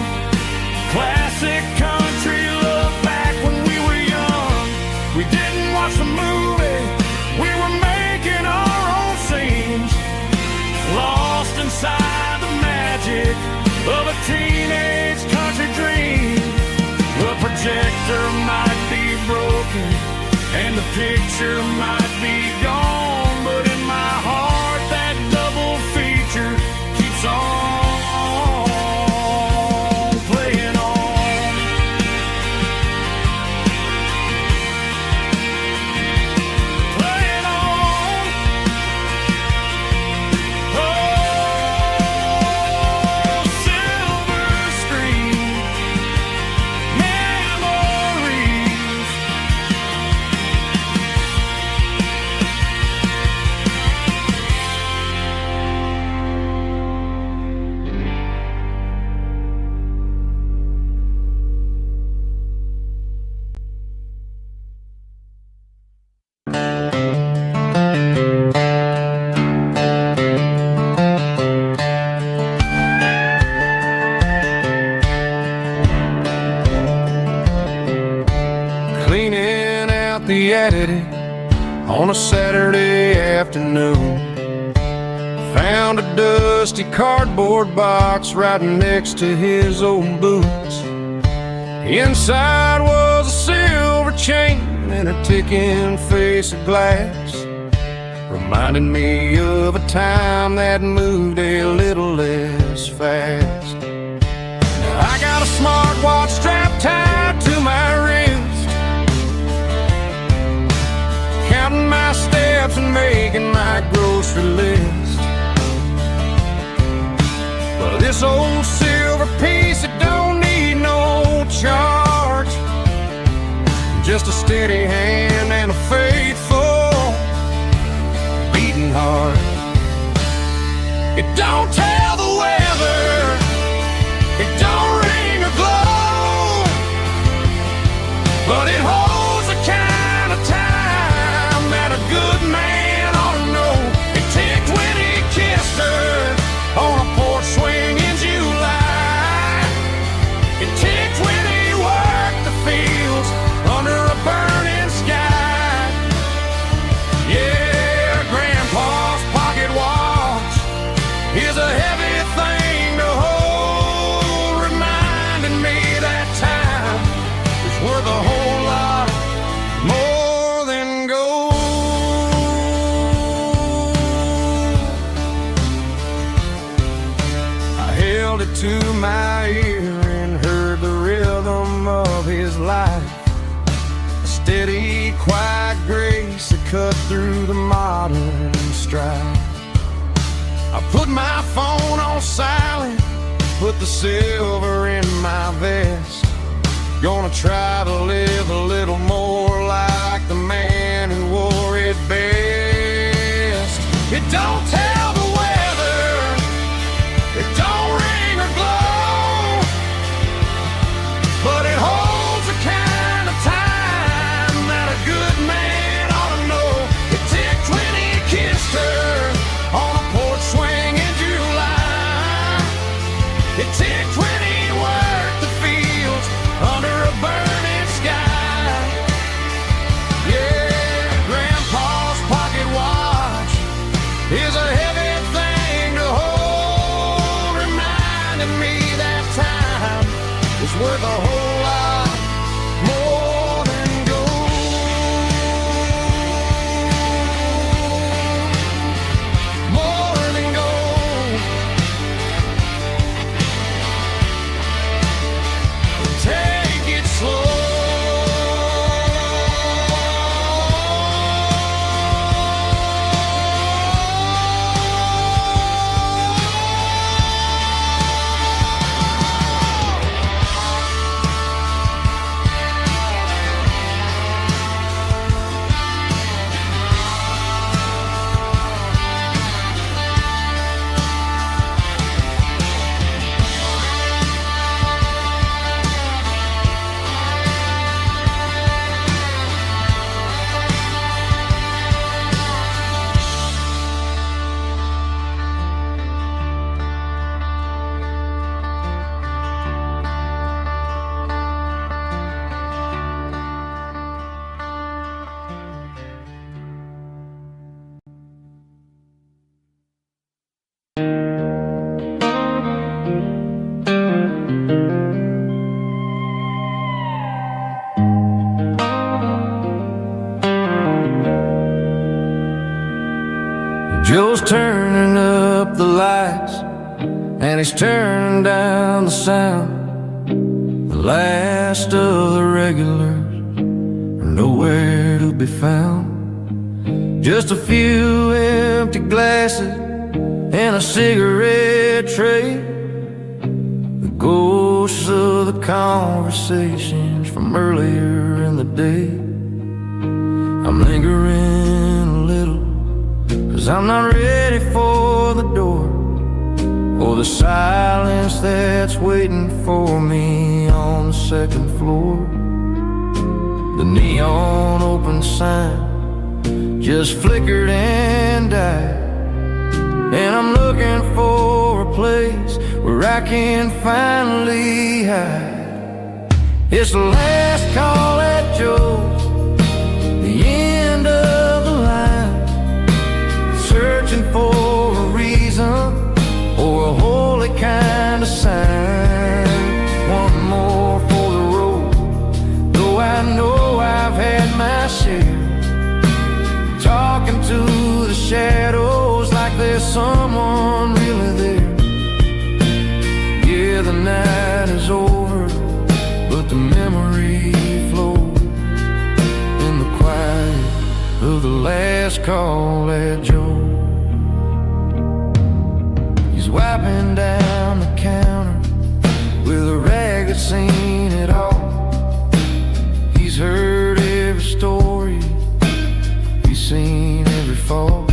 Classic country love back when we were young. We didn't watch the movie, we were making our own scenes, lost inside the magic of a teenage country dream. The projector might be broken and the picture might be gone, but in my heart that double feature keeps on playing on. Playing on. Oh, silver screen memories. Cleaning out the attic on a Saturday afternoon, found a dusty cardboard box right next to his old boots. Inside was a silver chain and a ticking face of glass, reminding me of a time that moved a little less fast. Now I got a smartwatch strapped tied to my wrist, counting my steps and making my grocery list. But this old silver piece, it don't need no charge, just a steady hand and a faithful beating heart. It don't tell the weather, it don't ring or glow, but it holds the kind of time that a good man ought to know. It ticked when he kissed her on a porch swing in July. It ticked when he worked the fields under a burning sky. Yeah, Grandpa's pocket watch is a heavy thing to hold, reminding me that time is worth a whole lot more than gold. I held it to my ear and through the modern strife. I put my phone on silent, put the silver in my vest. Gonna try to live a little more like the man who wore it best. It don't tell the weather, it don't ring or glow, but it holds the kind of time that a good man ought to know. It ticked when he kissed her on a porch swing in July. It ticked when he worked the fields under a burning sky. Yeah, Grandpa's pocket watch is a heavy thing to hold, reminding me that time is worth a whole lot more than gold. More than gold. Take it slow. Joe's turning up the lights, and he's turning down the sound. The last of the regulars are nowhere to be found. Just a few empty glasses and a cigarette tray, the ghosts of the conversations from earlier in the day. I'm lingering a little, 'cause I'm not ready for the door, or the silence that's waiting for me on the second floor. The neon open sign just flickered and died, and I'm looking for a place where I can finally hide. It's the last call at Joe's, the end of the line, searching for a reason or a holy kind of sign. One more for the road, though I know I've had my share, talking to the shadows like there's someone really there. Yeah, the night is over, but the memory flows in the quiet of the last call at Joe. He's wiping down the counter with a rag that's seen it all. He's heard every story, he's seen every fall.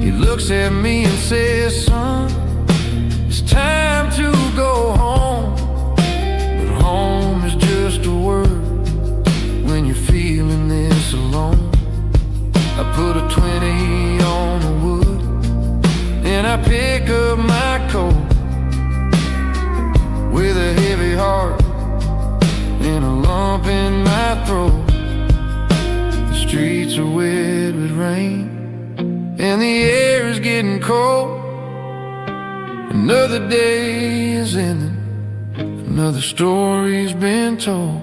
He looks at me and says, son, it's time to go home. But home is just a word when you're feeling this alone. I put a 20 on the wood, and I pick up my coat with a heavy heart and a lump in my throat. The streets are wet with rain, and the air is getting cold. Another day is ending, another story's been told.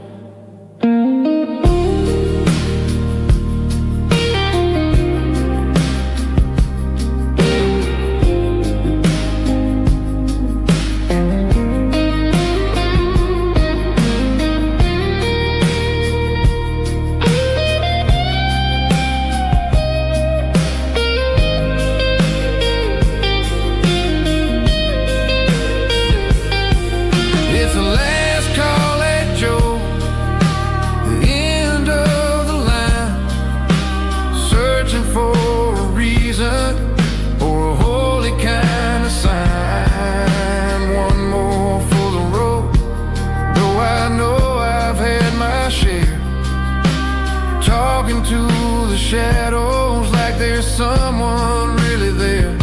shadows like there's someone really there.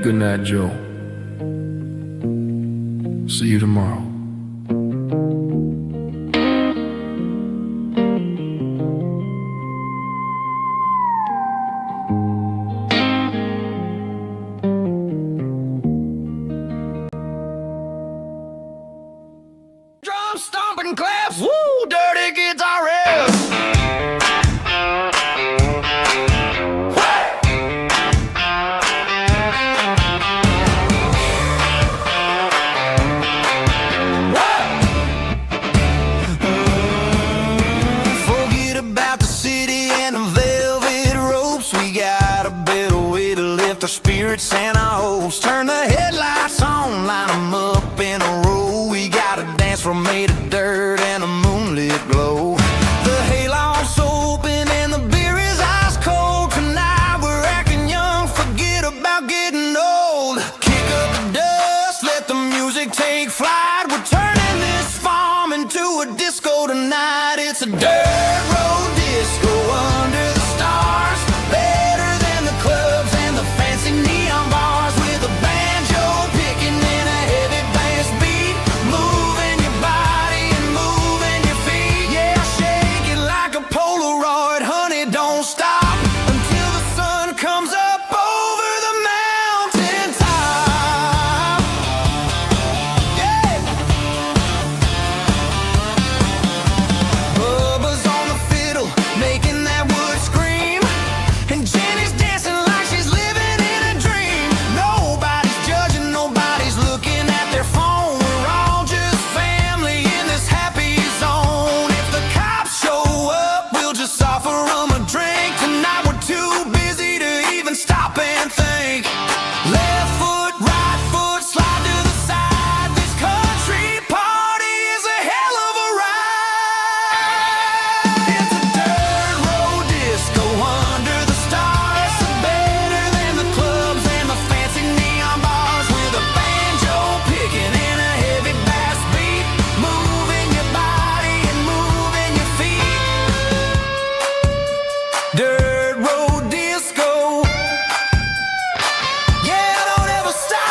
Good night, Joe. See you tomorrow. Drum stomping claps, woo, dirty guitar riffs. Forget about the city and the velvet ropes. We got a better way to lift our spirits and our hopes. Turn the headlights on, line them up in a row. We got a dance floor made of dirt and a moonlit glow. The hayloft's open and the beer is ice cold. Tonight we're acting young, forget about getting old. Kick up the dust, let the music take flight. We're turning this farm into a disco tonight. It's a dirt road disco under the stars. Better than the clubs and the fancy neon bars. With a banjo picking in a heavy bass beat. Moving your body and moving your feet. Yeah, shake it like a Polaroid, honey, don't stop until the sun comes up over the mountain top. Yeah. Bubba's on the fiddle, making that wood scream. And Jenny's dancing like she's living in a dream. Nobody's judging, nobody's looking at their phone. We're all just family in this happy zone. If the cops show up, we'll just offer them a drink. Tonight we're too busy to even stop and think. Left foot, right foot, slide to the side. This country party is a hell of a ride. It's a dirt road disco under the stars. Better than the clubs and the fancy neon bars. With a banjo picking in a heavy bass beat. Moving your body and moving your feet. Dirt road disco. Yeah, don't ever stop.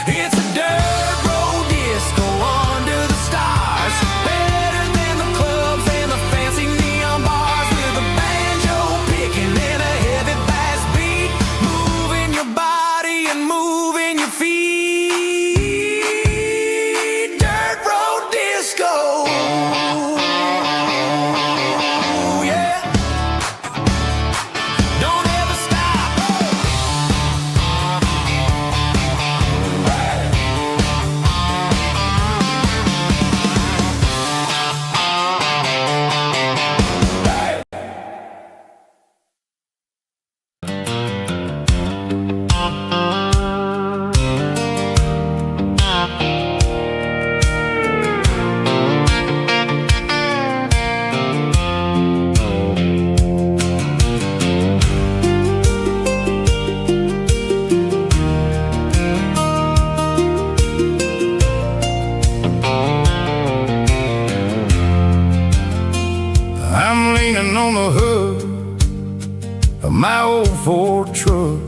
It's a dirt road disco under the stars. Better than the clubs and the fancy neon bars. With a banjo picking in a heavy bass beat. Moving your body and moving your feet. Dirt road disco. Yeah. Don't ever stop. I'm leaning on the hood of my old Ford truck,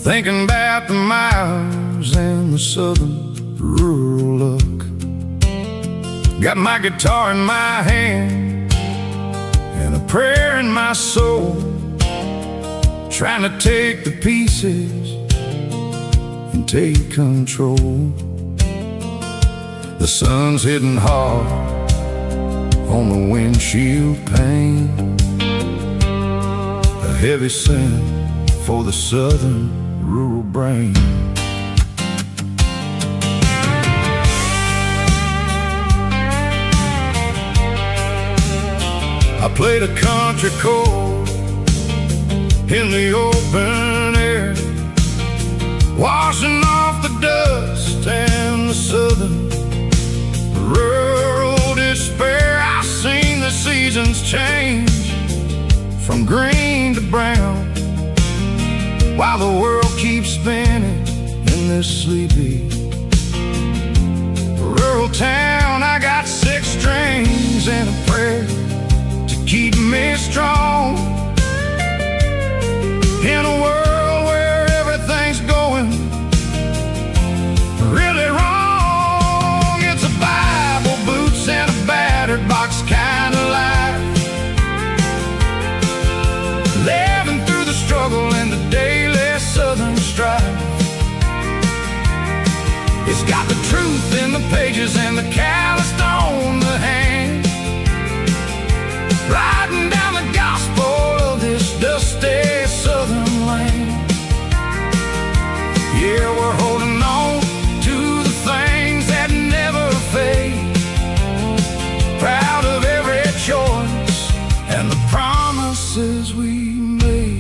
thinking about the miles and the southern rural look. Got my guitar in my hand and a prayer in my soul, trying to take the pieces and take control. The sun's hitting hard on the windshield pane, a heavy scent for the southern rural brain. I played a country chord in the open air, washing off the dust and the southern rural seasons change from green to brown, while the world keeps spinning in this sleepy rural town. I got 6 strings and a prayer to keep me strong. In a world where everything's going really wrong, it's a Bible, boots, and a battered box kind of life. Living through the struggle and the daily southern strife. It's got the truth in the pages and the calloused on the hand, writing down the gospel of this dusty southern land. Yeah, we're holding on to the things that never fade, proud of every choice and the promises we made.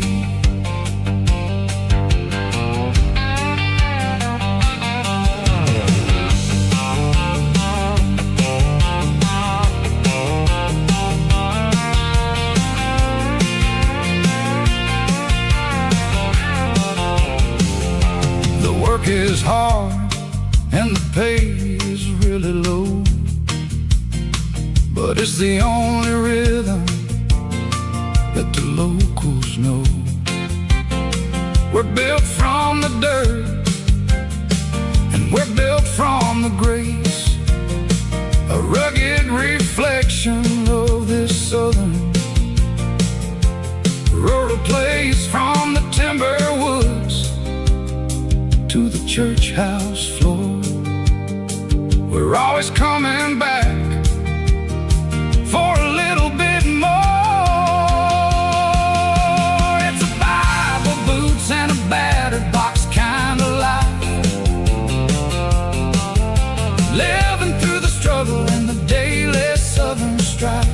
Is hard and the pay is really low, but it's the only rhythm that the locals know. We're built from the dirt and we're built from the grace, a rugged reflection of this southern rural place. From the timber woods to the church house floor, we're always coming back for a little bit more. It's a Bible, boots, and a battered box kind of life. Living through the struggle and the daily southern strife.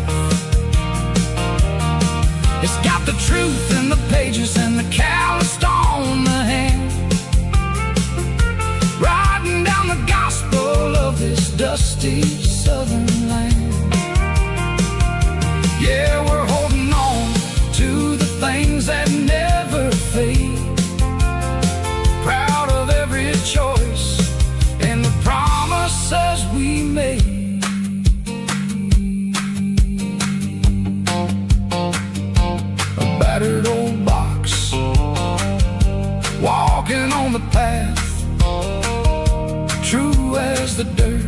It's got the truth in the pages and the calloused on the hand, writing down the gospel of this dusty southern land. Yeah, we're holding on to the things that never fade, proud of every choice and the promises we made. A battered old box, walking on the path, true as the dirt.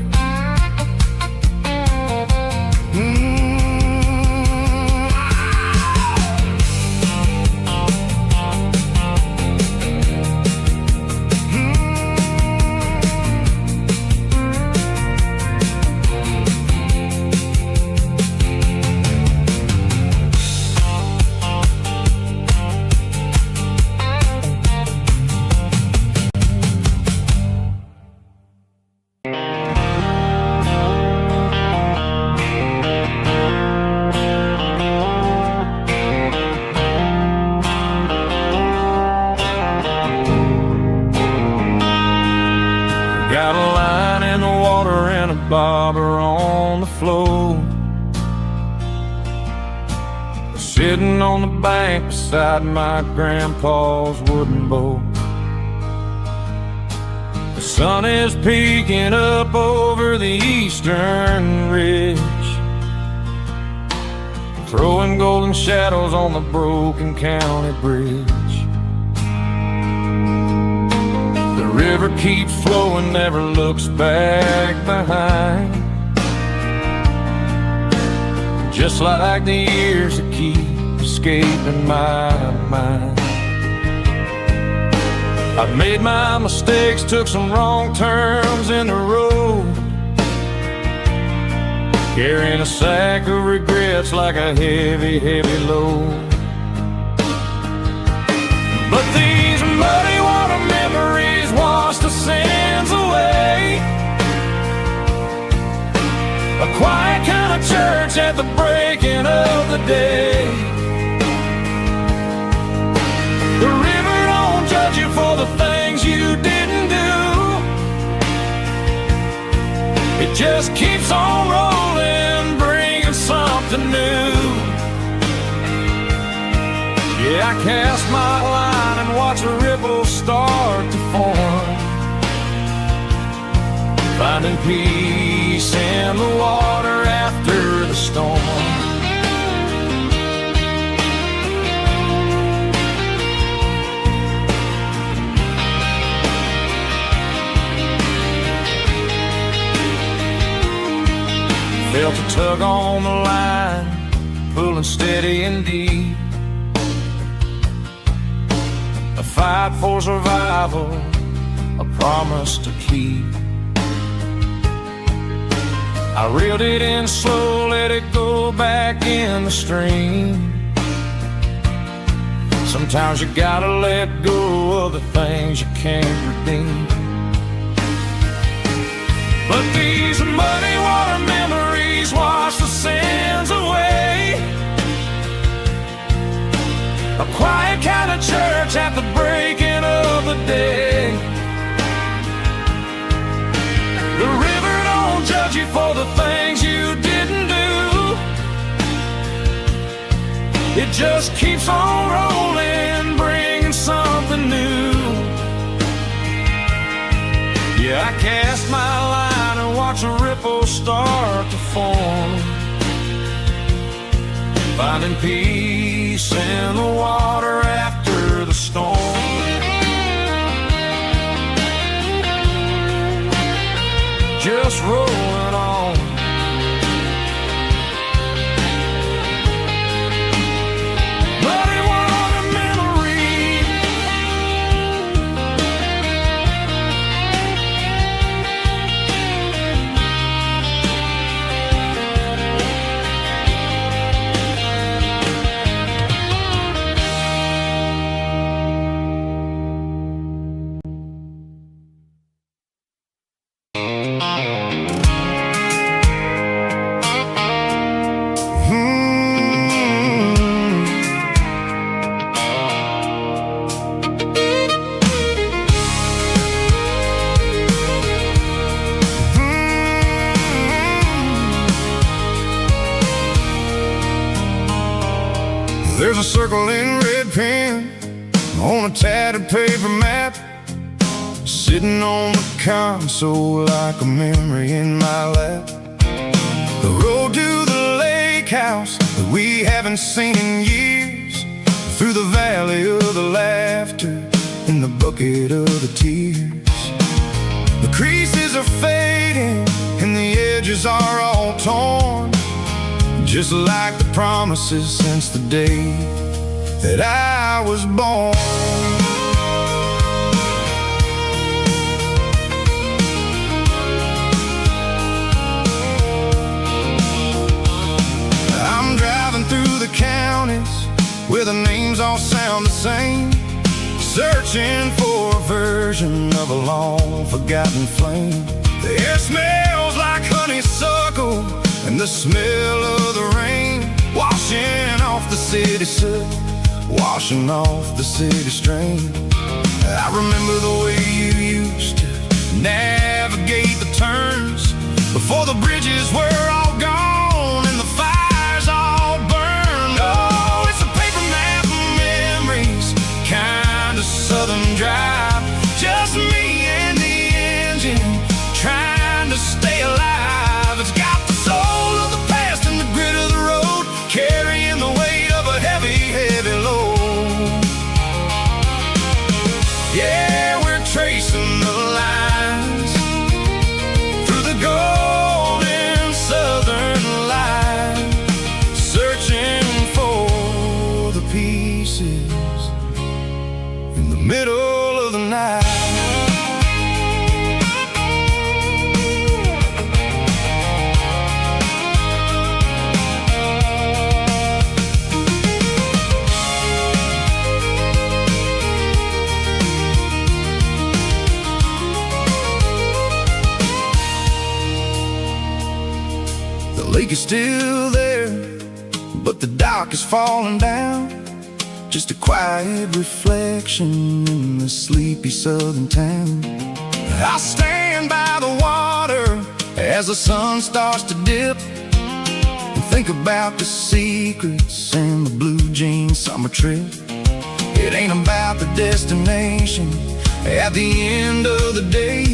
Got a line in the water and a bobber on the floor, sitting on the bank beside my grandpa's wooden boat. The sun is peeking up over the eastern ridge, throwing golden shadows on the broken county bridge. The river keeps flowing, never looks back behind, just like the years that keep escaping my mind. I've made my mistakes, took some wrong turns in the road, carrying a sack of regrets like a heavy, heavy load. But these muddy water memories wash the sins away, a quiet kind of church at the breaking of the day. The river don't judge you for the things you didn't do, it just keeps on rolling, bringing something something new. Yeah, I cast my line and watch a ripple start to form, finding peace in the water after the storm. Felt a tug on the line, pulling steady and deep. A fight for survival, a promise to keep. I reeled it in slow, let it go back in the stream. Sometimes you gotta let go of the things you can't redeem. But these muddy water memories wash the sins away. A quiet kind of church at the breaking of the day. The river don't judge you for the things you didn't do. It just keeps on rolling, bringing something new. Yeah, I cast my line and watch a ripple start to form, finding peace in the water after the storm. Just rolling on. Muddy water memory. There's a circle in red pen on a tattered paper map, sitting on the console like a memory in my lap. The road to the lake house that we haven't seen in years, through the valley of the laughter and the bucket of the tears. The creases are fading and the edges are all torn, just like the promises since the day that I was born. I'm driving through the counties where the names all sound the same, searching for a version of a long forgotten flame. The air smells like honeysuckle and the smell of the rain, washing off the city soot, washing off the city strain. I remember the way you used to navigate the turns before the bridges were all gone and the fires all burned. Oh, it's a paper map of memories, kind of southern drive, just me and the engine trying to stay alive. It's got the soul of the past and the grit of the road, carrying the weight of a heavy, heavy load. Yeah, we're tracing the lines through the golden southern light, searching for the pieces in the middle of the night. The lake is still there, but the dock is falling down, just a quiet reflection in the sleepy southern town. I stand by the water as the sun starts to dip and think about the secrets and the blue jean summer trip. It ain't about the destination at the end of the day.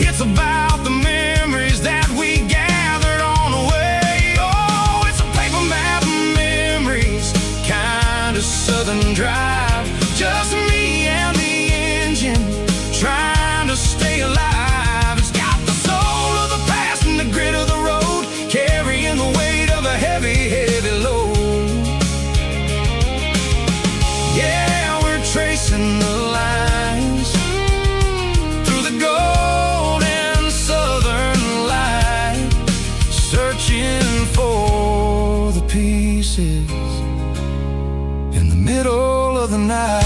It's about the memories that we gathered on the way. Oh, it's a paper map of memories, kind of southern drive. Just me and the engine, trying to stay alive. It's got the soul of the past and the grit of the road, carrying the weight of a heavy, heavy load. Yeah, we're tracing the lines through the golden southern light, searching for the pieces in the middle of the night.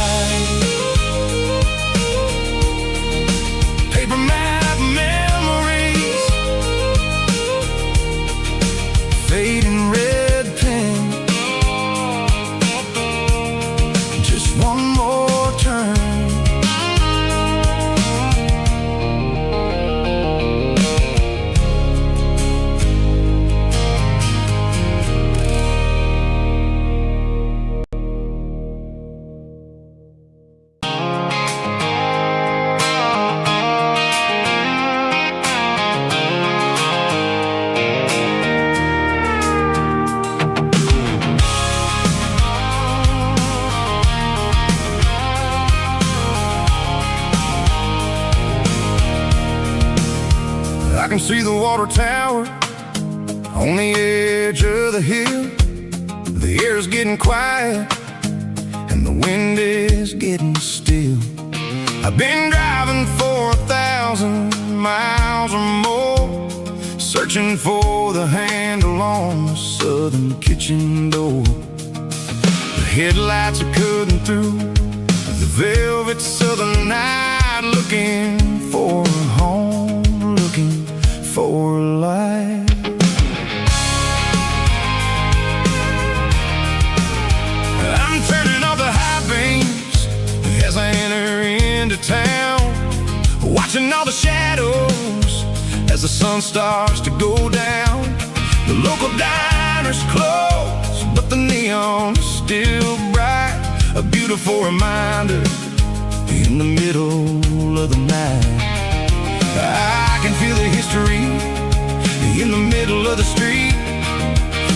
Paper map memories, fading red pen, just one more turn. I can see the water tower on the edge of the hill. The air's getting quiet and the wind is getting still. I've been driving for 1,000 miles or more, searching for the handle on the southern kitchen door. The headlights are cutting through the velvet southern night, looking for a home, looking for life. I'm turning off the high beams as I enter into town, watching all the shadows as the sun starts to go down. The local diner's closed, but the neon is still bright, a beautiful reminder in the middle of the night. I can feel the history in the middle of the street,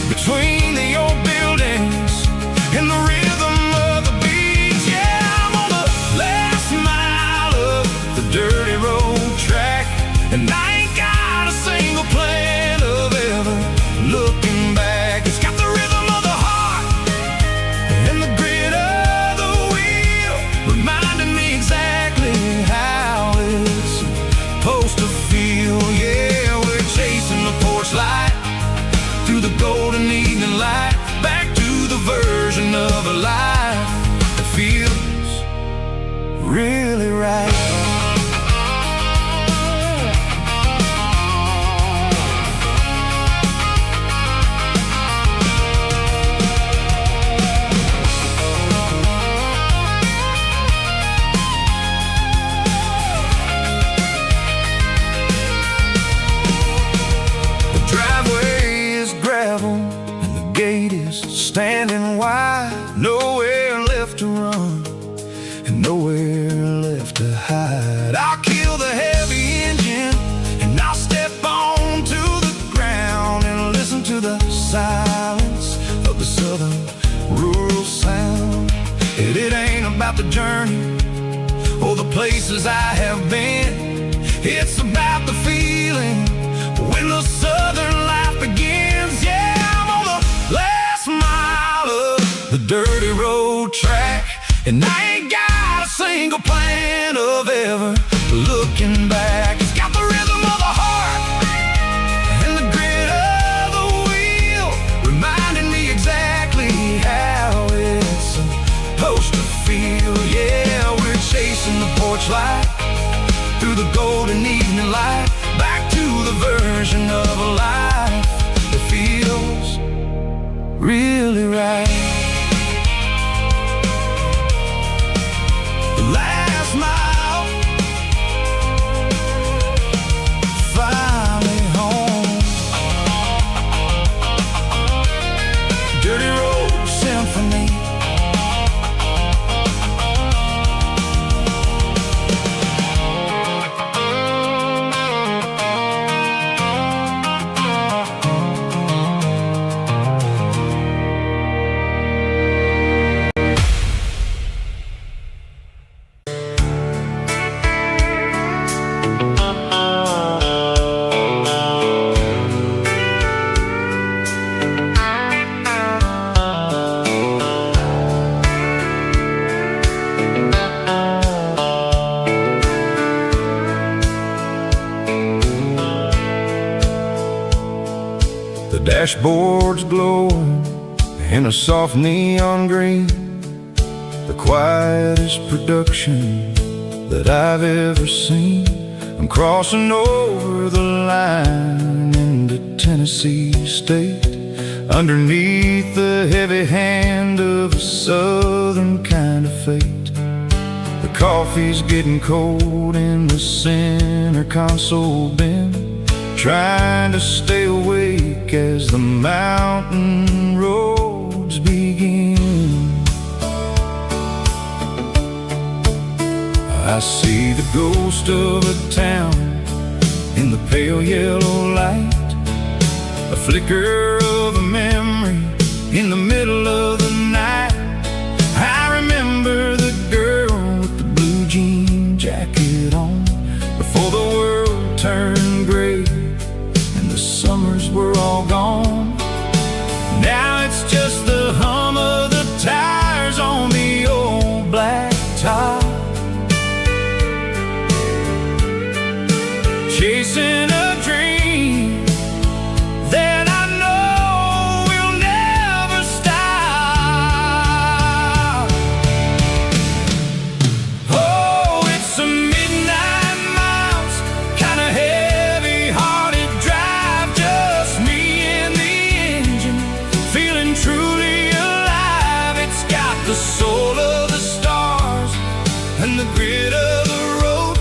between the old buildings and the rhythm of the beats. Yeah, I'm on the last mile of the dirty road track, and I ain't got a single plan of ever looking back. It's got the rhythm of the heart and the grit of the wheel, reminding me exactly how it's supposed to feel. Yeah, we're chasing the porch light through the golden evening light, back to the version of a life that feels really right. Standing wide, nowhere left to run and nowhere left to hide. I'll kill the heavy engine and I'll step onto the ground and listen to the silence of the southern rural sound. It ain't about the journey or the places I have been, it's about the feeling when the southern life begins. Yeah, I'm on the last mile of the dirty road track, and I ain't got a single plan of ever looking back. It's got the rhythm of the heart and the grit of the wheel, reminding me exactly how it's supposed to feel. Yeah, we're chasing the porch light through the golden evening light, back to the version of a life that feels really right. The last mile dashboard's glowing in a soft neon green, the quietest production that I've ever seen. I'm crossing over the line into Tennessee State, underneath the heavy hand of a southern kind of fate. The coffee's getting cold in the center console bin, trying to stay awake as the mountain roads begin. I see the ghost of a town in the pale yellow light, a flicker of a memory in the middle of the night. I remember the girl with the blue jean jacket on, before the world turned gray and the summers were all gone. Now it's just the hum of the tires on the old black top, chasing a dream that I know will never stop. Oh, it's a midnight miles, kind of heavy-hearted drive, just me and the engine, feeling truly alive. It's got the soul of the stars and the grit of the road,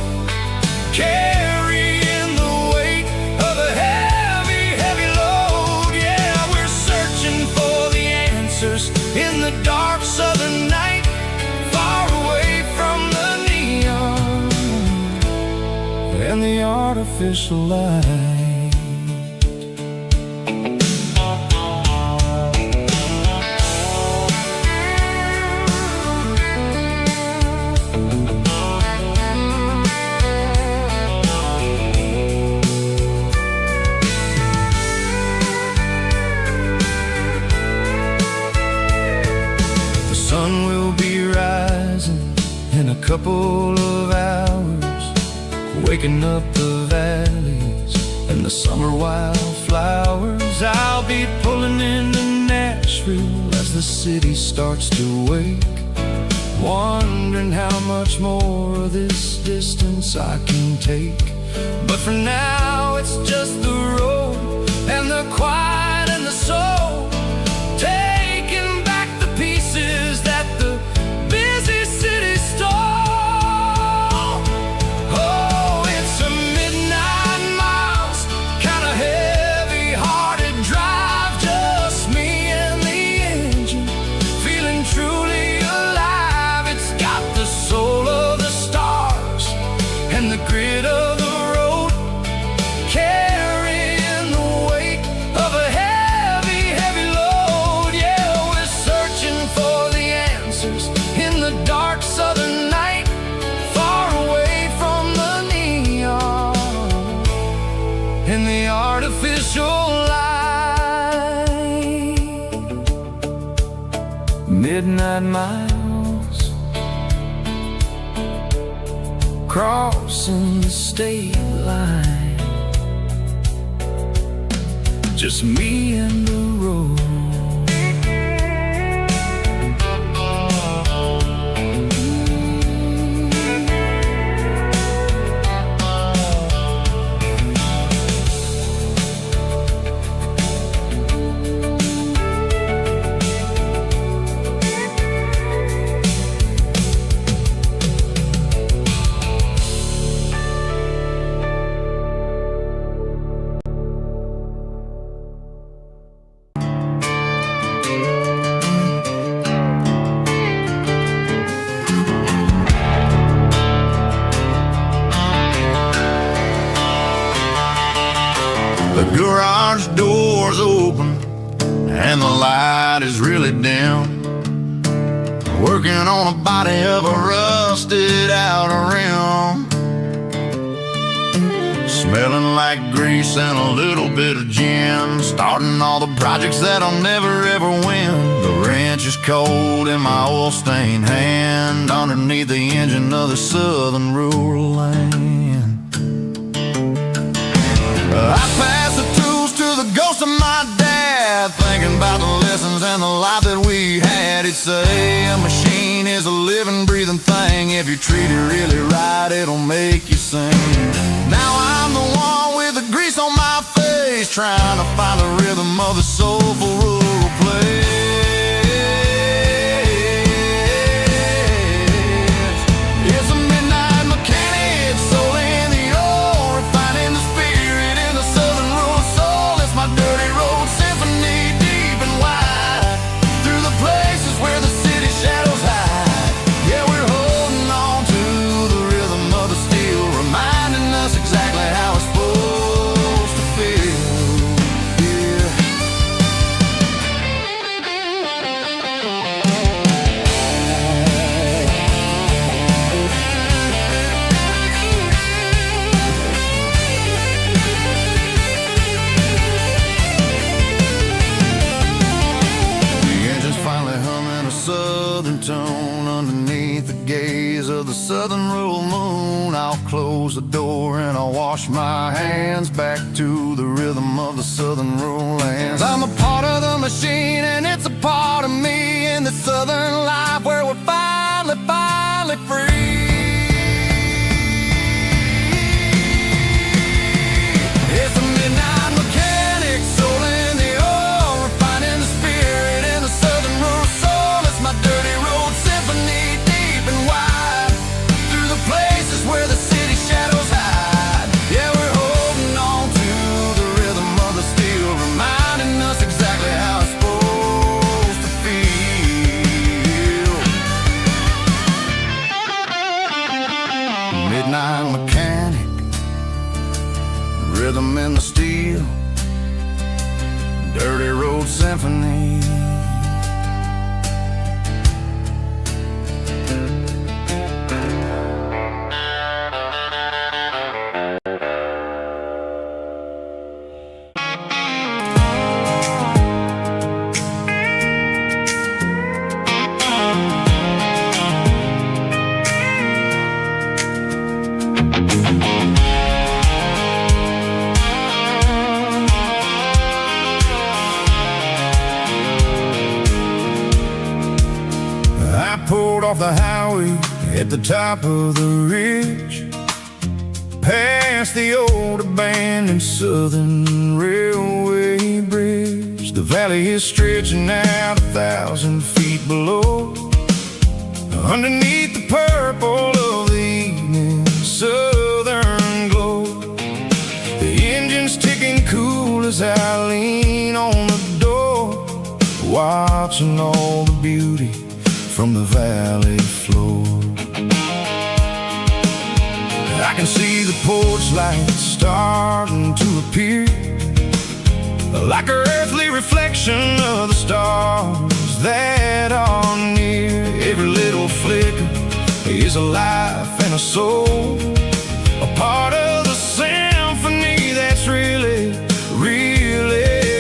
carrying the weight of a heavy, heavy load. Yeah, we're searching for the answers in the dark southern night, far away from the neon and the artificial light. The sun will be rising in a couple of hours, waking up the valleys and the summer wildflowers. I'll be pulling into Nashville as the city starts to wake, wondering how much more of this distance I can take. But for now it's just the road and the quiet and the soul, taking back the pieces that the busy city stole. Oh, it's a midnight miles, kind of heavy-hearted drive, just me and the engine, feeling truly alive. It's got the soul of the stars and the grit of the road, carrying the weight of a heavy, heavy load. Yeah, we're searching for the answers in the dark southern night, far away from the neon and the artificial light. Midnight miles, crossing the state line, just me and the road. The garage door's open and the light is really dim, working on a body of a rusted out rim, smelling like grease and a little bit of gin, starting all the projects that I'll never ever win. The wrench is cold in my oil-stained hand, underneath the engine of the southern rural land. I pass the tools to the ghost of my dad, sad, thinking about the lessons and the life that we had. It'd say a machine is a living, breathing thing. If you treat it really right, it'll make you sing. Now I'm the one with the grease on my face, trying to find the rhythm of the soulful rural place. It's a midnight mechanic, soul in the ore, refining the spirit in the southern rural soul. It's my dirty road symphony, deep and wide, through the places where the city shadows hide. Yeah, we're holding on to the rhythm of the steel, reminding us exactly how it's supposed to feel. Yeah. The engine's finally humming a southern tone underneath the gaze of the southern rural moon. I'll close the door and I'll wash my hands back to the rhythm of the southern rural lands. I'm a part of the machine and it's a part of me in the southern life where we're finally free. It's a midnight mechanic, soul in the ore, refining the spirit in the southern rural soul. It's my dirty road symphony, deep and wide, through the places where the city shadows hide. Yeah, we're holding on to the rhythm of the steel, reminding us exactly how it's supposed to feel. Midnight mechanic, rhythm in the steel, dirty road symphony. I pulled off the highway at the top of the ridge, past the old abandoned southern railway bridge. The valley is stretching out 1,000 feet below, underneath the purple of the evening southern glow. The engine's ticking cool as I lean on the door, watching all the beauty from the valley floor. I can see the porch lights starting to appear, like an earthly reflection of the stars that are near. Every little flicker is a life and a soul, a part of the symphony that's really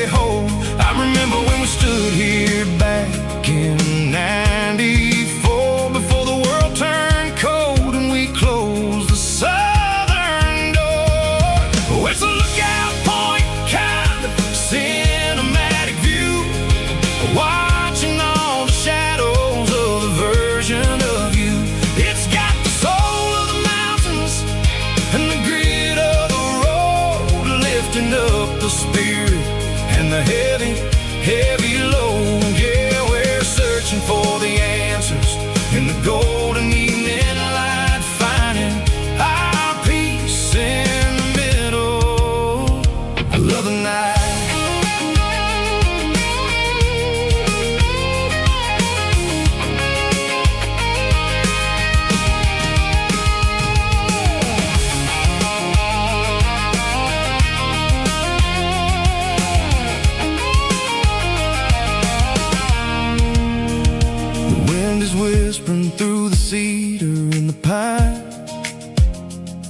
whole. I remember when we stood here back in '94, before the world turned cold and we closed the southern door. Oh, it's a lookout point, kind of cinematic view, watching all the shadows of the version of you. It's got the soul of the mountains and the grit of the road, lifting up the spirit and the heavy load. Yeah, we're searching for the answers in the golden evening light, finding our peace in the middle of the night. The wind is whispering through the cedar and the pine,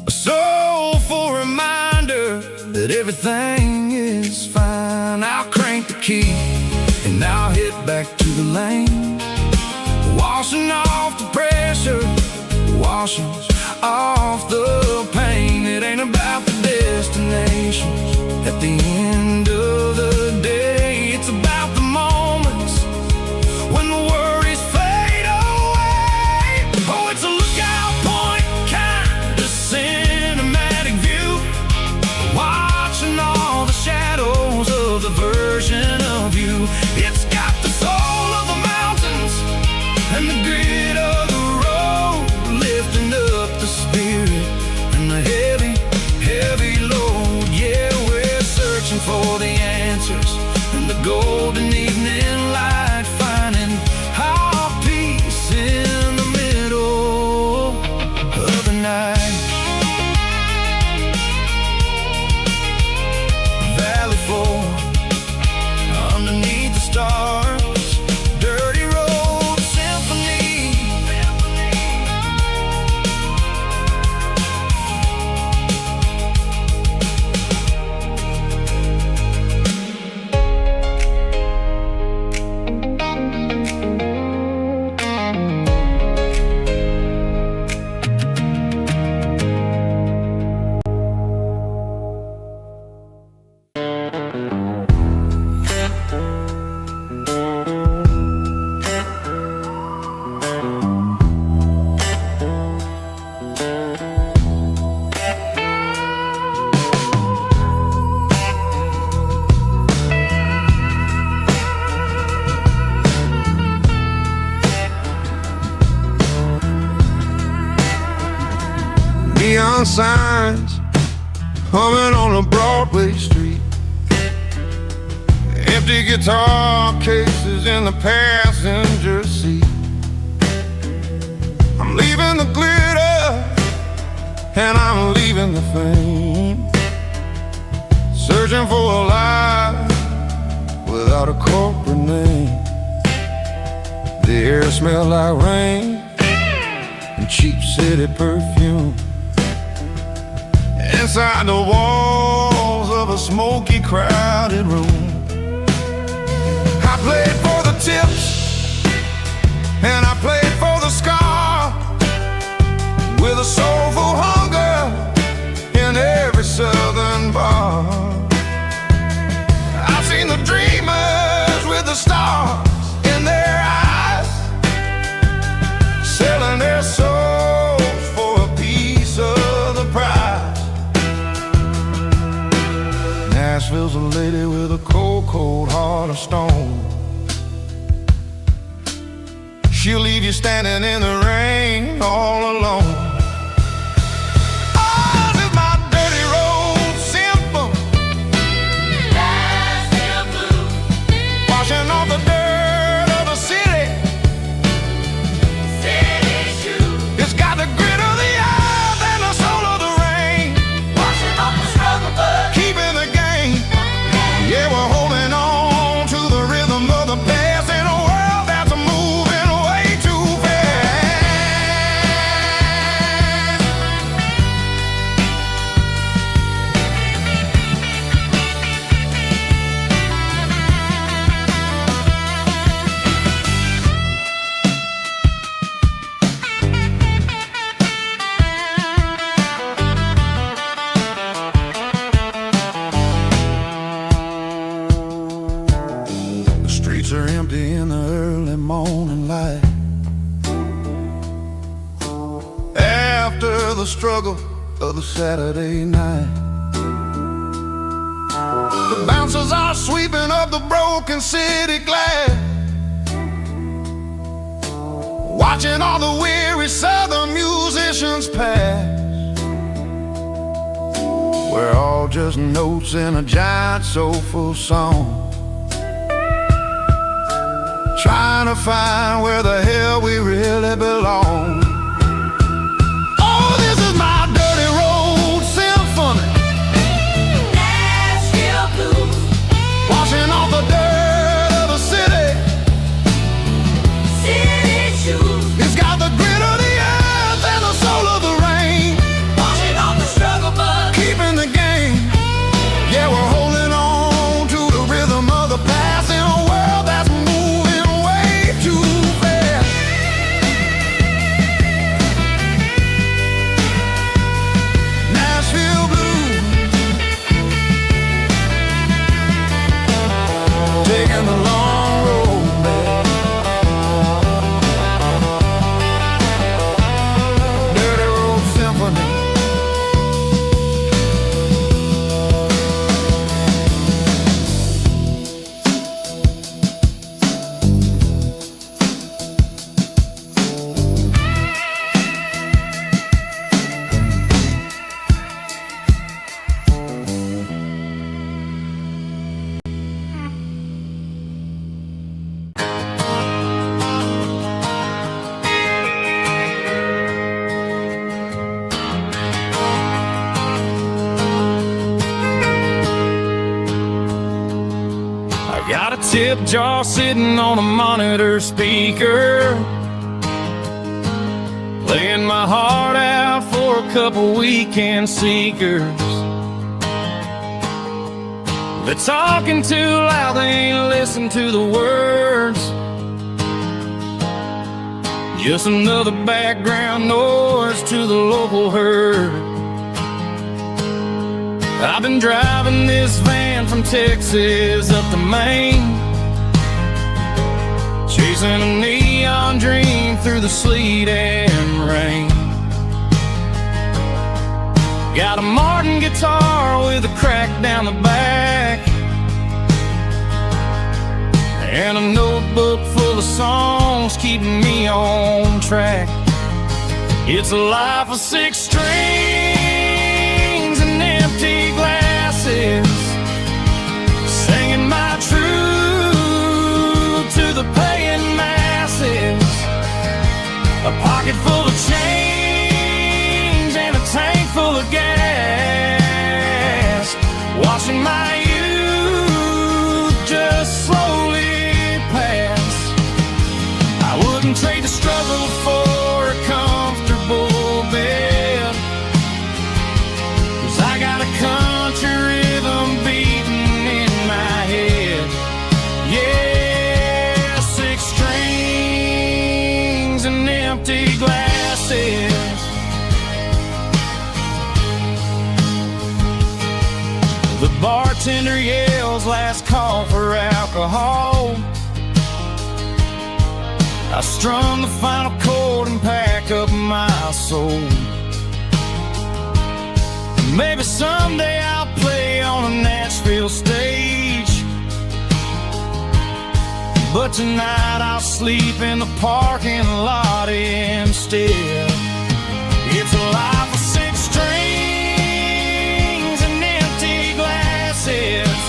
a soulful reminder that everything is fine. I'll crank the key and I'll head back to the lane, washing off the pressure, washing off the pain. It ain't about the destinations At the end of the day, it's about the moments when the worries fade away. Oh, it's a lookout point, kind of cinematic view, watching all the shadows of the version of you. It's got the soul of the mountains and the grit of the road, lifting up the spirit and the heavy, heavy load. Yeah, we're searching for the answers in the golden evening light, finding our peace in the middle of the night. Valley floor, underneath the stars, dirty road symphony. Neon signs humming on a Broadway street, empty guitar cases in the passenger seat. I'm leaving the glitter and I'm leaving the fame, searching for a life without a corporate name. The air smells like rain and cheap city perfume. Inside the walls of a smoky, crowded room, I played for the tips and I played for the scar, with a soulful hunger in every southern bar. I've seen the dreamers with the stars in their eyes, selling their souls for a piece of the prize. Nashville's a lady with a cold, cold heart of stone. She'll leave you standing in the rain all alone. Oh, this is my dirty road symphony, Nashville blues, washing off the dirt of the city, city shoes. It's got the grit of the earth and the soul of the rain, washing off the struggle, but keeping the game. Yeah, we're holding on to the rhythm of the past in a world that's moving way too fast. The streets are empty in the early morning light, after the struggle of the Saturday night. The bouncers are sweeping up the broken city glass, watching all the weary southern musicians pass. We're all just notes in a giant soulful song, trying to find where the hell we really belong. Oh, this is my dirty road symphony, Nashville blues, washing off the dirt of the city, city shoes. It's got the grit of the earth and the soul of the rain, washing off the struggle, but keeping the game. Yeah, we're holding on to the rhythm of the past in a world that's moving way too fast. tip jar sitting on a monitor speaker, playing my heart out for a couple weekend seekers. They're talking too loud, they ain't listen to the words. Just another background noise to the local herd. I've been driving this van from Texas up to Maine, chasing a neon dream through the sleet and rain. Got a Martin guitar with a crack down the back, and a notebook full of songs keeping me on track. It's a life of 6 strings and empty glasses, singing my truth to the paying masses. A pocket full of change and a tank full of gas, watching my youth just slowly pass. I wouldn't trade the struggle for a comfortable bed, 'cause I got a country rhythm beating in my head. Yeah, 6 strings and empty glasses. The bartender yells last call for alcohol. I strum the final chord and pack up my soul. Maybe someday I'll play on a Nashville stage, but tonight I'll sleep in the parking lot instead. It's a life of 6 strings and empty glasses,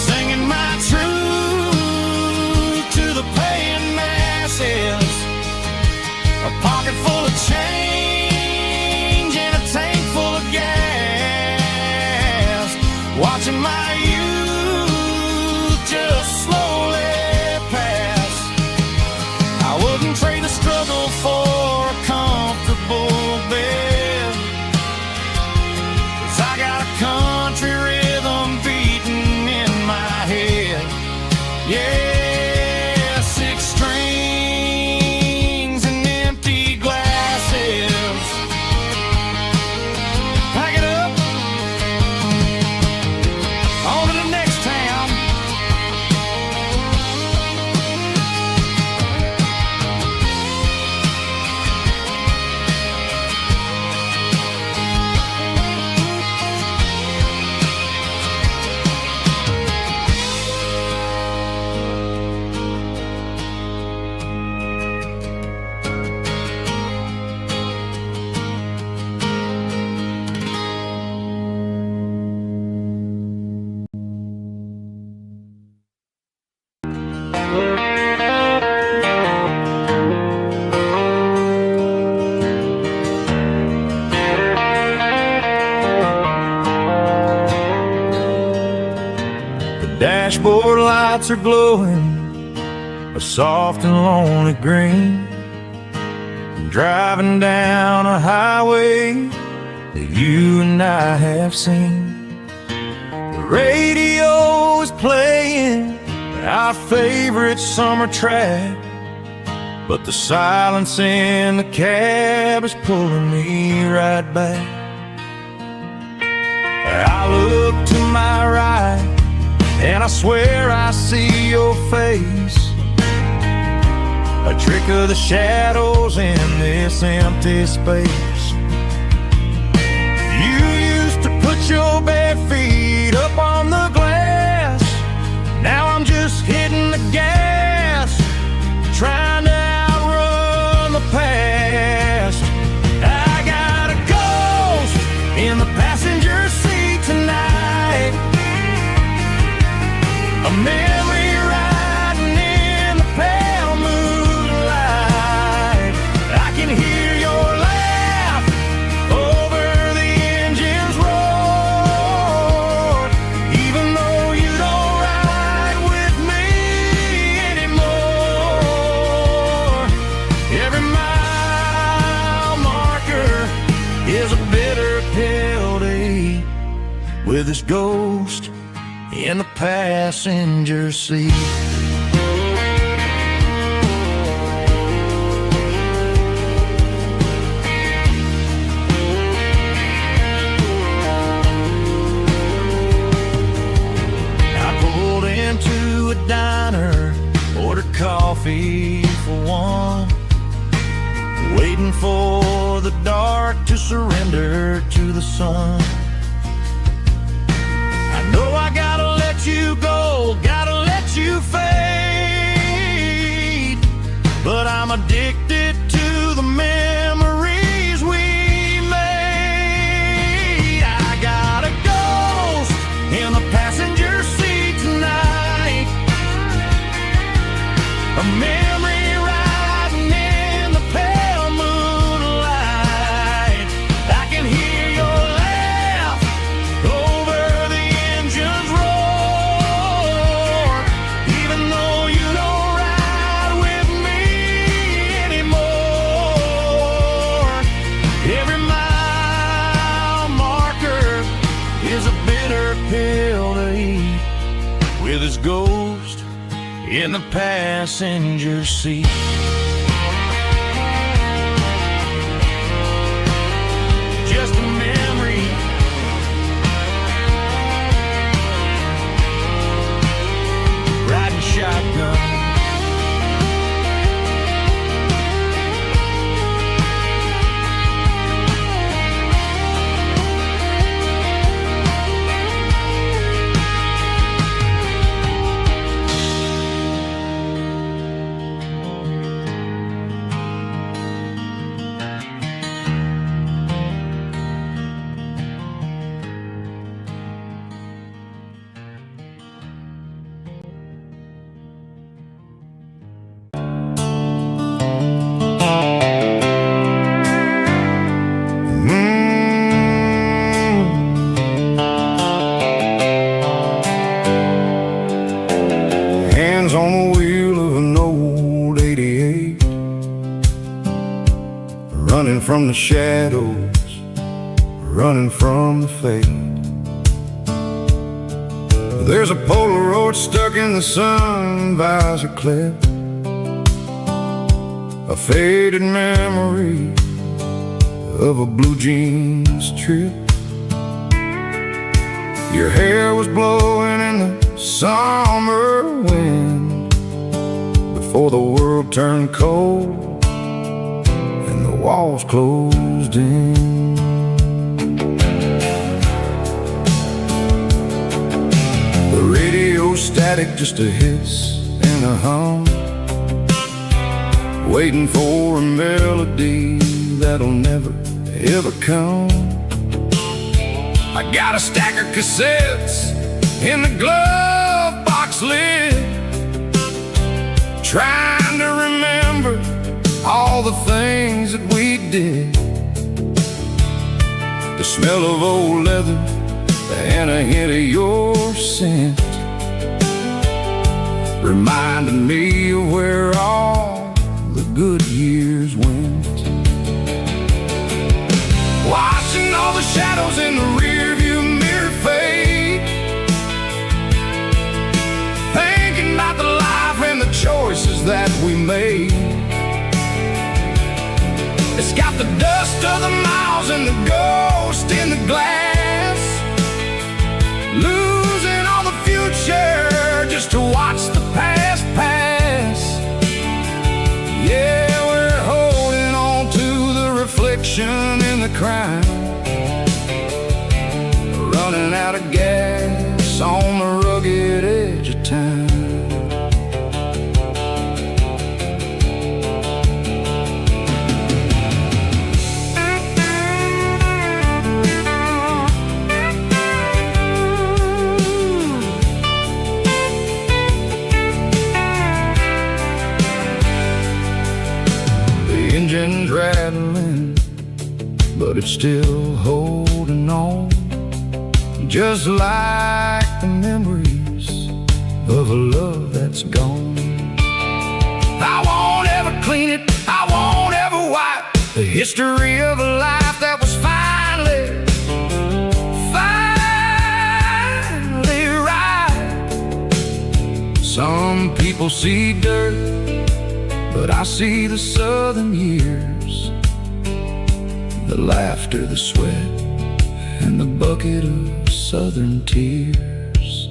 singing my truth to the paying masses. A pocket full of change and a tank full of gas, watching my youth just slowly pass. I wouldn't trade the struggle for a comfortable bed, 'cause I got a country rhythm beating in my head. Yeah, 6 strings and empty glasses. Pack it up, on to the next town. Dashboard lights are glowing a soft and lonely green. I'm driving down a highway that you and I have seen. The radio is playing our favorite summer track, but the silence in the cab is pulling me right back. I look to my right and I swear I see your face, a trick of the shadows in this empty space. You used to put your bare feet up on the glass. Now I'm just hitting the gas, trying to outrun the past. I got a ghost in the passenger seat tonight, a memory riding in the pale moonlight. I can hear your laugh over the engine's roar, even with his ghost in the passenger seat. I pulled into a diner, ordered coffee for one, waiting for the dark to surrender to the sun. I know I gotta let you go, gotta let you fade, but I'm addicted to the memories we made. I got a ghost in the passenger seat tonight, a memory riding in the pale moonlight. I can hear your laugh over the engine's roar, even though you don't ride with me anymore. Every mile marker is a bitter pill to eat, with his ghost in the passenger seat. Just a memory, riding shotgun. Hands on the wheel of an old 88, running from the shadows, running from the fate. There's a Polaroid stuck in the sun visor clip, a faded memory of a blue jeans trip. Your hair was blowing in the summer wind before the world turned cold and the walls closed in. The radio static, just a hiss and a hum, waiting for a melody that'll never ever come. I got a stack of cassettes in the glove box lid, trying to remember all the things that we did. The smell of old leather and a hint of your scent reminded me of where all the good years went. Watching all the shadows in the rearview mirror fade, thinking about the life and the choices that we made. It's got the dust of the miles and the ghost in the glass, losing all the future just to watch the past pass. Yeah, we're holding on to the reflection in the crowd, running out of gas on the rugged edge of town. The engine's rattling, but it's still holding on, just like the memories of a love that's gone. I won't ever clean it, I won't ever wipe the history of a life that was finally People see dirt, but I see the southern years, the laughter, the sweat, and the bucket of southern tears.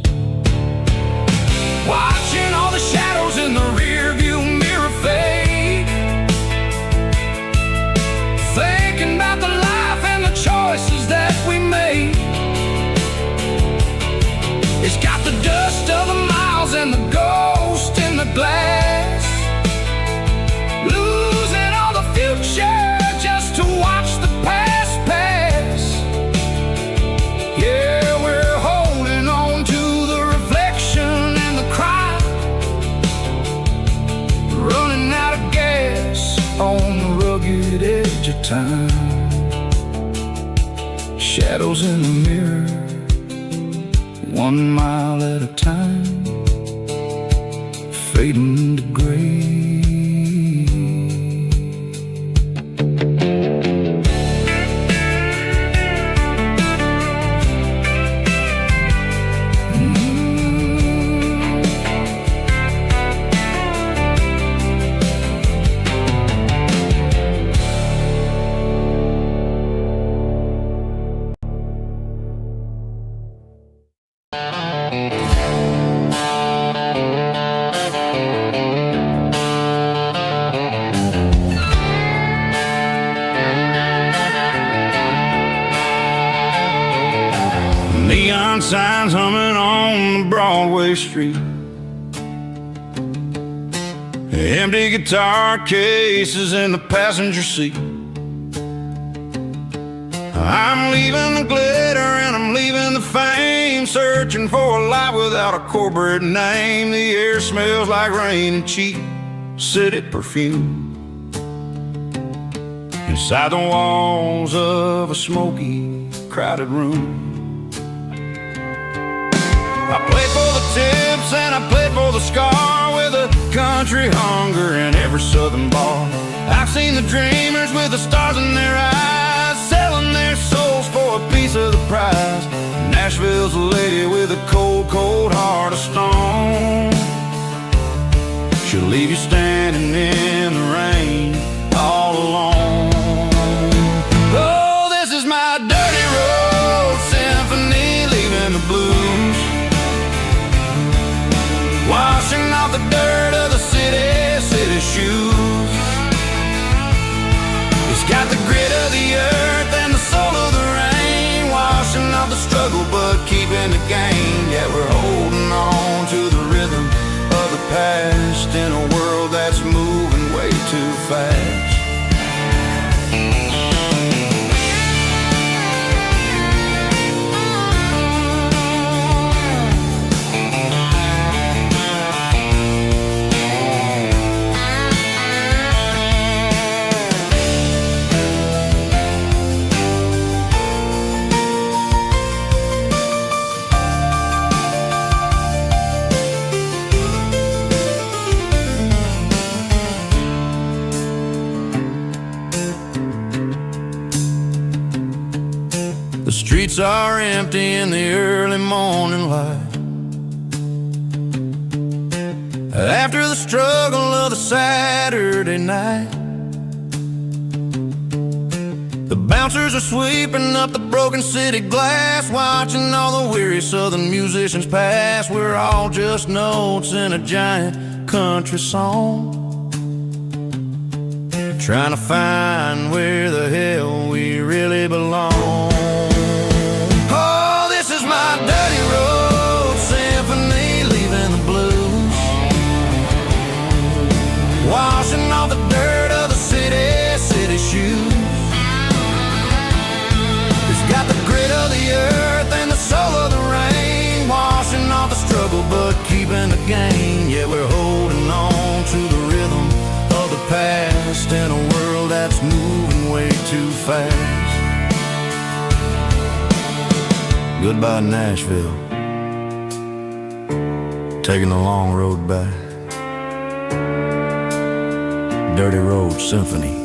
Watching all the shadows in the rearview mirror fade, thinking about the life and the choices that we made. It's got the dust of the miles and the ghost in the glass, losing all the future just to watch the past pass. Yeah, we're holding on to the reflection and the cry, running out of gas on the rugged edge of time. Shadows in the mirror, 1 mile at a time, fading to gray. Neon signs humming on the Broadway street, empty guitar cases in the passenger seat. I'm leaving the glitter and I'm leaving the fame, searching for a life without a corporate name. The air smells like rain and cheap city perfume inside the walls of a smoky, crowded room. I played for the tips and I played for the scar, with a country hunger in every southern bar. I've seen the dreamers with the stars in their eyes, selling their souls for a piece of the prize. Nashville's a lady with a cold, cold heart of stone. She'll leave you standing in the rain all alone. Oh, this is my dirty road symphony, leaving the blues, washing off the dirt of the city shoes. It's got the grit of the earth and the soul of the rain, washing off the struggle but keeping the gain. Yeah, we're holding on to the rhythm of the past in a world that's moving way too fast. The streets are empty in the early morning light, after the struggle of the Saturday night. The bouncers are sweeping up the broken city glass, watching all the weary southern musicians pass. We're all just notes in a giant country song, trying to find where the hell we really belong. Oh, this is my dirty road symphony, leaving the blues, washing off the dirt of the city shoes. It's got the grit of the earth and the soul of the rain, washing off the struggle but keeping the gain. Yeah, we're holding on to the rhythm of the past in a world that's moving way too fast. Goodbye, Nashville, taking the long road back. Dirty Road Symphony.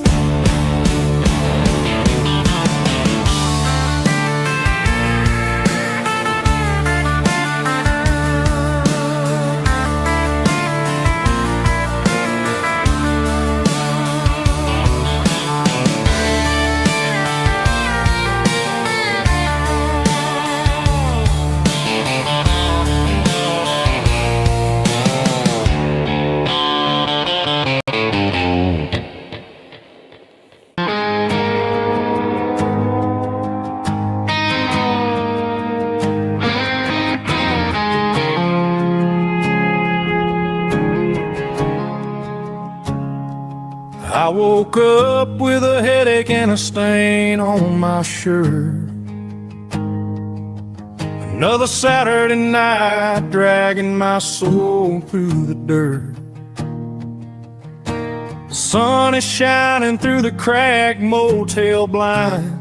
I woke up with a headache and a stain on my shirt. Another Saturday night dragging my soul through the dirt. The sun is shining through the cracked motel blind,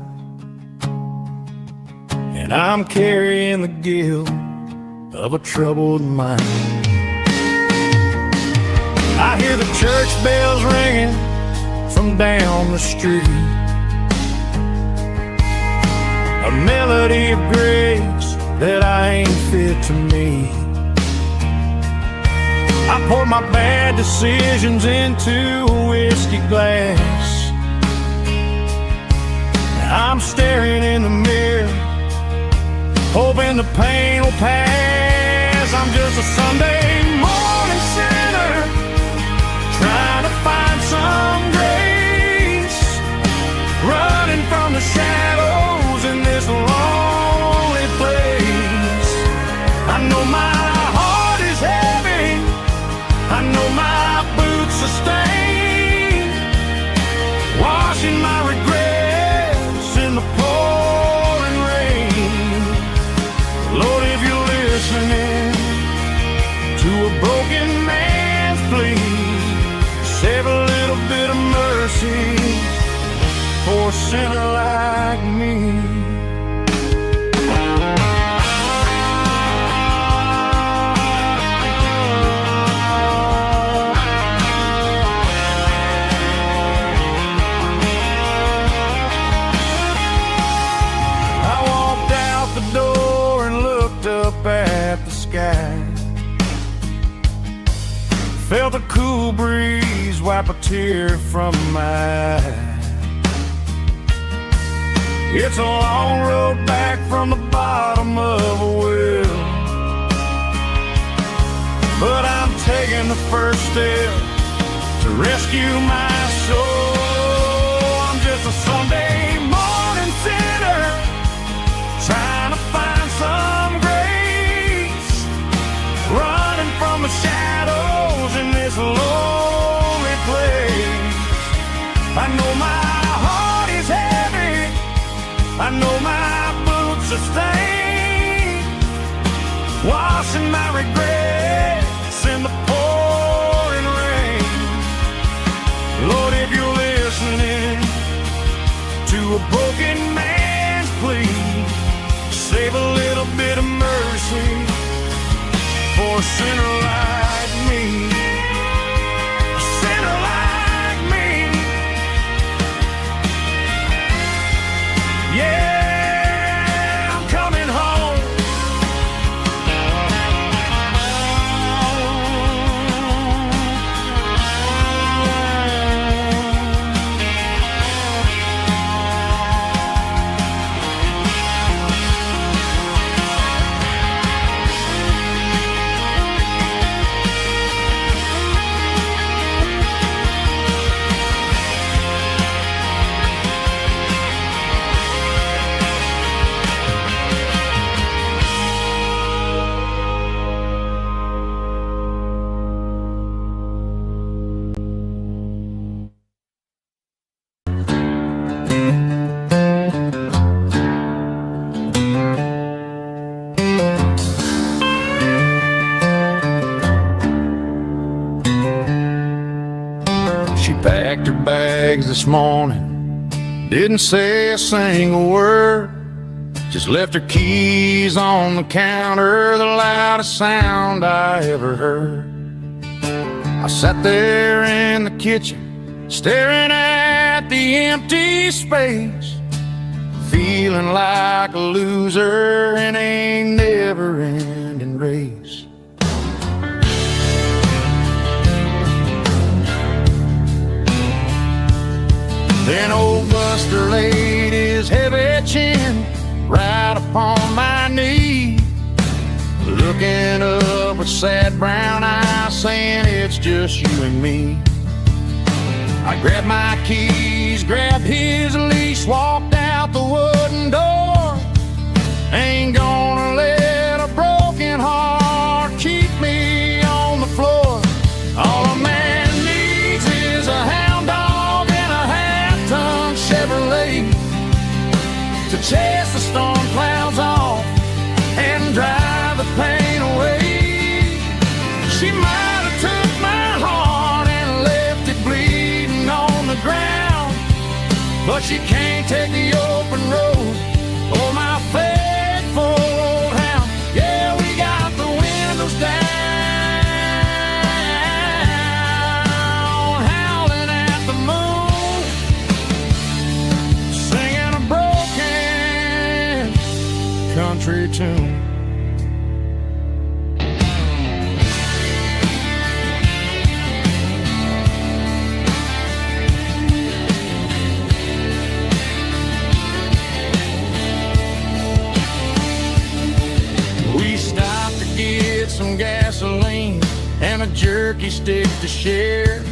and I'm carrying the guilt of a troubled mind. I hear the church bells ringing from down the street, a melody of grace that I ain't fit to meet. I pour my bad decisions into a whiskey glass. I'm staring in the mirror, hoping the pain will pass. I'm just a Sunday morning sinner, trying to find some grace, running from the shadows in this lonely place. I know my heart is heavy, I know my boots are stained, washing my regrets in the pouring rain. Lord, if you're listening to a broken man's plea, save a little bit of mercy for a sinner like me. I walked out the door and looked up at the sky, felt a cool breeze wipe a tear from my eye. It's a long road back from the bottom of a well, but I'm taking the first step to rescue my soul. I'm just a Sunday morning sinner, trying to find some grace, running from the shadows in this lonely place. I know my heart is heavy, I know my boots are stained, washing my regrets in the pouring rain. Lord, if you're listening to a broken man's plea, save a little bit of mercy for a sinner like me. A sinner like me. Yeah, I'm coming home. She packed her bags this morning, didn't say a single word, just left her keys on the counter, the loudest sound I ever heard. I sat there in the kitchen, staring at the empty space, feeling like a loser in a never-ending race. Then old Buster laid his heavy chin right upon my knee, looking up with sad brown eyes, saying it's just you and me. I grabbed my keys, grabbed his leash, walked out the wooden door. Ain't gonna let a broken heart keep me on the floor. All a man needs is a hound dog but she can't take the open road. Oh, my faithful old hound. Yeah, we got the windows down, howling at the moon, singing a broken country tune. Some gasoline and a jerky stick to share.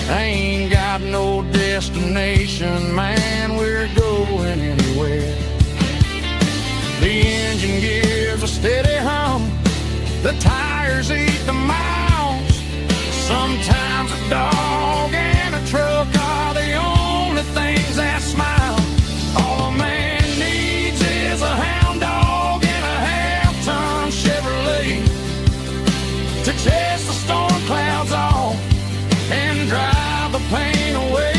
I ain't got no destination, man, we're going anywhere. The engine gives a steady hum, the tires eat the miles. Sometimes a dog and a truck are the only things that smile. All a man needs is a hound dog and a half-ton Chevrolet to chase the storm clouds off and drive the pain away.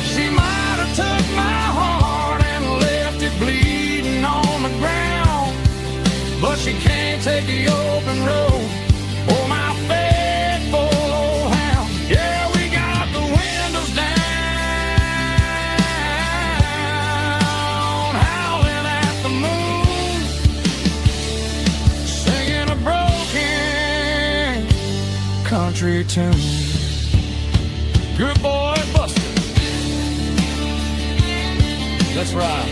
She might have took my heart and left it bleeding on the ground, but she can't take the open road. Oh, my faithful old hound. Yeah, we got the windows down, howling at the moon, singing a broken country tune. Good boy, Buster. That's right.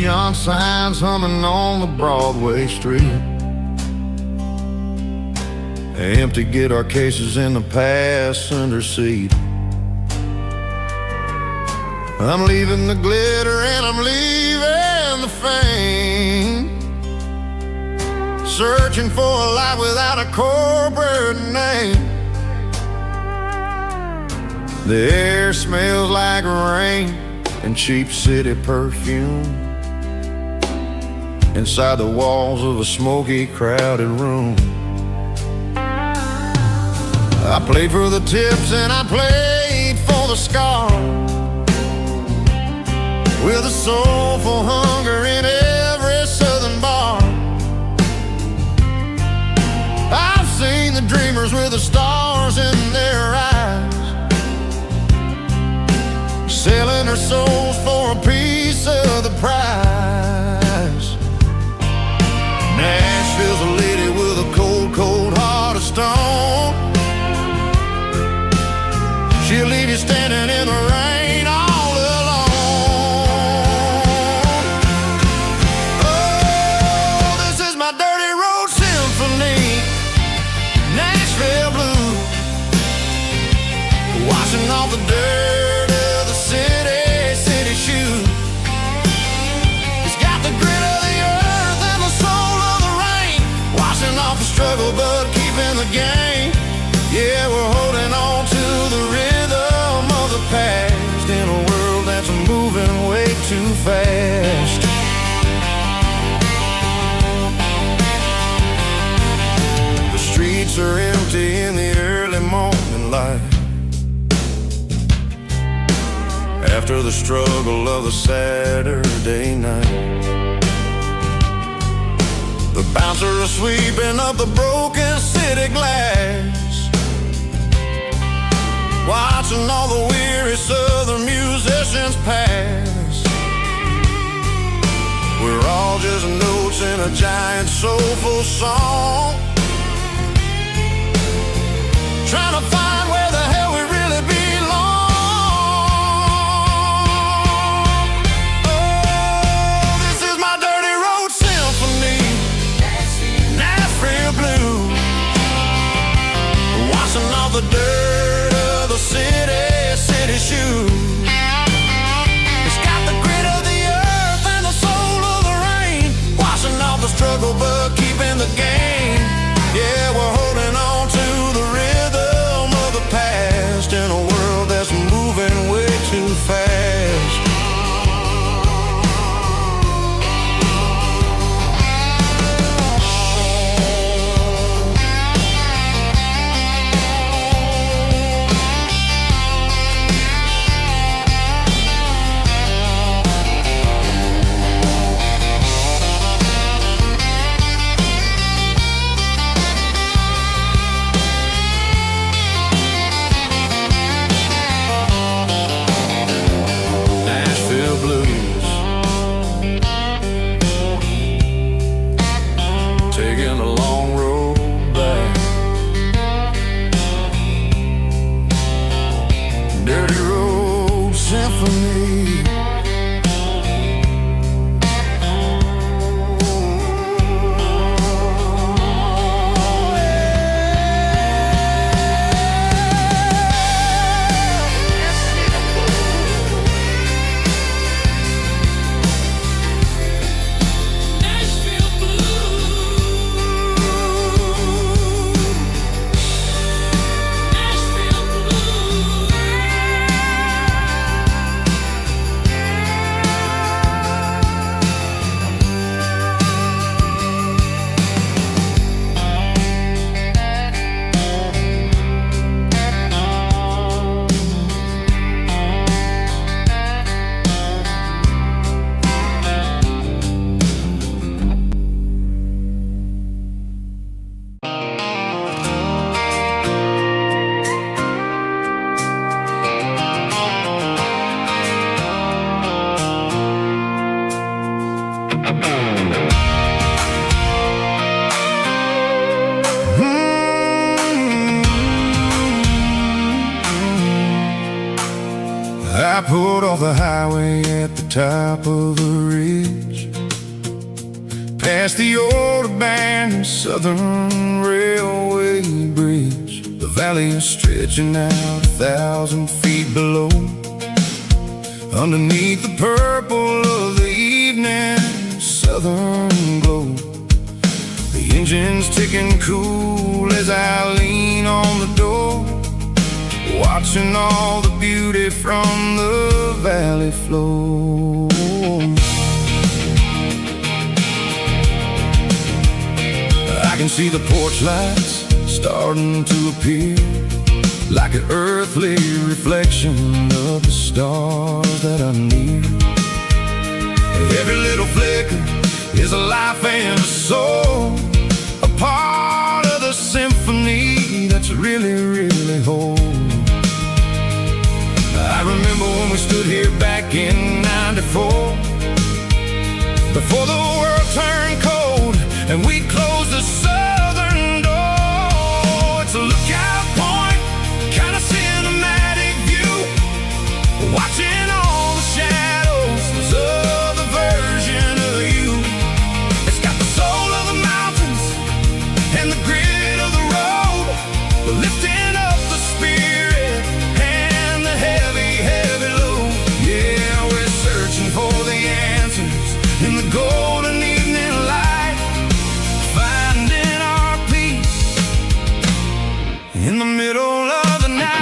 Neon signs humming on the Broadway street. Empty guitar cases in the passenger seat. I'm leaving the glitter and I'm leaving the fame, searching for a life without a corporate name. The air smells like rain and cheap city perfume inside the walls of a smoky, crowded room. I played for the tips and I played for the scars, with a soulful hunger in every southern bar. I've seen the dreamers with the stars in their eyes, selling their souls for a piece of the prize. Nashville's a lady with a cold, cold heart of stone. She'll leave you standing in the rain all alone. Oh, this is my dirty road symphony, Nashville blues, washing off the dirt of the city shoes. It's got the grit of the earth and the soul of the rain, washing off the struggle but keeping the game. Yeah, we're holding on to the rhythm of the past in a world that's moving way too fast. The streets are empty in the early morning light, after the struggle of the Saturday night. The bouncer is sweeping up the broken city glass, watching all the weary southern musicians pass. We're all just notes in a giant soulful song, trying to find where the hell we really belong. I pulled off the highway at the top of a ridge, past the old abandoned Southern Railway bridge. The valley is stretching out 1,000 feet below. Underneath the purple of the evening southern glow, the engine's ticking cool as I lean on the door, watching all the beauty from the valley flow. I can see the porch lights starting to appear, like an earthly reflection of the stars that are near. Every little flicker is a life and a soul, a part of the symphony that's really, really whole. I remember when we stood here back in '94, before the world turned cold and we closed the southern door. It's a lookout point, kind of cinematic view, watching all the shadows of the version of you. It's got the soul of the mountains and the grit of the road, lifting up the spirit and the heavy, heavy load. Yeah, we're searching for the answers in the golden evening light, finding our peace in the middle of the night.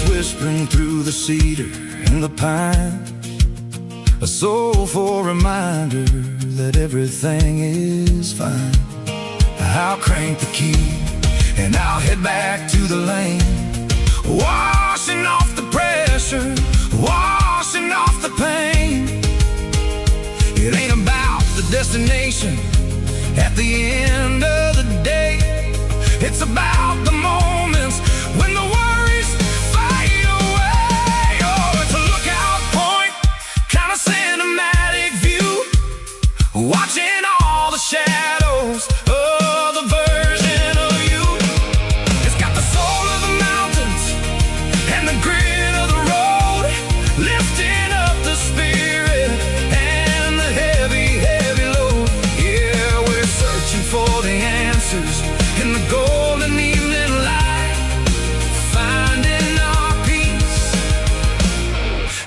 Whispering through the cedar and the pine, a soulful reminder that everything is fine. I'll crank the key and I'll head back to the lane, washing off the pressure, washing off the pain. It ain't about the destination at the end of the day, it's about the moments when the worries fade away. Oh, it's a lookout point, kind of cinematic view, watching all the shadows of the version of you. It's got the soul of the mountains and the grit of the road, lifting up the spirit and the heavy, heavy load. Yeah, we're searching for the answers in the golden evening light, finding our peace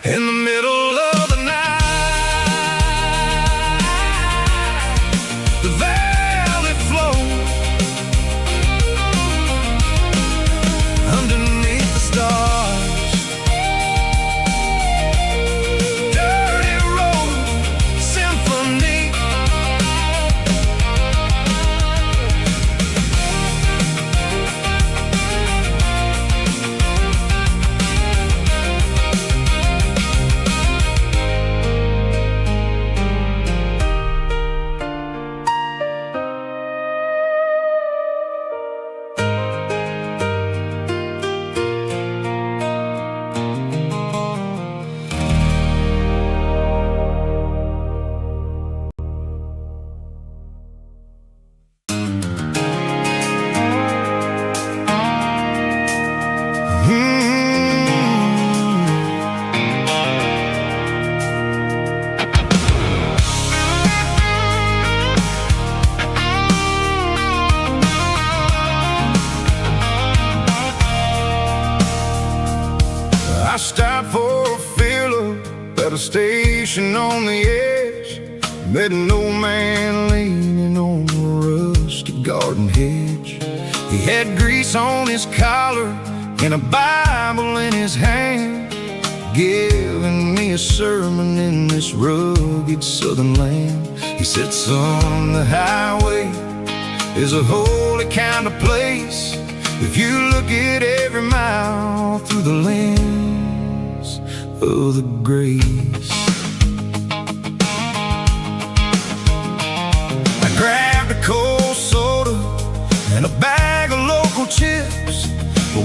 in the middle of the night. The valley flows underneath the stars, dirty road symphony. I stopped for a fill-up at a station on the edge, met an old man leaning on a rusty garden hedge. He had grease on his collar and a Bible in his hand, giving me a sermon in this rugged southern land. He said, son, the highway is a holy kind of place if you look at every mile through the lens of the grace. I grabbed a cold soda and a bag of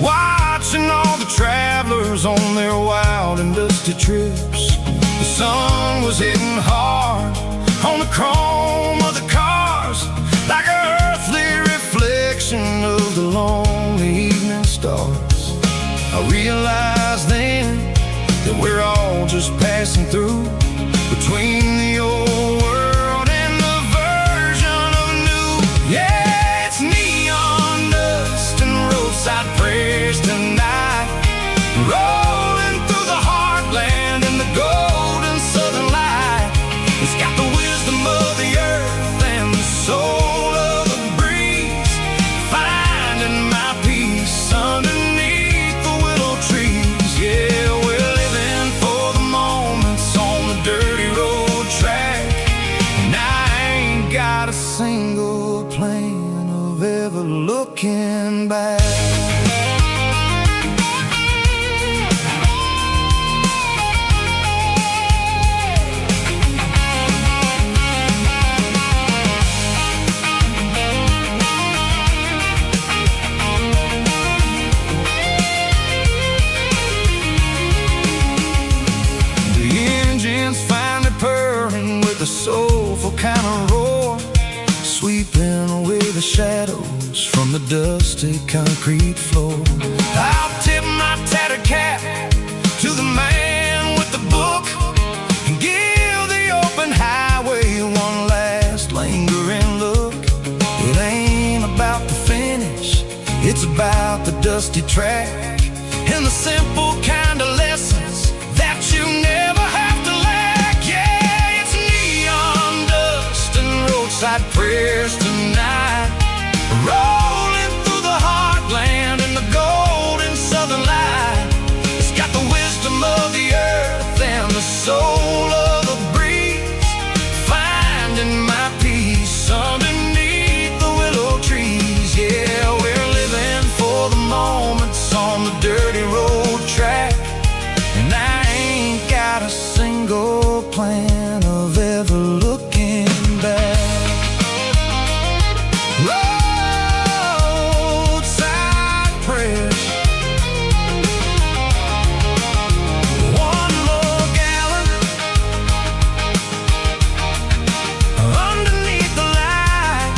watching all the travelers on their wild and dusty trips. The sun was hitting hard on the chrome of the cars, like an earthly reflection of the lonely evening stars. I realized then that we're all just passing through, between the old world and the version of new. Yeah, it's neon dust and roadside prayers tonight, rolling through the heartland in the golden southern light. It's got the wisdom of the earth and the soul of the breeze, finding my peace underneath the willow trees. Yeah, we're living for the moments on the dirty road track, and I ain't got a single plan of ever looking back. A soulful kind of roar, sweeping away the shadows from the dusty concrete floor. I'll tip my tattered cap to the man with the book and give the open highway one last lingering look. It ain't about the finish, it's about the dusty track and the simple kind of lessons that you never have to lack. Yeah, it's neon dust and roadside prayers tonight, rolling through the heartland in the golden southern light. It's got the wisdom of the earth and the soul of the breeze, finding my peace underneath the willow trees. Yeah, we're living for the moments on the dirty road track, and I ain't got a single plan of ever looking back. Roadside prayers, one more gallon underneath the light.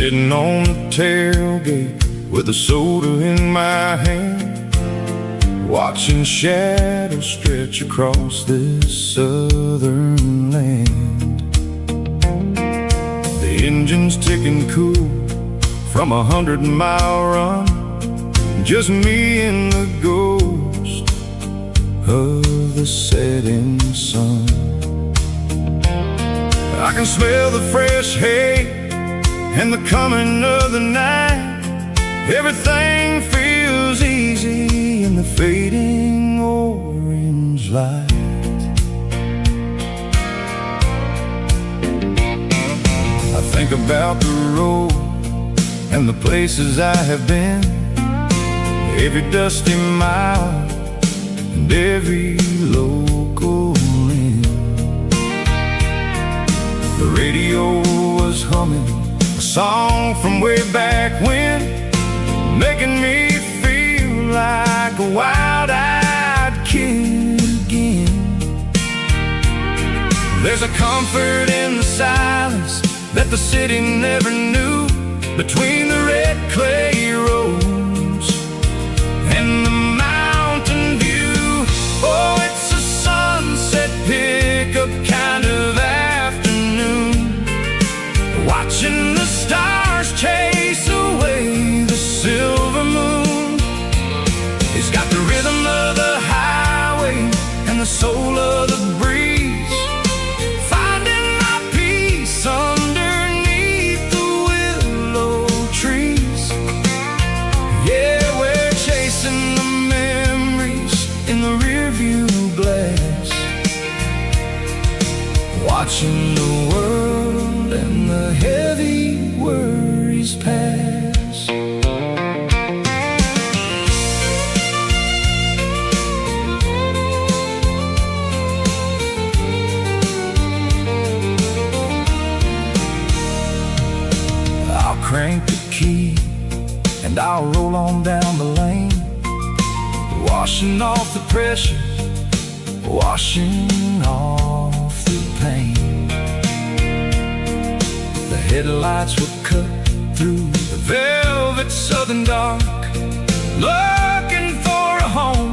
Sitting on the tailgate with a soda in my hand, watching shadows stretch across this southern land. The engine's ticking cool from 100-mile run, just me and the ghost of the setting sun. I can smell the fresh hay and the coming of the night. Everything feels easy in the fading orange light. I think about the road and the places I have been, every dusty mile and every local inn. The radio was humming a song from way back when, making me feel like a wild-eyed kid again. There's a comfort in the silence that the city never knew, between the red clay roads and the mountain view. Oh, it's a sunset pickup the soul of the breeze, finding my peace underneath the willow trees. Yeah, we're chasing the memories in the rearview glass, watching the world and the heavy worries pass. I'll crank the key and I'll roll on down the lane, washing off the pressure, washing off the pain. The headlights will cut through the velvet southern dark, looking for a home